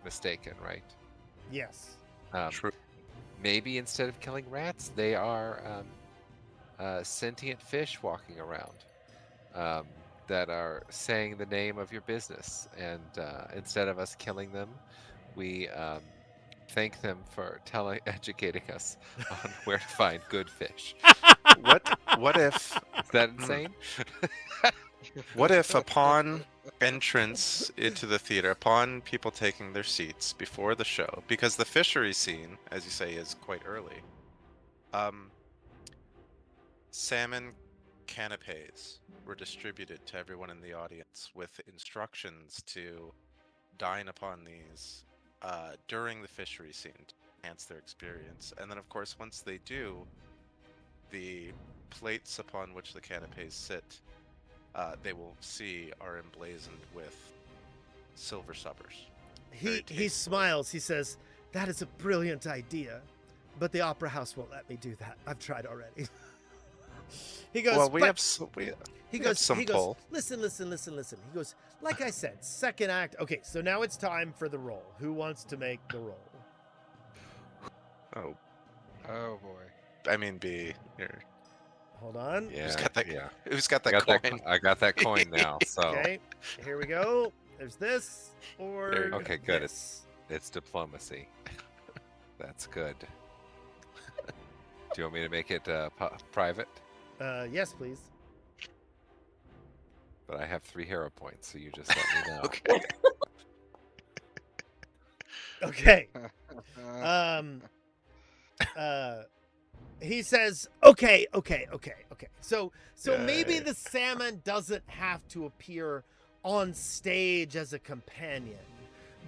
[SPEAKER 2] mistaken, right?
[SPEAKER 1] Yes.
[SPEAKER 3] True.
[SPEAKER 2] Maybe instead of killing rats, they are sentient fish walking around that are saying the name of your business. And instead of us killing them, we thank them for educating us on where to find good fish.
[SPEAKER 3] What if
[SPEAKER 2] Is that insane?
[SPEAKER 3] What if upon entrance into the theater, upon people taking their seats before the show, because the fishery scene, as you say, is quite early, salmon canapes were distributed to everyone in the audience with instructions to dine upon these during the fishery scene to enhance their experience. And then, of course, once they do, the plates upon which the canapes sit, they will see are emblazoned with Silver Suppers. Very
[SPEAKER 1] He
[SPEAKER 3] tastefully.
[SPEAKER 1] smiles. He says, "That is a brilliant idea, but the opera house won't let me do that. I've tried already." He goes,
[SPEAKER 3] Well, we
[SPEAKER 1] "But-"
[SPEAKER 3] have
[SPEAKER 1] He
[SPEAKER 3] we
[SPEAKER 1] goes,
[SPEAKER 3] have some
[SPEAKER 1] he goes,
[SPEAKER 3] pull.
[SPEAKER 1] "Listen. He goes, "Like I said, second act. Okay, so now it's time for the roll. Who wants to make the roll?"
[SPEAKER 3] Oh,
[SPEAKER 4] Oh boy.
[SPEAKER 3] I mean, B. Here.
[SPEAKER 1] Hold on.
[SPEAKER 2] Yeah,
[SPEAKER 3] Who's got that?
[SPEAKER 2] yeah.
[SPEAKER 3] Who's got
[SPEAKER 2] I
[SPEAKER 3] that
[SPEAKER 2] got
[SPEAKER 3] coin?
[SPEAKER 2] I got that coin now, so
[SPEAKER 1] Okay, here we go. There's this or
[SPEAKER 3] There you go.
[SPEAKER 2] Okay, good.
[SPEAKER 1] this.
[SPEAKER 2] it's diplomacy. That's good. Do you want me to make it private?
[SPEAKER 1] Yes, please.
[SPEAKER 2] But I have 3 hero points, so you just let me know.
[SPEAKER 3] Okay.
[SPEAKER 1] Okay. He says, okay. So maybe
[SPEAKER 3] Yay.
[SPEAKER 1] the salmon doesn't have to appear on stage as a companion,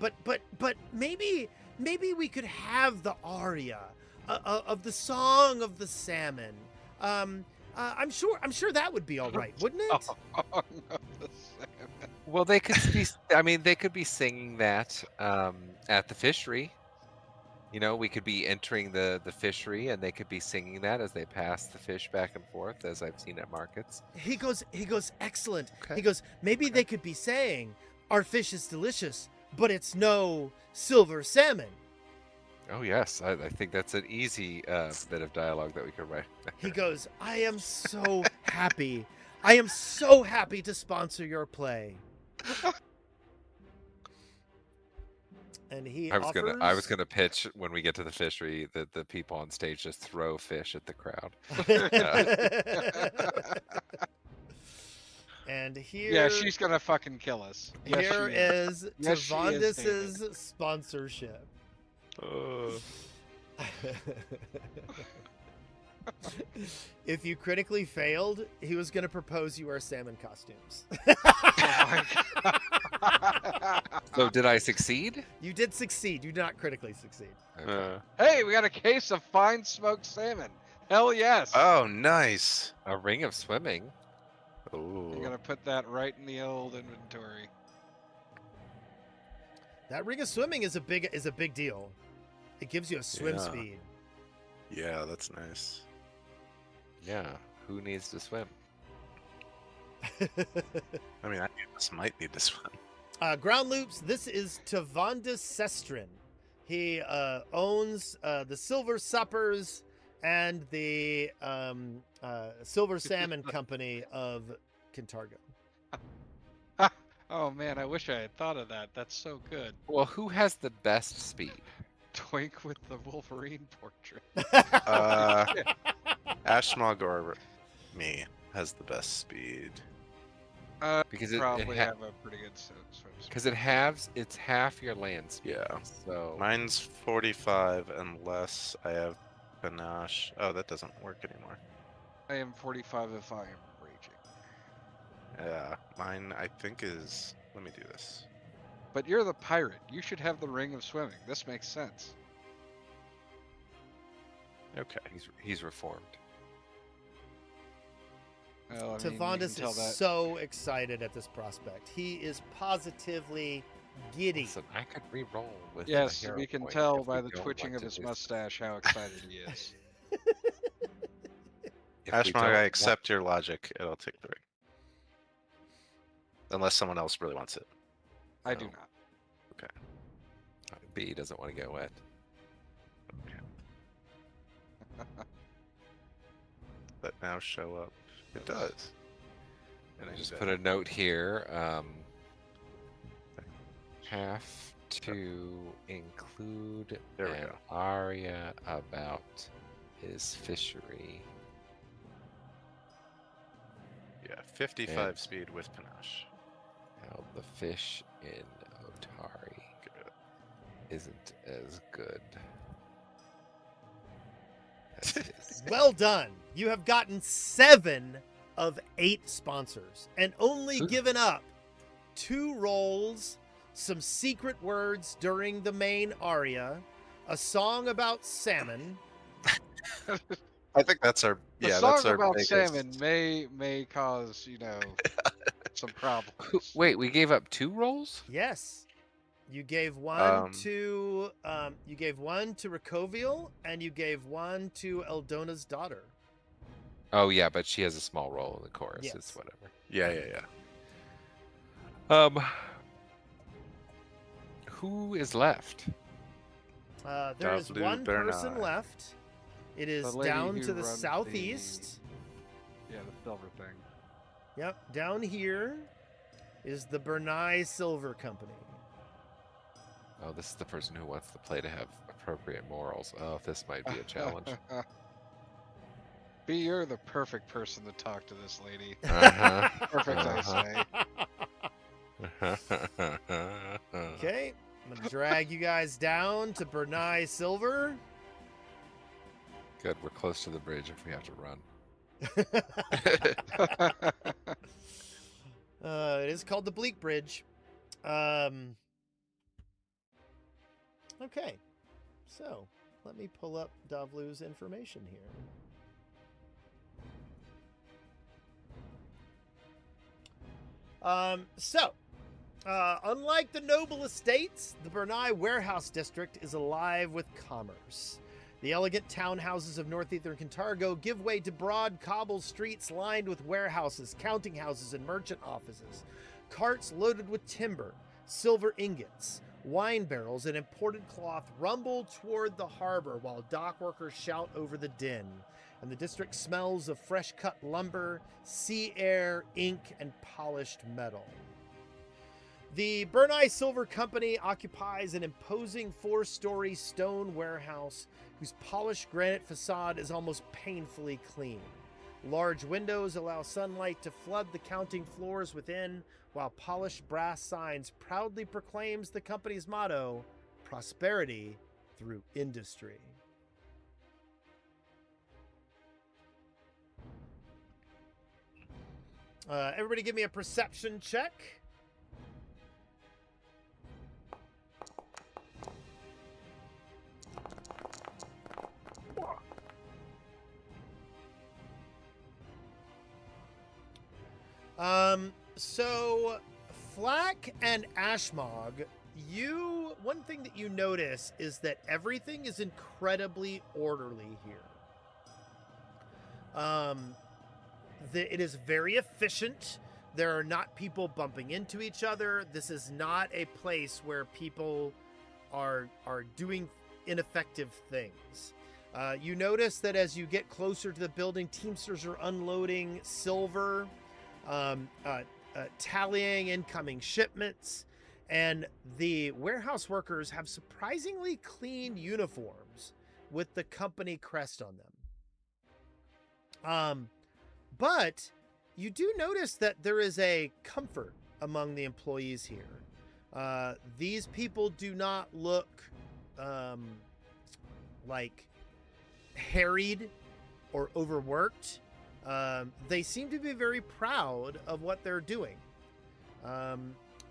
[SPEAKER 1] but maybe we could have the aria of the song of the salmon. I'm sure that would be all right, wouldn't it?
[SPEAKER 4] Oh, no, the salmon.
[SPEAKER 2] Well, they could be. I mean, they could be singing that at the fishery. You know, we could be entering the fishery, and they could be singing that as they pass the fish back and forth, as I've seen at markets.
[SPEAKER 1] He goes, excellent.
[SPEAKER 2] Okay.
[SPEAKER 1] He goes, maybe they could be saying, "Our fish is delicious, but it's no silver salmon."
[SPEAKER 2] Oh yes, I think that's an easy bit of dialogue that we could write.
[SPEAKER 1] He goes, "I am so happy. I am so happy to sponsor your play." And he
[SPEAKER 2] I was
[SPEAKER 1] offers...
[SPEAKER 2] gonna pitch when we get to the fishery that the people on stage just throw fish at the crowd.
[SPEAKER 1] And here,
[SPEAKER 4] Yeah, she's gonna fucking kill us. Yes,
[SPEAKER 1] here
[SPEAKER 4] she is.
[SPEAKER 1] is
[SPEAKER 4] Yes, she is,
[SPEAKER 1] Tavondis's sponsorship. If you critically failed, he was going to propose you wear salmon costumes.
[SPEAKER 4] Oh my God.
[SPEAKER 2] So did I succeed?
[SPEAKER 1] You did succeed. You did not critically succeed.
[SPEAKER 2] Okay.
[SPEAKER 4] Hey, we got a case of fine smoked salmon. Hell yes.
[SPEAKER 3] Oh, nice.
[SPEAKER 2] A ring of swimming.
[SPEAKER 3] Ooh.
[SPEAKER 4] I'm gonna put that right in the old inventory.
[SPEAKER 1] That ring of swimming is a big deal. It gives you a swim
[SPEAKER 3] Yeah.
[SPEAKER 1] speed.
[SPEAKER 3] Yeah, that's nice.
[SPEAKER 2] Yeah. Who needs to swim?
[SPEAKER 3] I mean, might need this one.
[SPEAKER 1] Ground loops. This is Tavondis Sestrin. He owns the Silver Suppers and the Silver Salmon Company of Kintargo.
[SPEAKER 4] Oh man, I wish I had thought of that. That's so good.
[SPEAKER 2] Well, who has the best speed?
[SPEAKER 4] Twink with the Wolverine portrait.
[SPEAKER 3] Ashmog or me has the best speed.
[SPEAKER 2] Because it
[SPEAKER 4] Probably have a pretty good swim speed.
[SPEAKER 2] because it's half your land speed.
[SPEAKER 3] Yeah.
[SPEAKER 2] So
[SPEAKER 3] Mine's 45 unless I have panache. Oh, that doesn't work anymore.
[SPEAKER 4] I am 45 if I am raging.
[SPEAKER 3] Yeah, mine I think is. Let me do this.
[SPEAKER 4] But you're the pirate. You should have the ring of swimming. This makes sense.
[SPEAKER 3] Okay.
[SPEAKER 2] he's reformed.
[SPEAKER 4] Well, I mean, you can
[SPEAKER 1] Tavondis
[SPEAKER 4] tell
[SPEAKER 1] is
[SPEAKER 4] that.
[SPEAKER 1] so excited at this prospect. He is positively giddy.
[SPEAKER 2] Listen, I could re-roll with. a
[SPEAKER 4] Yes,
[SPEAKER 2] hero
[SPEAKER 4] we can
[SPEAKER 2] point
[SPEAKER 4] tell
[SPEAKER 2] if
[SPEAKER 4] by
[SPEAKER 2] we
[SPEAKER 4] the
[SPEAKER 2] don't
[SPEAKER 4] twitching
[SPEAKER 2] want
[SPEAKER 4] of
[SPEAKER 2] to
[SPEAKER 4] his
[SPEAKER 2] do-
[SPEAKER 4] mustache how excited he is.
[SPEAKER 2] if we
[SPEAKER 3] Ashmog,
[SPEAKER 2] don't
[SPEAKER 3] I
[SPEAKER 2] want-
[SPEAKER 3] accept your logic. It'll take the ring. Unless someone else really wants it.
[SPEAKER 4] I do
[SPEAKER 2] No.
[SPEAKER 4] not.
[SPEAKER 2] B doesn't want to get wet.
[SPEAKER 3] But now show up. It does. And
[SPEAKER 2] I
[SPEAKER 3] I
[SPEAKER 2] just
[SPEAKER 3] do
[SPEAKER 2] put
[SPEAKER 3] that.
[SPEAKER 2] a note here. Have to include
[SPEAKER 3] There we
[SPEAKER 2] an
[SPEAKER 3] go.
[SPEAKER 2] aria about his fishery.
[SPEAKER 3] Yeah, 55
[SPEAKER 2] And-
[SPEAKER 3] speed with panache.
[SPEAKER 2] How the fish in Otari
[SPEAKER 3] Good.
[SPEAKER 2] isn't as good as his.
[SPEAKER 1] Well done. You have gotten 7 of 8 sponsors and only
[SPEAKER 2] Ooh.
[SPEAKER 1] given up 2 rolls, some secret words during the main aria, a song about salmon.
[SPEAKER 3] I think that's our.
[SPEAKER 4] The
[SPEAKER 3] Yeah,
[SPEAKER 4] song
[SPEAKER 3] that's our
[SPEAKER 4] about
[SPEAKER 3] biggest-
[SPEAKER 4] salmon may cause some problems.
[SPEAKER 2] Wait, we gave up 2 rolls?
[SPEAKER 1] Yes. You gave one to Recovial and you gave one to Eldona's daughter.
[SPEAKER 2] Oh yeah, but she has a small role in the chorus.
[SPEAKER 1] Yes.
[SPEAKER 2] It's whatever.
[SPEAKER 3] Yeah.
[SPEAKER 2] Who is left?
[SPEAKER 1] There is
[SPEAKER 3] Dovlu
[SPEAKER 1] one person
[SPEAKER 3] Bernai.
[SPEAKER 1] left. It is
[SPEAKER 4] The lady
[SPEAKER 1] down
[SPEAKER 4] who
[SPEAKER 1] to the
[SPEAKER 4] runs the-
[SPEAKER 1] southeast.
[SPEAKER 4] Yeah, the silver thing.
[SPEAKER 1] Yep, down here is the Bernai Silver Company.
[SPEAKER 2] Oh, this is the person who wants the play to have appropriate morals. Oh, this might be a challenge.
[SPEAKER 4] B, you're the perfect person to talk to this lady.
[SPEAKER 2] Uh-huh.
[SPEAKER 4] Perfect, I
[SPEAKER 2] Uh-huh.
[SPEAKER 4] say.
[SPEAKER 1] Okay, I'm gonna drag you guys down to Bernai Silver.
[SPEAKER 2] Good, we're close to the bridge if we have to run.
[SPEAKER 1] It is called the Bleak Bridge. Okay, so let me pull up Dovlu's information here. Unlike the noble estates, the Bernai Warehouse District is alive with commerce. The elegant townhouses of northeastern Kintargo give way to broad cobble streets lined with warehouses, counting houses, and merchant offices. Carts loaded with timber, silver ingots, wine barrels, and imported cloth rumble toward the harbor while dock workers shout over the din, and the district smells of fresh-cut lumber, sea air, ink, and polished metal. The Bernai Silver Company occupies an imposing 4-story stone warehouse whose polished granite facade is almost painfully clean. Large windows allow sunlight to flood the counting floors within, while polished brass signs proudly proclaims the company's motto, prosperity through industry. Everybody give me a perception check. So Flack and Ashmog, one thing that you notice is that everything is incredibly orderly here. It is very efficient. There are not people bumping into each other. This is not a place where people are doing ineffective things. You notice that as you get closer to the building, Teamsters are unloading silver, tallying incoming shipments, and the warehouse workers have surprisingly clean uniforms with the company crest on them. But you do notice that there is a comfort among the employees here. These people do not look like harried or overworked. They seem to be very proud of what they're doing.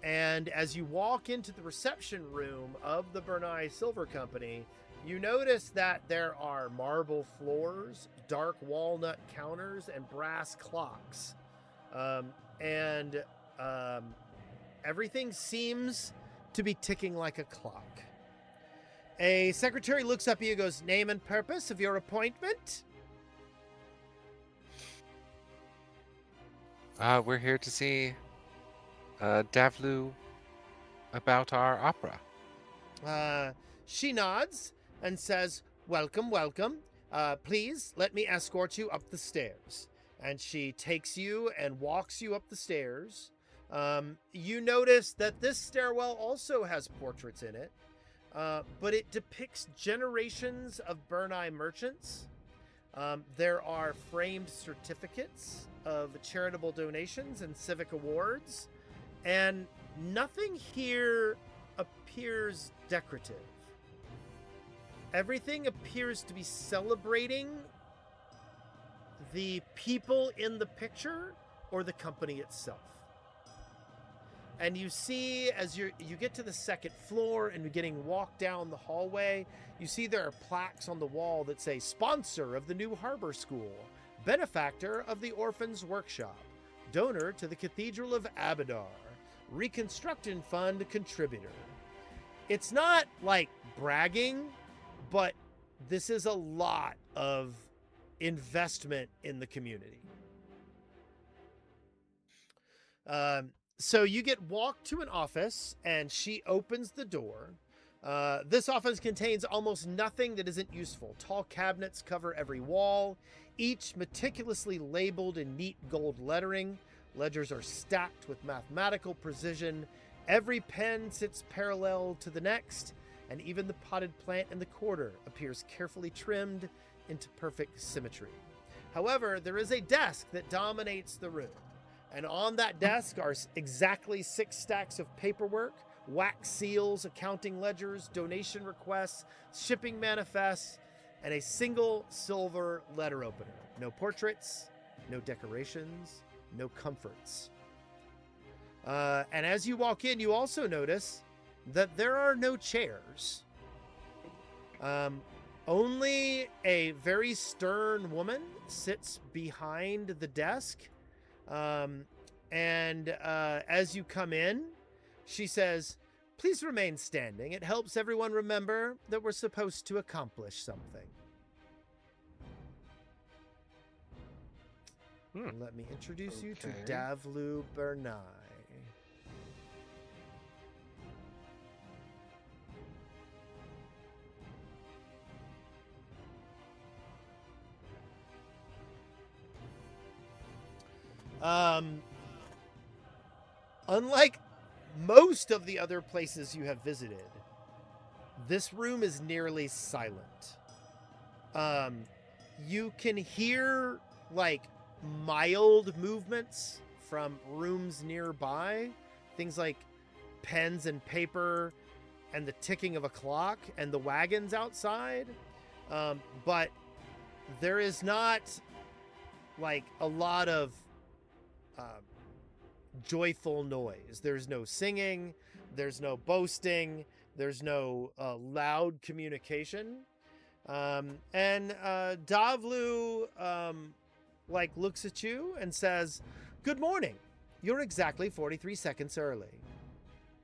[SPEAKER 1] And as you walk into the reception room of the Bernai Silver Company, you notice that there are marble floors, dark walnut counters, and brass clocks. Everything seems to be ticking like a clock. A secretary looks up at you and goes, "Name and purpose of your appointment?"
[SPEAKER 2] We're here to see Davlu about our opera.
[SPEAKER 1] She nods and says, "Welcome, welcome. Please let me escort you up the stairs." And she takes you and walks you up the stairs. You notice that this stairwell also has portraits in it, but it depicts generations of Bernai merchants. There are framed certificates of charitable donations and civic awards, and nothing here appears decorative. Everything appears to be celebrating the people in the picture or the company itself. And you see, as you get to the second floor and you're getting walked down the hallway, you see there are plaques on the wall that say, "Sponsor of the New Harbor School, benefactor of the Orphans Workshop, donor to the Cathedral of Abadar, Reconstruction Fund contributor." It's not like bragging, but this is a lot of investment in the community. So you get walked to an office, and she opens the door. This office contains almost nothing that isn't useful. Tall cabinets cover every wall, each meticulously labeled in neat gold lettering. Ledgers are stacked with mathematical precision. Every pen sits parallel to the next, and even the potted plant in the corner appears carefully trimmed into perfect symmetry. However, there is a desk that dominates the room. And on that desk are exactly 6 stacks of paperwork, wax seals, accounting ledgers, donation requests, shipping manifests, and a single silver letter opener. No portraits, no decorations, no comforts. And as you walk in, you also notice that there are no chairs. Only a very stern woman sits behind the desk. As you come in, she says, "Please remain standing. It helps everyone remember that we're supposed to accomplish something." Let me introduce you to
[SPEAKER 4] Okay.
[SPEAKER 1] Davlu Bernai. Unlike most of the other places you have visited, this room is nearly silent. You can hear like mild movements from rooms nearby, things like pens and paper and the ticking of a clock and the wagons outside. But there is not like a lot of joyful noise. There's no singing, there's no boasting, there's no loud communication. And Davlu like looks at you and says, "Good morning. You're exactly 43 seconds early.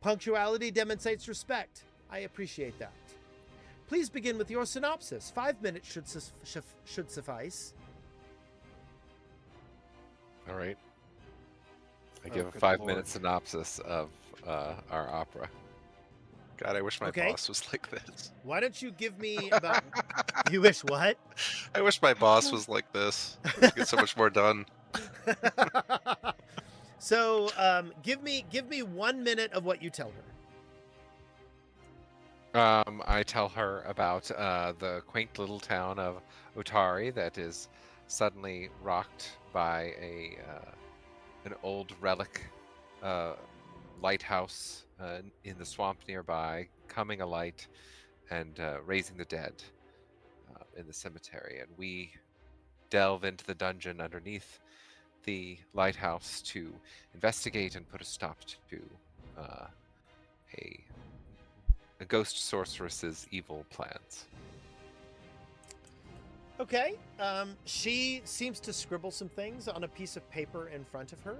[SPEAKER 1] Punctuality demonstrates respect. I appreciate that. Please begin with your synopsis. 5 minutes should suffice."
[SPEAKER 2] All right. I
[SPEAKER 4] Oh,
[SPEAKER 2] give a
[SPEAKER 4] good
[SPEAKER 2] 5-minute
[SPEAKER 4] lord.
[SPEAKER 2] synopsis of our opera.
[SPEAKER 3] God, I wish my
[SPEAKER 1] Okay.
[SPEAKER 3] boss was like this.
[SPEAKER 1] Why don't you give me about... You wish what?
[SPEAKER 3] I wish my boss was like this. I'd get so much more done.
[SPEAKER 1] So, give me 1 minute of what you tell her.
[SPEAKER 2] I tell her about the quaint little town of Otari that is suddenly rocked by an old relic lighthouse in the swamp nearby, coming alight and raising the dead in the cemetery. And we delve into the dungeon underneath the lighthouse to investigate and put a stop to a ghost sorceress's evil plans.
[SPEAKER 1] Okay. She seems to scribble some things on a piece of paper in front of her.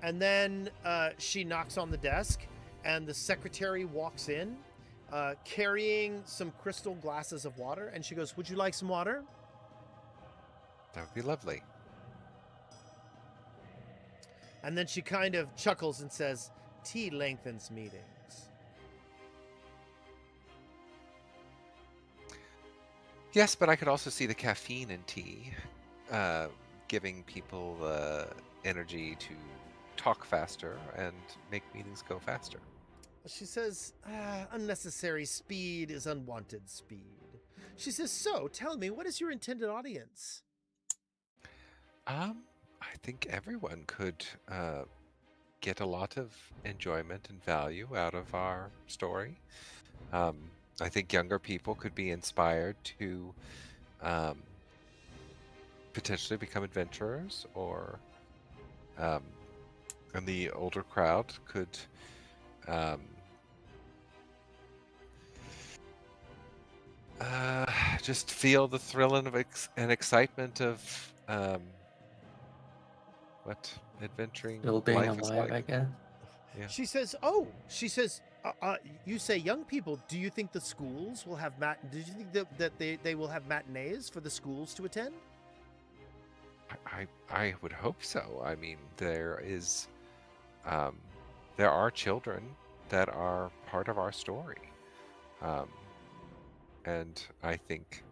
[SPEAKER 1] And then she knocks on the desk, and the secretary walks in, carrying some crystal glasses of water. And she goes, "Would you like some water?"
[SPEAKER 2] That would be lovely.
[SPEAKER 1] And then she kind of chuckles and says, "Tea lengthens meetings."
[SPEAKER 2] Yes, but I could also see the caffeine in tea, giving people energy to talk faster and make meetings go faster.
[SPEAKER 1] She says, "Unnecessary speed is unwanted speed." She says, "So, tell me, what is your intended audience?"
[SPEAKER 2] I think everyone could get a lot of enjoyment and value out of our story. I think younger people could be inspired to potentially become adventurers, or and the older crowd could just feel the thrill and excitement of what adventuring
[SPEAKER 5] Still being
[SPEAKER 2] life is
[SPEAKER 5] alive,
[SPEAKER 2] like.
[SPEAKER 5] I guess.
[SPEAKER 2] Yeah.
[SPEAKER 1] She says, you say young people. Do you think the schools will have do you think that they will have matinees for the schools to attend?
[SPEAKER 2] I would hope so. I mean, there are children that are part of our story, and I think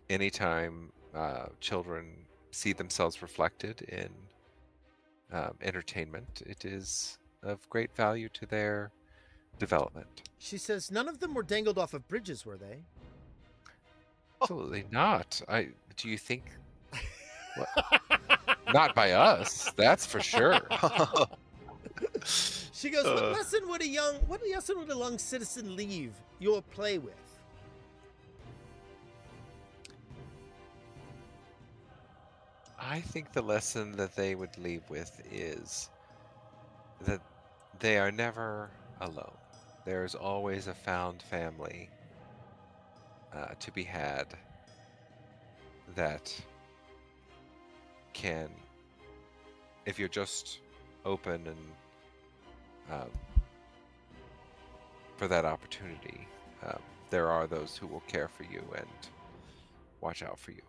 [SPEAKER 2] anytime children see themselves reflected in entertainment, it is of great value to their development.
[SPEAKER 1] She says, "None of them were dangled off of bridges, were they?"
[SPEAKER 2] Absolutely not. Do you think? Not by us, that's for sure.
[SPEAKER 1] She goes, "What lesson would a young citizen leave your play with?"
[SPEAKER 2] I think the lesson that they would leave with is that they are never alone. There's always a found family to be had that can, if you're just open and for that opportunity, there are those who will care for you and watch out for you.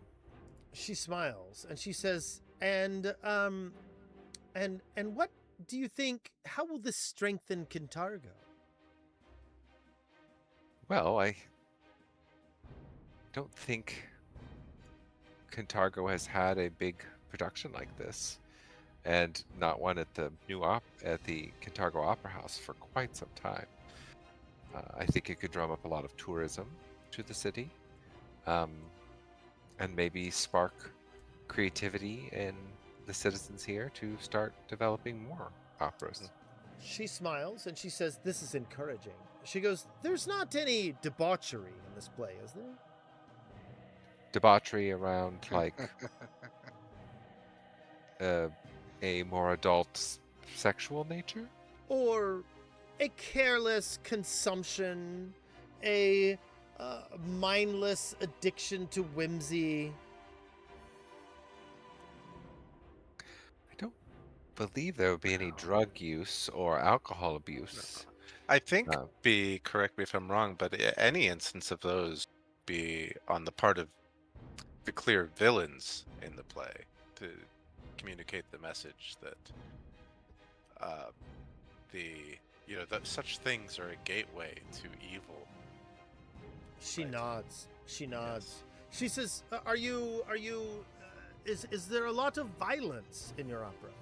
[SPEAKER 1] She smiles and she says, and what do you think, how will this strengthen Kintargo?"
[SPEAKER 2] Well, I don't think Kintargo has had a big production like this, and not one at the Kintargo Opera House for quite some time. I think it could drum up a lot of tourism to the city, and maybe spark creativity in the citizens here to start developing more operas.
[SPEAKER 1] She smiles and she says, "This is encouraging." She goes, "There's not any debauchery in this play, is there?"
[SPEAKER 2] Debauchery around like a more adult sexual nature?
[SPEAKER 1] Or a careless consumption, a mindless addiction to whimsy.
[SPEAKER 2] I don't believe there would be any drug use or alcohol abuse.
[SPEAKER 3] I think,
[SPEAKER 2] No.
[SPEAKER 3] correct me if I'm wrong, but any instance of those be on the part of the clear villains in the play to communicate the message that that such things are a gateway to evil.
[SPEAKER 1] She
[SPEAKER 3] Right.
[SPEAKER 1] nods. She nods. She says, "Are you? Is there a lot of violence in your opera?"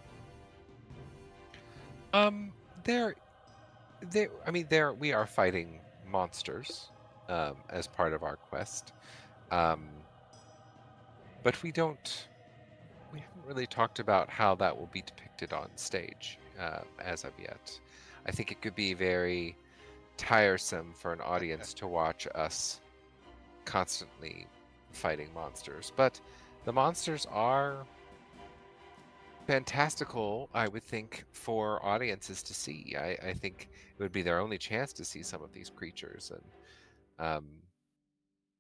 [SPEAKER 2] We are fighting monsters as part of our quest. But we haven't really talked about how that will be depicted on stage as of yet. I think it could be very tiresome for an audience to watch us constantly fighting monsters. But the monsters are fantastical, I would think, for audiences to see. I think it would be their only chance to see some of these creatures, and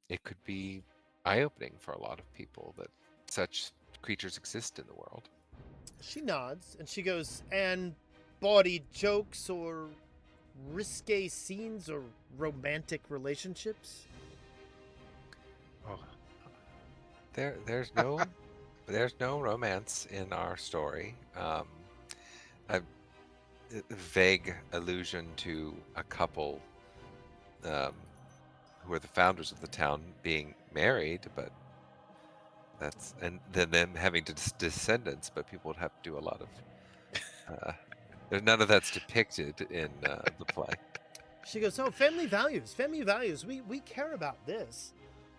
[SPEAKER 2] it could be eye-opening for a lot of people that such creatures exist in the world.
[SPEAKER 1] She nods and she goes, "And bawdy jokes or risque scenes or romantic relationships?"
[SPEAKER 3] Oh,
[SPEAKER 2] There's no romance in our story. A vague allusion to a couple who are the founders of the town being married, but and then them having descendants, but people would have to do a lot of. There's none of that's depicted in the play.
[SPEAKER 1] She goes, "Oh, family values, family values. We care about this."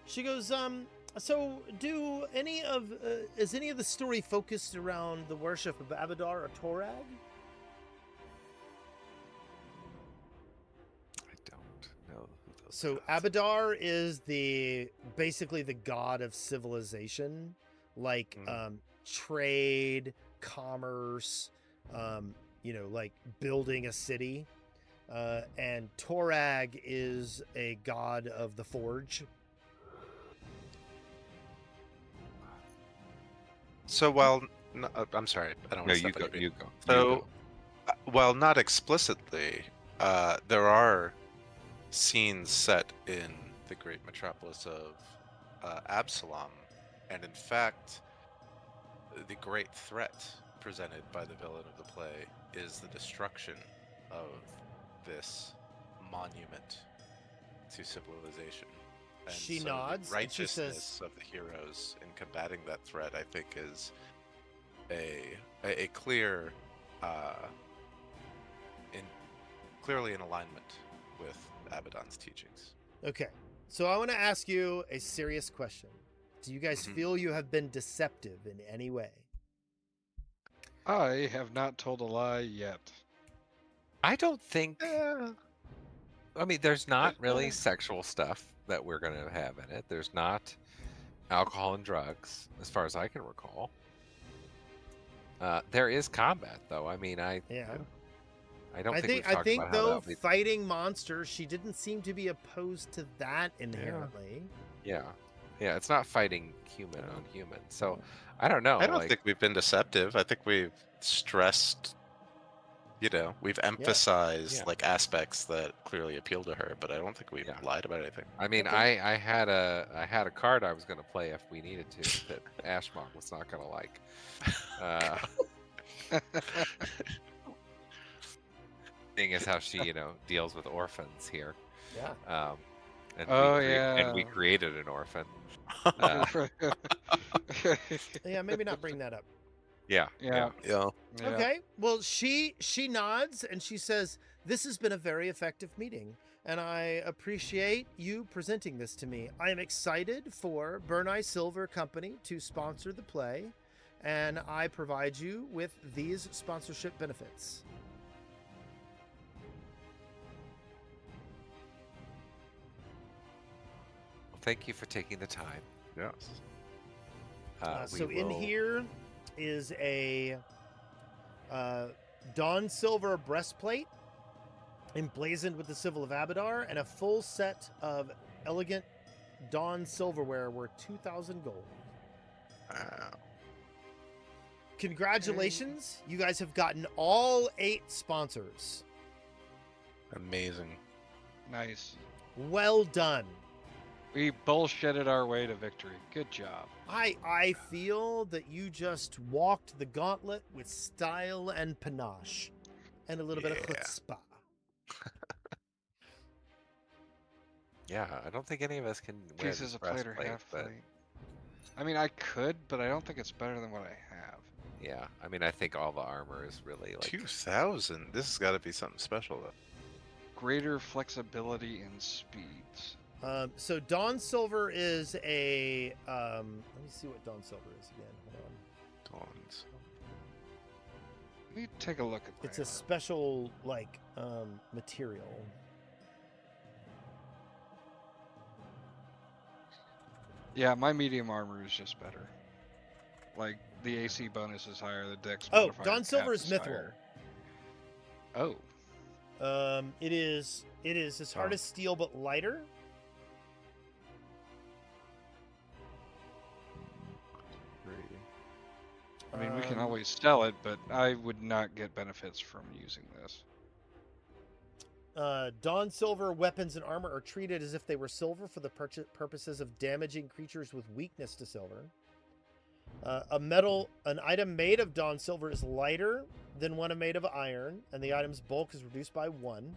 [SPEAKER 1] She goes, "So is any of the story focused around the worship of Abadar or Torag?"
[SPEAKER 2] I don't know who those
[SPEAKER 1] So
[SPEAKER 2] gods are.
[SPEAKER 1] Abadar is basically the god of civilization, like trade, commerce, like building a city. And Torag is a god of the forge.
[SPEAKER 3] so while I'm sorry, I don't
[SPEAKER 2] No,
[SPEAKER 3] want to
[SPEAKER 2] you
[SPEAKER 3] step on
[SPEAKER 2] go.
[SPEAKER 3] your
[SPEAKER 2] You
[SPEAKER 3] feet.
[SPEAKER 2] go.
[SPEAKER 3] So, while not explicitly, there are scenes set in the great metropolis of Absalom, and in fact, the great threat presented by the villain of the play is the destruction of this monument to civilization. And
[SPEAKER 1] She
[SPEAKER 3] so
[SPEAKER 1] nods
[SPEAKER 3] the
[SPEAKER 1] and she says-
[SPEAKER 3] righteousness of the heroes in combating that threat, I think, is a clear, clearly in alignment with Abaddon's teachings.
[SPEAKER 1] Okay, so I want to ask you a serious question. Do you guys
[SPEAKER 3] Mhm.
[SPEAKER 1] feel you have been deceptive in any way?
[SPEAKER 4] I have not told a lie yet.
[SPEAKER 2] I don't think. I mean, there's not really
[SPEAKER 3] Yeah.
[SPEAKER 2] sexual stuff that we're going to have in it. There's not alcohol and drugs, as far as I can recall. There is combat, though. I mean, I don't think we've talked about how
[SPEAKER 1] though
[SPEAKER 2] that would be.
[SPEAKER 1] fighting monsters, she didn't seem to be opposed to that inherently.
[SPEAKER 2] Yeah, it's not fighting human on human. So I don't know.
[SPEAKER 3] I don't
[SPEAKER 2] like,
[SPEAKER 3] think we've been deceptive. I think we've stressed, we've emphasized like aspects that clearly appeal to her, but I don't think we've lied about anything.
[SPEAKER 2] I mean, I had a card I was going to play if we needed to that Ashmog was not going to like. Seeing as how she deals with orphans here.
[SPEAKER 1] Yeah.
[SPEAKER 2] And we created an orphan.
[SPEAKER 1] Yeah, maybe not bring that up.
[SPEAKER 2] Yeah.
[SPEAKER 4] Yeah.
[SPEAKER 3] Yeah.
[SPEAKER 4] Yeah.
[SPEAKER 1] Okay. Well, she nods and she says, "This has been a very effective meeting, and I appreciate you presenting this to me. I am excited for Burneye Silver Company to sponsor the play, and I provide you with these sponsorship benefits."
[SPEAKER 2] Well, thank you for taking the time.
[SPEAKER 3] Yes.
[SPEAKER 1] So
[SPEAKER 2] We
[SPEAKER 1] in
[SPEAKER 2] will-
[SPEAKER 1] here is a Dawn Silver breastplate emblazoned with the Civil of Abadar and a full set of elegant Dawn silverware worth 2,000 gold.
[SPEAKER 3] Wow.
[SPEAKER 1] Congratulations. You guys have gotten all 8 sponsors.
[SPEAKER 3] Amazing.
[SPEAKER 4] Nice.
[SPEAKER 1] Well done.
[SPEAKER 4] We bullshitted our way to victory. Good job.
[SPEAKER 1] I feel that you just walked the gauntlet with style and panache and a little bit of
[SPEAKER 3] Yeah.
[SPEAKER 1] chutzpah.
[SPEAKER 2] Yeah, I don't think any of us can wear
[SPEAKER 4] Pieces
[SPEAKER 2] this
[SPEAKER 4] of plate or
[SPEAKER 2] breastplate,
[SPEAKER 4] half
[SPEAKER 2] but
[SPEAKER 4] plate. I mean, I could, but I don't think it's better than what I have.
[SPEAKER 2] yeah, I mean, I think all the armor is really like
[SPEAKER 3] 2,000. This has got to be something special, though.
[SPEAKER 4] Greater flexibility and speeds.
[SPEAKER 1] So Dawn Silver is a let me see what Dawn Silver is again. Hold on.
[SPEAKER 3] Dawns.
[SPEAKER 4] Let me take a look at my
[SPEAKER 1] It's a
[SPEAKER 4] armor.
[SPEAKER 1] special like material.
[SPEAKER 4] Yeah, my medium armor is just better. Like, the AC bonus is higher, the dex
[SPEAKER 1] Oh,
[SPEAKER 4] modifier
[SPEAKER 1] Dawn
[SPEAKER 4] cap
[SPEAKER 1] Silver is mithril.
[SPEAKER 4] higher. Oh,
[SPEAKER 1] It is as hard
[SPEAKER 3] Oh.
[SPEAKER 1] as steel but lighter.
[SPEAKER 4] I mean, we can
[SPEAKER 1] Um,
[SPEAKER 4] always sell it, but I would not get benefits from using this.
[SPEAKER 1] Dawn Silver weapons and armor are treated as if they were silver for the purposes of damaging creatures with weakness to silver. An item made of Dawn Silver is lighter than one made of iron, and the item's bulk is reduced by 1.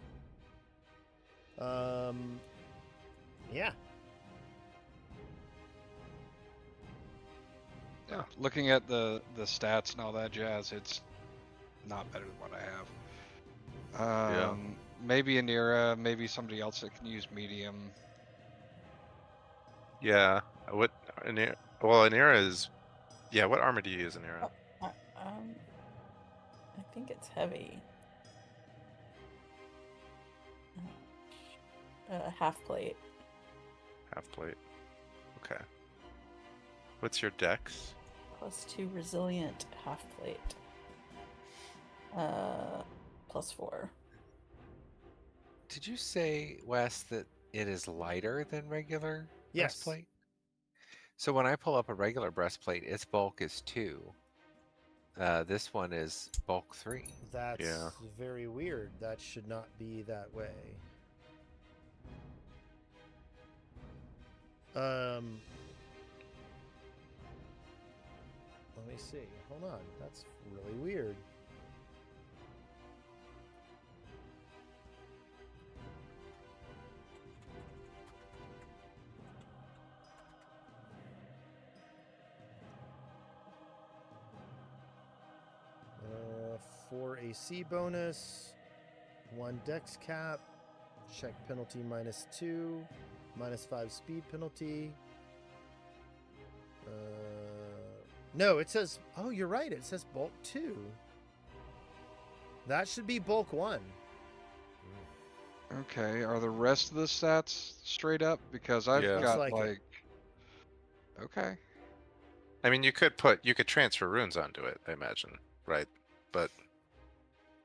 [SPEAKER 1] Yeah.
[SPEAKER 4] Yeah, looking at the stats and all that jazz, it's not better than what I have.
[SPEAKER 3] Yeah.
[SPEAKER 4] Maybe Anira, maybe somebody else that can use medium.
[SPEAKER 3] Yeah. What? Well, Anira is. Yeah. What armor do you use, Anira?
[SPEAKER 6] I think it's heavy. Half plate.
[SPEAKER 3] Half plate. Okay. What's your dex?
[SPEAKER 6] +2 resilient half plate. +4.
[SPEAKER 2] Did you say, Wes, that it is lighter than regular
[SPEAKER 1] Yes.
[SPEAKER 2] breastplate? So when I pull up a regular breastplate, its bulk is 2. This one is bulk 3.
[SPEAKER 1] That's
[SPEAKER 3] Yeah.
[SPEAKER 1] very weird. That should not be that way. Let me see. Hold on. That's really weird. Uh, 4 AC bonus, 1 dex cap, check penalty -2, -5 speed penalty. No, it says, oh, you're right. It says bulk 2. That should be bulk 1.
[SPEAKER 4] Okay, are the rest of the stats straight up? Because I've
[SPEAKER 3] Yeah.
[SPEAKER 4] got
[SPEAKER 1] Looks like it.
[SPEAKER 4] Okay.
[SPEAKER 3] I mean, you could transfer runes onto it, I imagine, right? But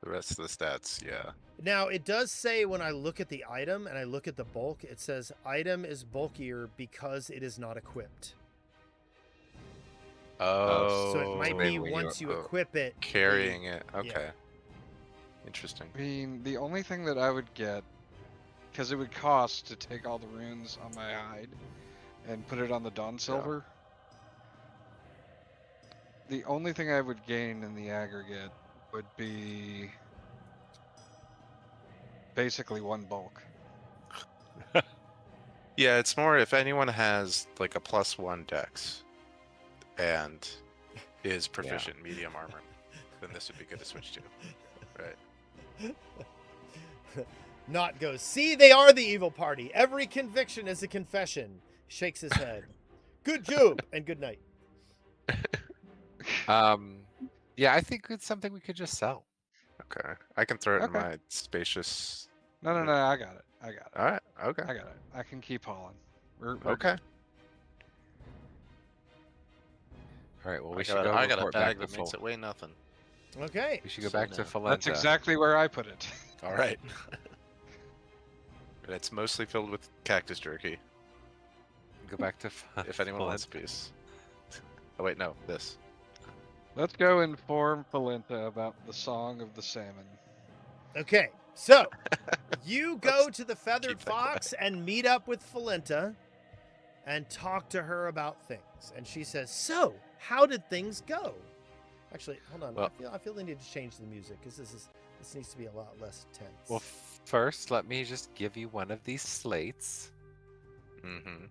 [SPEAKER 3] the rest of the stats, yeah.
[SPEAKER 1] Now, it does say when I look at the item and I look at the bulk, it says item is bulkier because it is not equipped.
[SPEAKER 3] Oh,
[SPEAKER 1] So it might
[SPEAKER 2] maybe
[SPEAKER 1] be
[SPEAKER 2] when
[SPEAKER 1] once you equip it. that you-
[SPEAKER 3] carrying it. Okay. Interesting.
[SPEAKER 4] I mean, the only thing that I would get, because it would cost to take all the runes on my hide and put it on the Dawn Silver. The only thing I would gain in the aggregate would be basically 1 bulk.
[SPEAKER 3] Yeah, it's more if anyone has like a +1 dex and is proficient in medium armor, then this would be good to switch to. Right.
[SPEAKER 1] Not goes, see, they are the evil party. Every conviction is a confession. Shakes his head. Good job and good night.
[SPEAKER 2] Yeah, I think it's something we could just sell.
[SPEAKER 3] Okay. I can throw it in
[SPEAKER 4] Okay.
[SPEAKER 3] my spacious.
[SPEAKER 4] No, I got it. I got it.
[SPEAKER 3] All right. Okay.
[SPEAKER 4] I got it. I can keep hauling. We're
[SPEAKER 3] Okay.
[SPEAKER 4] good.
[SPEAKER 2] All right. Well, we
[SPEAKER 9] I
[SPEAKER 2] should
[SPEAKER 9] got,
[SPEAKER 2] go
[SPEAKER 9] I got a
[SPEAKER 2] report
[SPEAKER 9] bag
[SPEAKER 2] back
[SPEAKER 9] that
[SPEAKER 2] to
[SPEAKER 9] makes
[SPEAKER 2] Fal-
[SPEAKER 9] it weigh nothing.
[SPEAKER 1] Okay.
[SPEAKER 2] We should go
[SPEAKER 9] So
[SPEAKER 2] back to
[SPEAKER 9] no.
[SPEAKER 2] Falenta.
[SPEAKER 4] That's exactly where I put it.
[SPEAKER 3] All right. But it's mostly filled with cactus jerky.
[SPEAKER 2] Go back to
[SPEAKER 3] If anyone wants a
[SPEAKER 2] Falenta.
[SPEAKER 3] piece. Oh wait, no, this.
[SPEAKER 4] Let's go inform Falenta about the Song of the Salmon.
[SPEAKER 1] Okay. So you go to the Feathered
[SPEAKER 3] keep that
[SPEAKER 1] Fox and meet up with Falenta and talk to her about things. And she says, so how did things go? Actually, hold on.
[SPEAKER 2] Well-
[SPEAKER 1] I feel they need to change the music because this needs to be a lot less tense.
[SPEAKER 2] Well, first, let me just give you one of these slates.
[SPEAKER 3] Mm-hmm.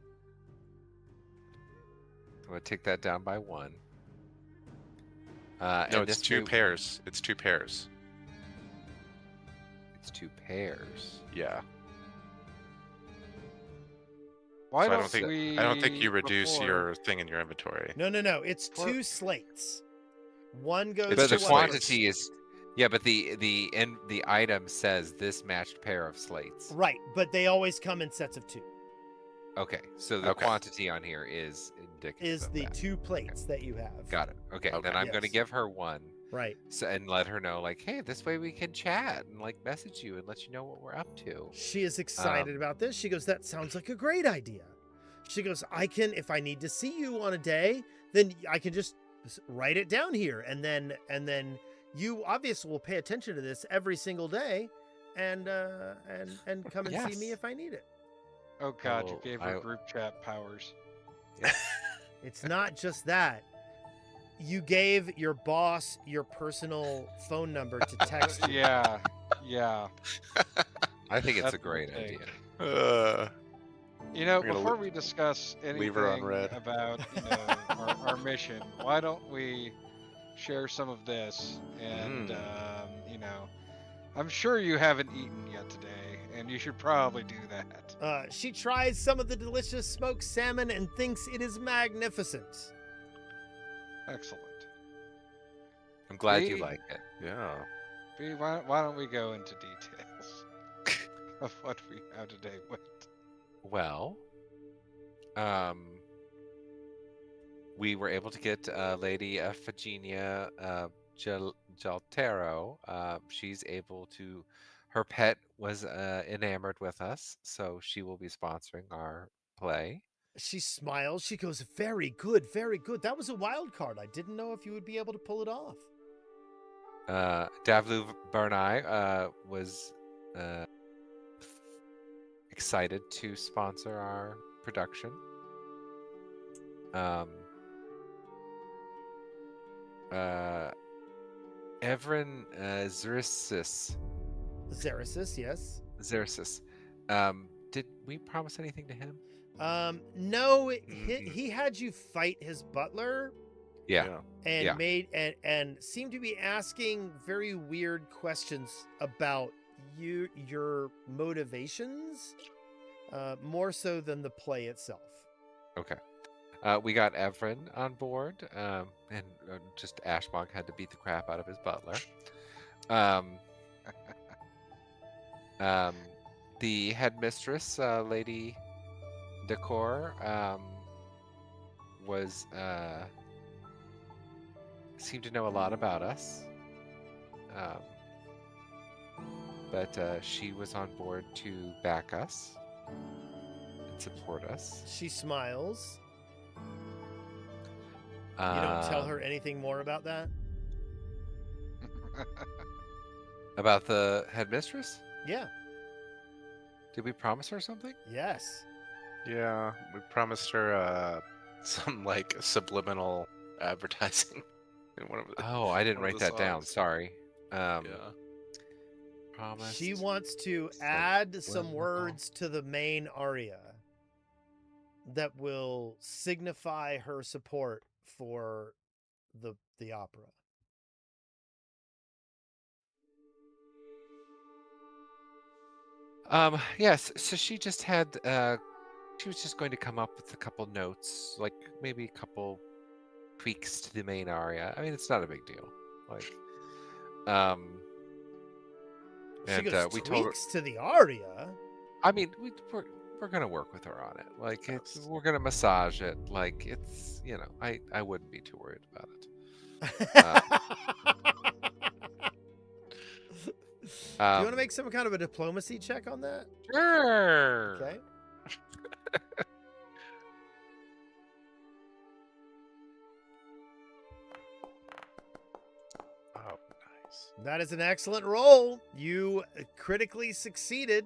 [SPEAKER 2] I'm gonna take that down by 1.
[SPEAKER 3] No,
[SPEAKER 2] and
[SPEAKER 3] it's
[SPEAKER 2] this
[SPEAKER 3] two
[SPEAKER 2] way-
[SPEAKER 3] pairs. It's 2 pairs.
[SPEAKER 2] It's 2 pairs.
[SPEAKER 3] Yeah.
[SPEAKER 4] Why
[SPEAKER 3] So
[SPEAKER 4] don't
[SPEAKER 3] I don't think you reduce
[SPEAKER 4] before-
[SPEAKER 3] your thing in your inventory.
[SPEAKER 1] no. It's
[SPEAKER 4] Or-
[SPEAKER 1] 2 slates. One goes
[SPEAKER 3] It's
[SPEAKER 2] But
[SPEAKER 1] to
[SPEAKER 2] the
[SPEAKER 3] just
[SPEAKER 1] one-
[SPEAKER 2] quantity is, yeah. But the item says this matched pair of slates.
[SPEAKER 1] Right, but they always come in sets of 2.
[SPEAKER 2] Okay, so the
[SPEAKER 3] Okay.
[SPEAKER 2] quantity on here is indicative.
[SPEAKER 1] Is
[SPEAKER 2] of
[SPEAKER 1] the
[SPEAKER 2] that.
[SPEAKER 1] 2 plates that you have.
[SPEAKER 2] Got it. Okay,
[SPEAKER 3] Okay.
[SPEAKER 2] then I'm gonna
[SPEAKER 1] Yes.
[SPEAKER 2] give her 1.
[SPEAKER 1] Right.
[SPEAKER 2] So, and let her know, like, hey, this way we can chat and like message you and let you know what we're up to.
[SPEAKER 1] She is excited about this. She goes, that sounds like a great idea. She goes, I can, if I need to see you on a day, then I can just write it down here. And then you obviously will pay attention to this every single day and come and see me
[SPEAKER 2] Yes.
[SPEAKER 1] if I need it.
[SPEAKER 4] Oh God, you
[SPEAKER 2] Oh,
[SPEAKER 4] gave her
[SPEAKER 2] I-
[SPEAKER 4] group chat powers.
[SPEAKER 1] It's not just that. You gave your boss your personal phone number to text you.
[SPEAKER 4] Yeah, yeah.
[SPEAKER 2] I think it's
[SPEAKER 4] That's
[SPEAKER 2] a great
[SPEAKER 4] mistake.
[SPEAKER 2] idea.
[SPEAKER 4] You know,
[SPEAKER 3] We're gonna
[SPEAKER 4] before we discuss anything
[SPEAKER 3] leave her on red.
[SPEAKER 4] about our mission, why don't we share some of this? And I'm sure you haven't eaten yet today, and you should probably do that.
[SPEAKER 1] She tries some of the delicious smoked salmon and thinks it is magnificent.
[SPEAKER 4] Excellent.
[SPEAKER 2] I'm glad you
[SPEAKER 4] We-
[SPEAKER 2] like it.
[SPEAKER 3] Yeah.
[SPEAKER 4] B, why don't we go into details of how today went?
[SPEAKER 2] Well, we were able to get Lady Iphigenia Jaltero. She's able to. Her pet was enamored with us, so she will be sponsoring our play.
[SPEAKER 1] She smiles. She goes, very good, very good. That was a wild card. I didn't know if you would be able to pull it off.
[SPEAKER 2] Davlu Bernai was excited to sponsor our production. Evren Xerxes.
[SPEAKER 1] Xerxes, yes.
[SPEAKER 2] Xerxes. Did we promise anything to him?
[SPEAKER 1] No, he had you fight his butler
[SPEAKER 2] Yeah.
[SPEAKER 1] and
[SPEAKER 2] Yeah.
[SPEAKER 1] made and seemed to be asking very weird questions about your motivations, more so than the play itself.
[SPEAKER 2] Okay. We got Evren on board, and just Ashmog had to beat the crap out of his butler. The headmistress, Lady Decor, was seemed to know a lot about us, but she was on board to back us and support us.
[SPEAKER 1] She smiles. You don't tell her anything more about that?
[SPEAKER 2] About the headmistress?
[SPEAKER 1] Yeah.
[SPEAKER 2] Did we promise her something?
[SPEAKER 1] Yes.
[SPEAKER 3] Yeah. We promised her some like subliminal advertising in one of the.
[SPEAKER 2] Oh, I didn't
[SPEAKER 3] one of
[SPEAKER 2] write
[SPEAKER 3] the
[SPEAKER 2] that down.
[SPEAKER 3] songs.
[SPEAKER 2] Sorry.
[SPEAKER 3] Yeah.
[SPEAKER 2] Promised.
[SPEAKER 1] She wants to
[SPEAKER 2] Some
[SPEAKER 1] add some
[SPEAKER 2] subliminal.
[SPEAKER 1] words to the main aria that will signify her support for the opera.
[SPEAKER 2] Yes. So she just had. She was just going to come up with a couple notes, like maybe a couple tweaks to the main aria. I mean, it's not a big deal. Like,
[SPEAKER 1] She
[SPEAKER 2] and
[SPEAKER 1] goes,
[SPEAKER 2] we told her.
[SPEAKER 1] tweaks to the aria.
[SPEAKER 2] I mean, we're gonna work with her on it. Like, we're gonna massage it. Like, it's I wouldn't be too worried about it.
[SPEAKER 1] Do you want to make some kind of a diplomacy check on that?
[SPEAKER 2] Sure.
[SPEAKER 1] Okay.
[SPEAKER 3] Oh, nice.
[SPEAKER 1] That is an excellent roll. You critically succeeded.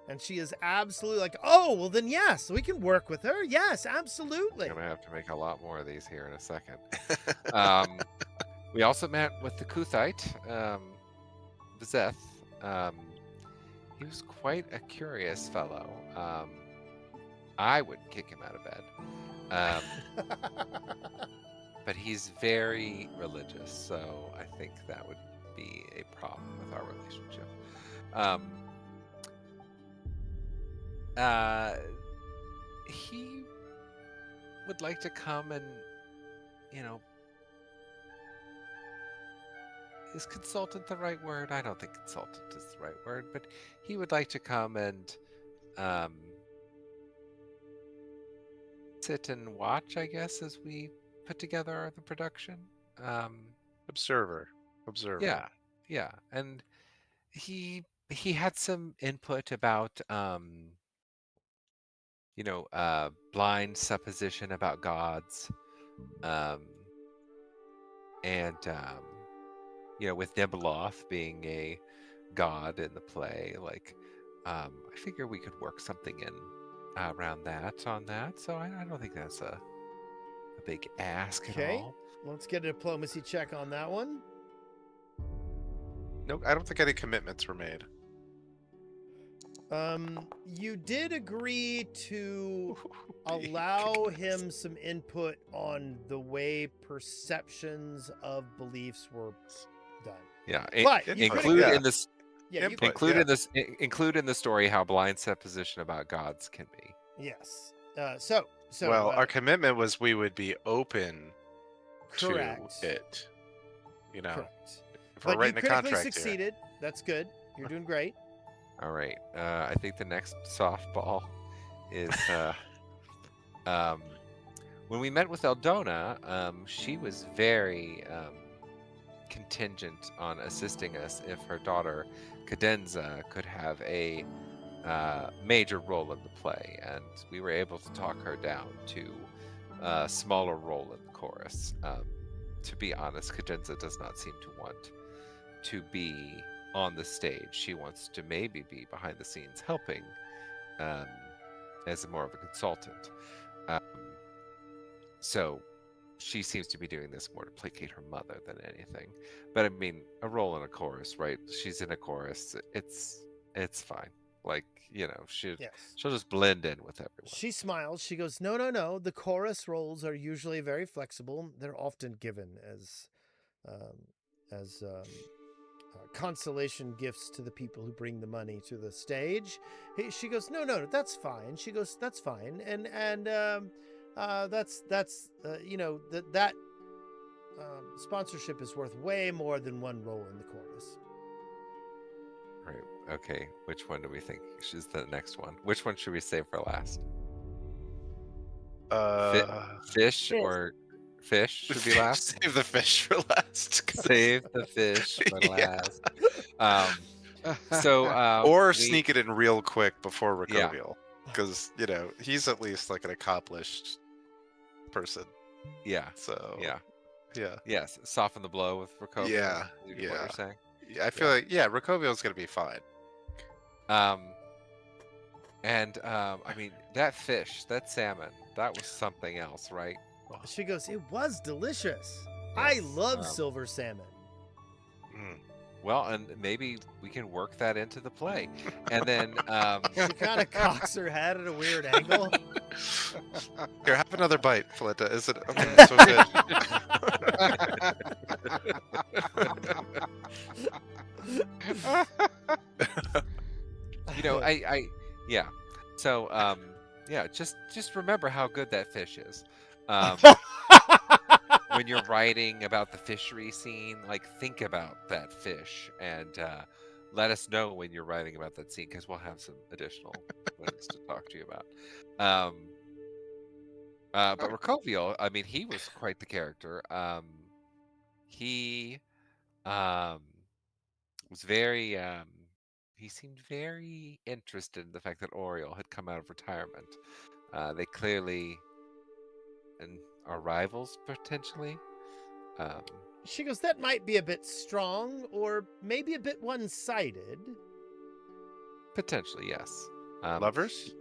[SPEAKER 1] And she is absolutely like, oh, well, then yes, we can work with her. Yes, absolutely.
[SPEAKER 2] I'm gonna have to make a lot more of these here in a second. We also met with the Kuthite, Vizeth. He was quite a curious fellow. I wouldn't kick him out of bed. But he's very religious, so I think that would be a problem with our relationship. He would like to come and, is consultant the right word? I don't think consultant is the right word, but he would like to come and sit and watch, I guess, as we put together the production.
[SPEAKER 3] Observer.
[SPEAKER 2] Yeah, and he had some input about blind supposition about gods, and with Nebuloth being a god in the play, like I figure we could work something in around that on that. So I don't think that's a big ask at all.
[SPEAKER 1] Let's get a diplomacy check on that one.
[SPEAKER 3] No, I don't think any commitments were made.
[SPEAKER 1] You did agree to allow him some input on the way perceptions of beliefs were done.
[SPEAKER 2] Yeah,
[SPEAKER 1] But you
[SPEAKER 2] include
[SPEAKER 1] couldn't-
[SPEAKER 2] in this.
[SPEAKER 1] Yeah, you
[SPEAKER 3] Input.
[SPEAKER 1] could.
[SPEAKER 2] Include in the story how blind supposition about gods can be.
[SPEAKER 1] Yes. So
[SPEAKER 3] Well, our commitment was we would be open
[SPEAKER 1] correct.
[SPEAKER 3] to it.
[SPEAKER 1] Correct.
[SPEAKER 3] If we're
[SPEAKER 1] But you
[SPEAKER 3] writing a
[SPEAKER 1] critically
[SPEAKER 3] contract here.
[SPEAKER 1] succeeded. That's good. You're doing great.
[SPEAKER 2] All right. I think the next softball is when we met with Eldona, she was very contingent on assisting us if her daughter Cadenza could have a major role in the play, and we were able to talk her down to a smaller role in the chorus. To be honest, Cadenza does not seem to want to be on the stage. She wants to maybe be behind the scenes helping as more of a consultant. So she seems to be doing this more to placate her mother than anything. But I mean, a role in a chorus, right? She's in a chorus. It's fine. Like, she'll just blend in with everyone.
[SPEAKER 1] She smiles. She goes, no. The chorus roles are usually very flexible. They're often given as consolation gifts to the people who bring the money to the stage. She goes, no, that's fine. She goes, that's fine, and that sponsorship is worth way more than one role in the chorus.
[SPEAKER 2] Right. Okay. Which one do we think is the next one? Which one should we save for last? Fish or fish should be last?
[SPEAKER 3] Save the fish for last.
[SPEAKER 2] Save the fish for
[SPEAKER 3] Yeah.
[SPEAKER 2] last.
[SPEAKER 3] Or sneak it in real quick before Recovial. Because, he's at least like an accomplished person.
[SPEAKER 2] Yeah.
[SPEAKER 3] So,
[SPEAKER 2] Yeah.
[SPEAKER 3] Yes.
[SPEAKER 2] Soften the blow with Recovial.
[SPEAKER 3] Yeah,
[SPEAKER 2] What you're saying.
[SPEAKER 3] I feel like, Recovial's going to be fine.
[SPEAKER 2] I mean, that fish, that salmon, that was something else, right?
[SPEAKER 1] She goes, it was delicious. I
[SPEAKER 2] Yes,
[SPEAKER 1] love silver salmon.
[SPEAKER 2] Well, and maybe we can work that into the play, and then
[SPEAKER 1] She kind of cocks her head at a weird angle.
[SPEAKER 3] Here, have another bite, Felita. Is it okay? So
[SPEAKER 2] you know, yeah. So yeah, just remember how good that fish is. When you're writing about the fishery scene, like think about that fish and let us know when you're writing about that scene because we'll have some additional ones to talk to you about. But Rokoviel, I mean, he was quite the character. He was very. He seemed very interested in the fact that Oriole had come out of retirement. They clearly are rivals potentially.
[SPEAKER 1] She goes, that might be a bit strong, or maybe a bit one-sided.
[SPEAKER 2] Potentially, yes.
[SPEAKER 3] lovers?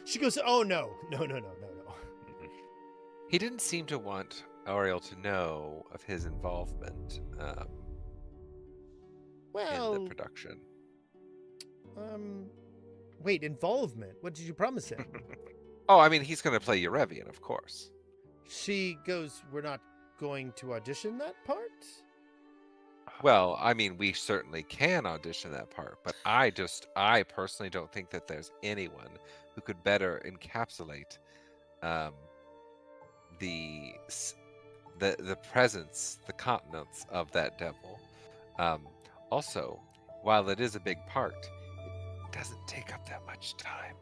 [SPEAKER 1] She goes, oh, no.
[SPEAKER 2] He didn't seem to want Oriole to know of his involvement in
[SPEAKER 1] Well,
[SPEAKER 2] the production.
[SPEAKER 1] wait, involvement? What did you promise him?
[SPEAKER 2] Oh, I mean, he's going to play Eurevian, of course.
[SPEAKER 1] She goes, we're not going to audition that part?
[SPEAKER 2] Well, I mean, we certainly can audition that part, but I personally don't think that there's anyone who could better encapsulate the presence, the continence of that devil. Also, while it is a big part, it doesn't take up that much time.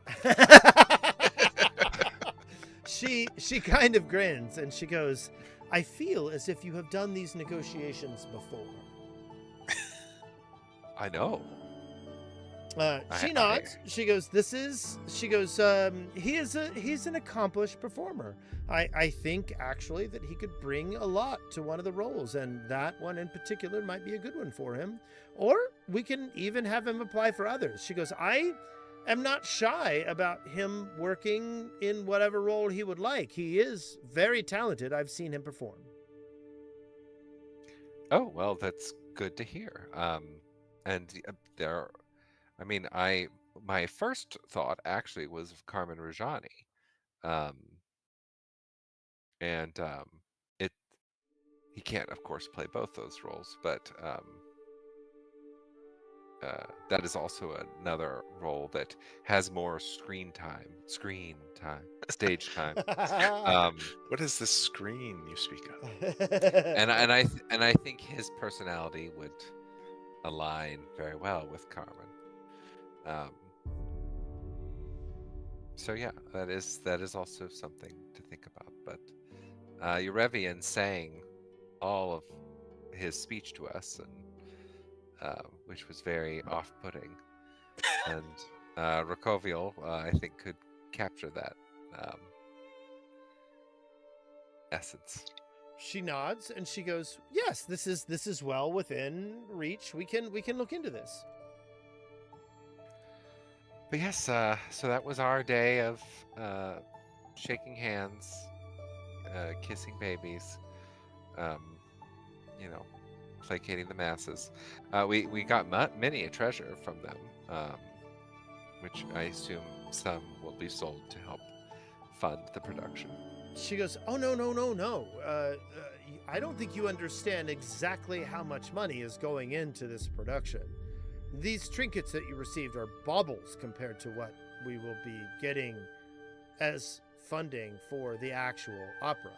[SPEAKER 1] She kind of grins and she goes, I feel as if you have done these negotiations before.
[SPEAKER 2] I know.
[SPEAKER 1] She nods. She goes, he's an accomplished performer. I think actually that he could bring a lot to one of the roles, and that one in particular might be a good one for him. Or we can even have him apply for others. She goes, I am not shy about him working in whatever role he would like. He is very talented. I've seen him perform.
[SPEAKER 2] Oh, well, that's good to hear. My first thought actually was of Carmen Rajani. He can't, of course, play both those roles, but that is also another role that has more stage time.
[SPEAKER 3] What is this screen you speak of?
[SPEAKER 2] and I think his personality would align very well with Carmen. So yeah, that is also something to think about. But Eurevian sang all of his speech to us, and which was very off-putting. And Rokoviel, I think, could capture that essence.
[SPEAKER 1] She nods and she goes, yes, this is well within reach. We can look into this.
[SPEAKER 2] But yes, so that was our day of shaking hands, kissing babies, placating the masses. We got many a treasure from them, which I assume some will be sold to help fund the production.
[SPEAKER 1] She goes, oh, no. I don't think you understand exactly how much money is going into this production. These trinkets that you received are baubles compared to what we will be getting as funding for the actual opera.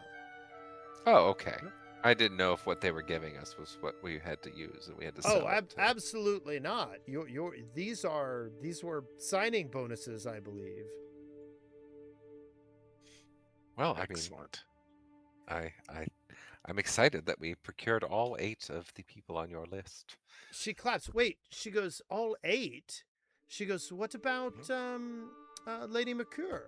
[SPEAKER 2] Oh, okay. I didn't know if what they were giving us was what we had to use and we had to sell.
[SPEAKER 1] Oh, absolutely not. These were signing bonuses, I believe.
[SPEAKER 2] Well,
[SPEAKER 3] Excellent.
[SPEAKER 2] I'm excited that we procured all 8 of the people on your list.
[SPEAKER 1] She claps. Wait, she goes, all 8? She goes, what about Lady McCure?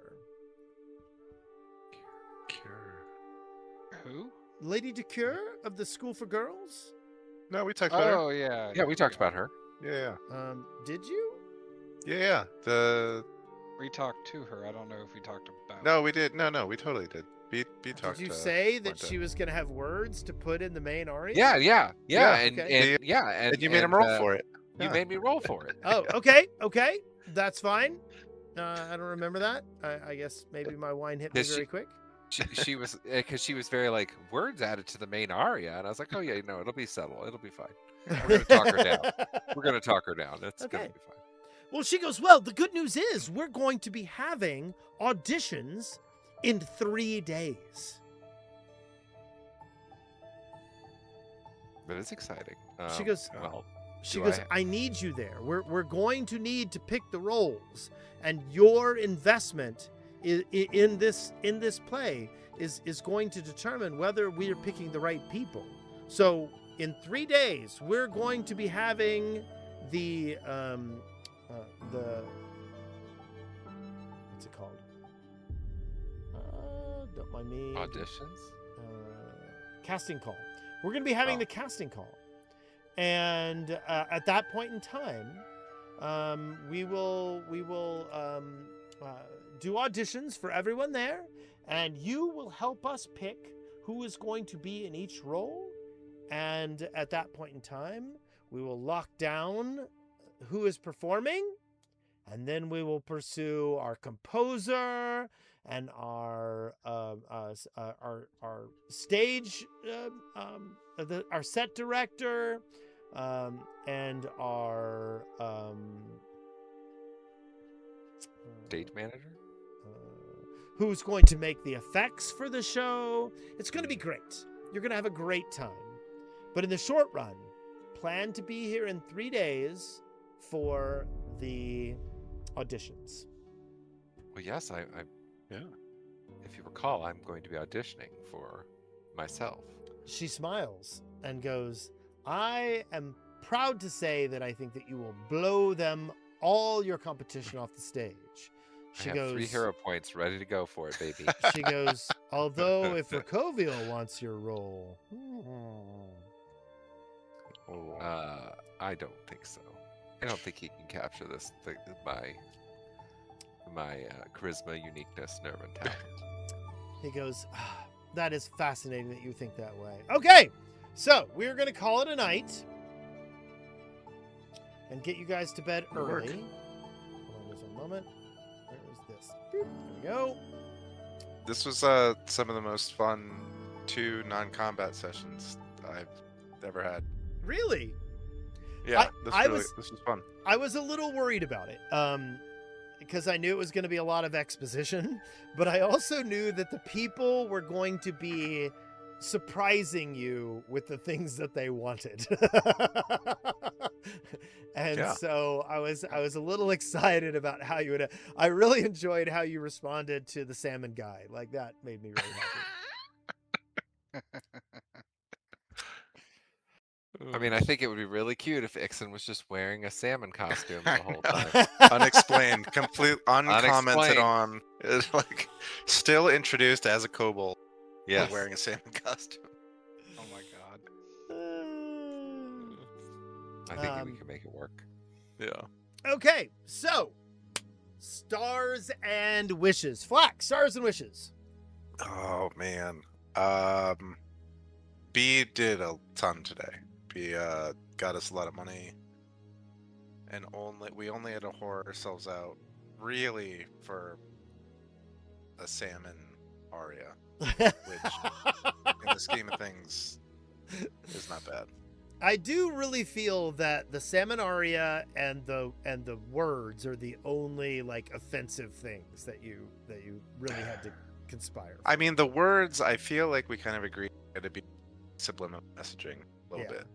[SPEAKER 4] Who?
[SPEAKER 1] Lady DeCure of the School for Girls?
[SPEAKER 3] No, we talked about her.
[SPEAKER 4] Oh yeah.
[SPEAKER 2] Yeah, we talked about her.
[SPEAKER 3] Yeah.
[SPEAKER 1] Did you?
[SPEAKER 3] Yeah.
[SPEAKER 4] We talked to her. I don't know if we talked about.
[SPEAKER 3] No, we did. No, we totally did. B talked
[SPEAKER 1] Did you
[SPEAKER 3] to
[SPEAKER 1] say that
[SPEAKER 3] Fuente.
[SPEAKER 1] she was going to have words to put in the main aria?
[SPEAKER 2] Yeah, and
[SPEAKER 1] okay.
[SPEAKER 3] And you made him roll for it.
[SPEAKER 2] You
[SPEAKER 3] Yeah.
[SPEAKER 2] made me roll for it.
[SPEAKER 1] Oh, okay. That's fine. I don't remember that. I guess maybe my wine hit me
[SPEAKER 2] Yes,
[SPEAKER 1] very quick.
[SPEAKER 2] She was because she was very like words added to the main aria, and I was like, oh yeah, no, it'll be subtle, it'll be fine. We're gonna talk her down. We're gonna talk her down. It's gonna
[SPEAKER 1] Okay.
[SPEAKER 2] be fine.
[SPEAKER 1] Well, she goes, well, the good news is we're going to be having auditions in 3 days.
[SPEAKER 2] That is exciting.
[SPEAKER 1] She goes,
[SPEAKER 2] well,
[SPEAKER 1] She
[SPEAKER 2] do
[SPEAKER 1] goes, I need you there. We're going to need to pick the roles, and your investment in this play is going to determine whether we are picking the right people. So in 3 days, we're going to be having the what's it called? Don't mind me.
[SPEAKER 2] auditions.
[SPEAKER 1] Casting call. We're going to be having
[SPEAKER 2] Oh.
[SPEAKER 1] the casting call. And at that point in time, we will do auditions for everyone there, and you will help us pick who is going to be in each role. And at that point in time, we will lock down who is performing, and then we will pursue our composer and our stage, our set director, and our
[SPEAKER 2] Stage manager.
[SPEAKER 1] who's going to make the effects for the show. It's going to be great. You're going to have a great time. But in the short run, plan to be here in 3 days for the auditions.
[SPEAKER 2] Well, yes, I
[SPEAKER 3] Yeah.
[SPEAKER 2] if you recall, I'm going to be auditioning for myself.
[SPEAKER 1] She smiles and goes, I am proud to say that I think that you will blow them all your competition off the stage. She
[SPEAKER 2] I have
[SPEAKER 1] goes,
[SPEAKER 2] 3 hero points ready to go for it, baby.
[SPEAKER 1] she goes, although if Rakoviel wants your role.
[SPEAKER 2] I don't think so. I don't think he can capture this. My charisma, uniqueness, nerve, and talent.
[SPEAKER 1] He goes, that is fascinating that you think that way. Okay, so we're going to call it a night and get you guys to bed
[SPEAKER 3] That'll work.
[SPEAKER 1] early. Hold on just a moment. Where is this? Boop, there we go.
[SPEAKER 3] This was some of the most fun 2 non-combat sessions I've ever had.
[SPEAKER 1] Really?
[SPEAKER 3] Yeah,
[SPEAKER 1] I
[SPEAKER 3] this was fun.
[SPEAKER 1] I was a little worried about it because I knew it was going to be a lot of exposition, but I also knew that the people were going to be surprising you with the things that they wanted. And
[SPEAKER 3] Yeah.
[SPEAKER 1] so I was a little excited about how you would. I really enjoyed how you responded to the salmon guy. Like that made me really happy.
[SPEAKER 2] I mean, I think it would be really cute if Ixen was just wearing a salmon costume the whole time.
[SPEAKER 3] Unexplained, complete uncommented
[SPEAKER 2] Unexplained.
[SPEAKER 3] on. It's like still introduced as a kobold, but
[SPEAKER 2] Yes.
[SPEAKER 3] wearing a salmon costume.
[SPEAKER 4] Oh my god.
[SPEAKER 2] I think we
[SPEAKER 1] Um,
[SPEAKER 2] can make it work.
[SPEAKER 3] Yeah.
[SPEAKER 1] Okay, so stars and wishes. Flack, stars and wishes.
[SPEAKER 3] Oh man. B did a ton today. B got us a lot of money, and we only had to whore ourselves out really for a salmon aria, which in the scheme of things is not bad.
[SPEAKER 1] I do really feel that the salmon aria and the words are the only like offensive things that you really had to conspire.
[SPEAKER 3] I mean, the words, I feel like we kind of agreed to be subliminal messaging a little
[SPEAKER 1] Yeah.
[SPEAKER 3] bit.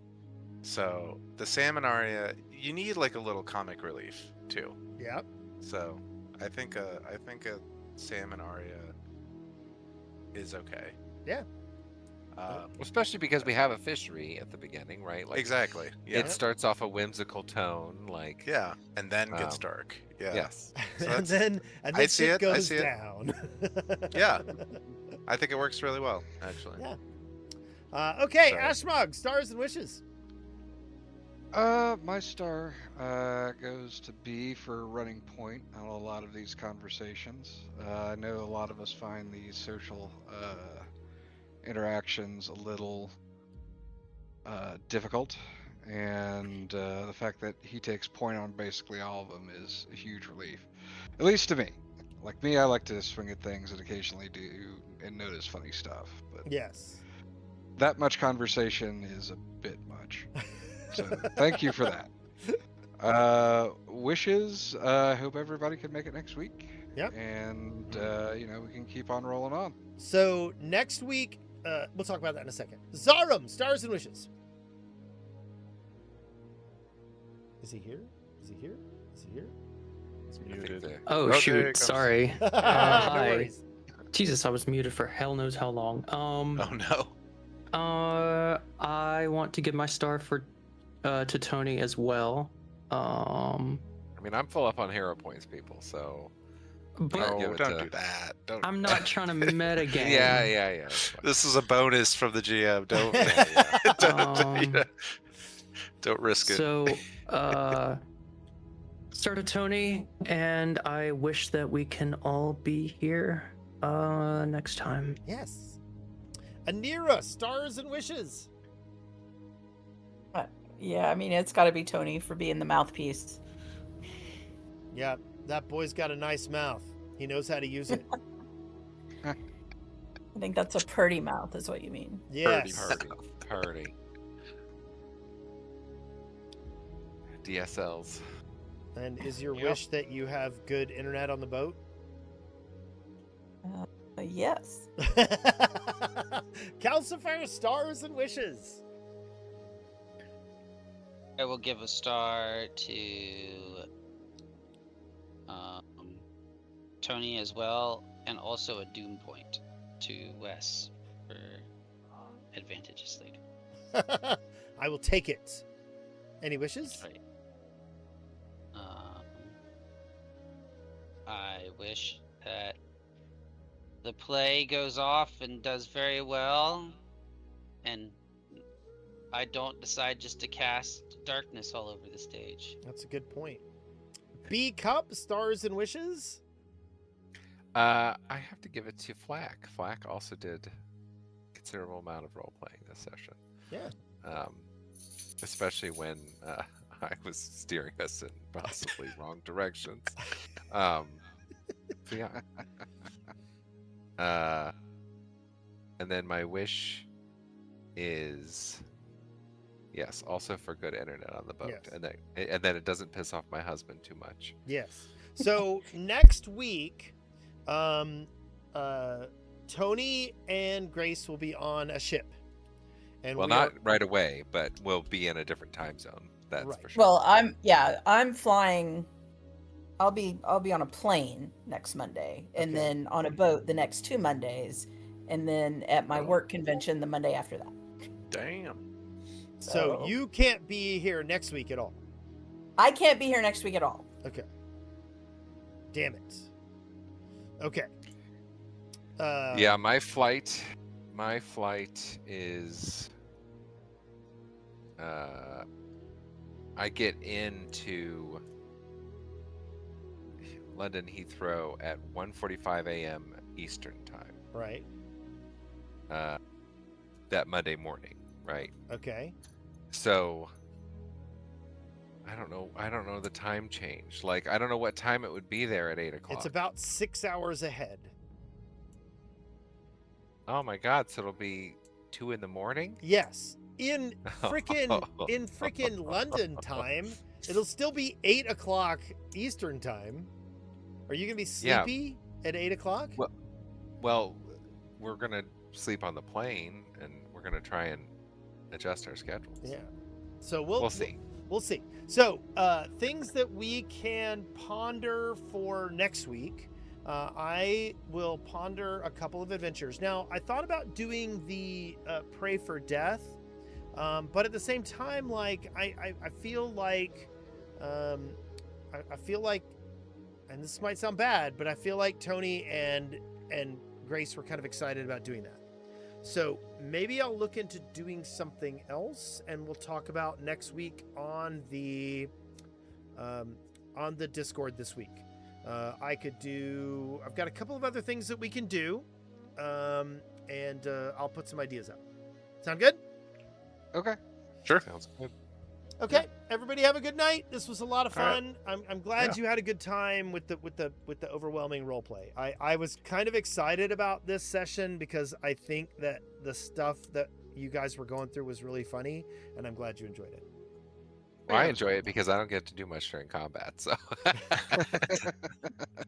[SPEAKER 3] So the salmon aria, you need like a little comic relief too.
[SPEAKER 1] Yep.
[SPEAKER 3] So I think a salmon aria is okay.
[SPEAKER 1] Yeah.
[SPEAKER 2] Especially because we have a fishery at the beginning, right? Like
[SPEAKER 3] Exactly. Yeah.
[SPEAKER 2] it starts off a whimsical tone, like
[SPEAKER 3] Yeah. And then gets
[SPEAKER 2] Um,
[SPEAKER 3] dark. Yeah.
[SPEAKER 2] yes.
[SPEAKER 3] So
[SPEAKER 1] and
[SPEAKER 3] that's-
[SPEAKER 1] then
[SPEAKER 3] I see
[SPEAKER 1] shit
[SPEAKER 3] it, I
[SPEAKER 1] goes
[SPEAKER 3] see it.
[SPEAKER 1] down.
[SPEAKER 3] Yeah. I think it works really well, actually.
[SPEAKER 1] Yeah. Okay,
[SPEAKER 3] So-
[SPEAKER 1] Ashmog, stars and wishes.
[SPEAKER 4] My star goes to B for running point on a lot of these conversations. I know a lot of us find these social interactions a little difficult, and the fact that he takes point on basically all of them is a huge relief, at least to me. Like me, I like to swing at things and occasionally do and notice funny stuff, but
[SPEAKER 1] Yes.
[SPEAKER 4] that much conversation is a bit much. So thank you for that. Wishes. I hope everybody can make it next week.
[SPEAKER 1] Yep.
[SPEAKER 4] And we can keep on rolling on.
[SPEAKER 1] So next week, we'll talk about that in a second. Zarum, stars and wishes. Is he here? Is he here? Is he here? He's
[SPEAKER 2] I think
[SPEAKER 3] Muted.
[SPEAKER 2] the-
[SPEAKER 5] Oh,
[SPEAKER 3] Oh, there
[SPEAKER 5] shoot.
[SPEAKER 3] it comes.
[SPEAKER 5] Sorry.
[SPEAKER 1] no
[SPEAKER 5] Hi.
[SPEAKER 1] worries.
[SPEAKER 5] Jesus, I was muted for hell knows how long.
[SPEAKER 3] Oh no.
[SPEAKER 5] I want to give my star for to Tony as well.
[SPEAKER 2] I mean, I'm full up on hero points, people. So
[SPEAKER 5] But
[SPEAKER 2] I'll give
[SPEAKER 3] No,
[SPEAKER 2] it
[SPEAKER 3] don't
[SPEAKER 2] to-
[SPEAKER 3] do that. Don't.
[SPEAKER 5] I'm not trying to meta game.
[SPEAKER 2] yeah. That's fine.
[SPEAKER 3] This is a bonus from the GM. Don't. Don't risk it.
[SPEAKER 5] So, star to Tony, and I wish that we can all be here next time.
[SPEAKER 1] Yes. Anira, stars and wishes.
[SPEAKER 6] Yeah, I mean, it's got to be Tony for being the mouthpiece.
[SPEAKER 1] Yeah, that boy's got a nice mouth. He knows how to use it.
[SPEAKER 6] I think that's a purdy mouth, is what you mean.
[SPEAKER 1] Yes.
[SPEAKER 2] Purdy. DSLs.
[SPEAKER 1] And is your
[SPEAKER 4] Yep.
[SPEAKER 1] wish that you have good internet on the boat?
[SPEAKER 6] Yes.
[SPEAKER 1] Calcifer, stars and wishes.
[SPEAKER 7] I will give a star to Tony as well, and also a doom point to Wes for advantageous lead.
[SPEAKER 1] I will take it. Any wishes?
[SPEAKER 7] Right. I wish that the play goes off and does very well, and I don't decide just to cast darkness all over the stage.
[SPEAKER 1] That's a good point. B Cup, stars and wishes.
[SPEAKER 2] I have to give it to Flack. Flack also did considerable amount of role playing this session.
[SPEAKER 1] Yeah.
[SPEAKER 2] Especially when I was steering us in possibly wrong directions. So yeah. And then my wish is, yes, also for good internet on the boat,
[SPEAKER 1] Yes.
[SPEAKER 2] and that it doesn't piss off my husband too much.
[SPEAKER 1] Yes. So next week, Tony and Grace will be on a ship. And
[SPEAKER 2] Well,
[SPEAKER 1] we are-
[SPEAKER 2] not right away, but we'll be in a different time zone. That's
[SPEAKER 1] Right.
[SPEAKER 2] for sure.
[SPEAKER 6] Well, I'm flying. I'll be on a plane next Monday, and
[SPEAKER 1] Okay.
[SPEAKER 6] then on a boat the next 2 Mondays, and then at my work convention the Monday after that.
[SPEAKER 3] Damn.
[SPEAKER 1] So
[SPEAKER 6] So-
[SPEAKER 1] you can't be here next week at all.
[SPEAKER 6] I can't be here next week at all.
[SPEAKER 1] Okay. Damn it. Okay.
[SPEAKER 2] Yeah, my flight is I get into London Heathrow at 1:45 a.m. Eastern time
[SPEAKER 1] Right.
[SPEAKER 2] that Monday morning, right?
[SPEAKER 1] Okay.
[SPEAKER 2] So I don't know the time change. Like I don't know what time it would be there at 8 o'clock.
[SPEAKER 1] It's about 6 hours ahead.
[SPEAKER 2] Oh my god, so it'll be 2 in the morning?
[SPEAKER 1] Yes. In frickin' London time, it'll still be 8 o'clock Eastern time. Are you gonna be
[SPEAKER 2] Yeah.
[SPEAKER 1] sleepy at 8 o'clock?
[SPEAKER 2] Well, we're gonna sleep on the plane and we're gonna try and adjust our schedules.
[SPEAKER 1] Yeah. So we'll
[SPEAKER 2] see.
[SPEAKER 1] We'll see. So things that we can ponder for next week. I will ponder a couple of adventures. Now, I thought about doing the Pray for Death, but at the same time, like I feel like I feel like, and this might sound bad, but I feel like Tony and Grace were kind of excited about doing that. So maybe I'll look into doing something else, and we'll talk about next week on the Discord this week. I've got a couple of other things that we can do, and I'll put some ideas out. Sound good?
[SPEAKER 4] Okay.
[SPEAKER 3] Sure.
[SPEAKER 2] Sounds good.
[SPEAKER 1] Okay, everybody have a good night. This was a lot of
[SPEAKER 3] All right.
[SPEAKER 1] fun. I'm glad you had a good time with the overwhelming role play. I was kind of excited about this session because I think that the stuff that you guys were going through was really funny, and I'm glad you enjoyed it.
[SPEAKER 2] Well, I enjoy it because I don't get to do much during combat, so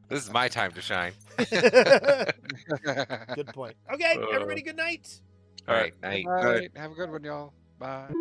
[SPEAKER 2] this is my time to shine.
[SPEAKER 1] Good point. Okay, everybody, good night.
[SPEAKER 3] All right.
[SPEAKER 2] Night.
[SPEAKER 4] All right. Have a good one, y'all. Bye.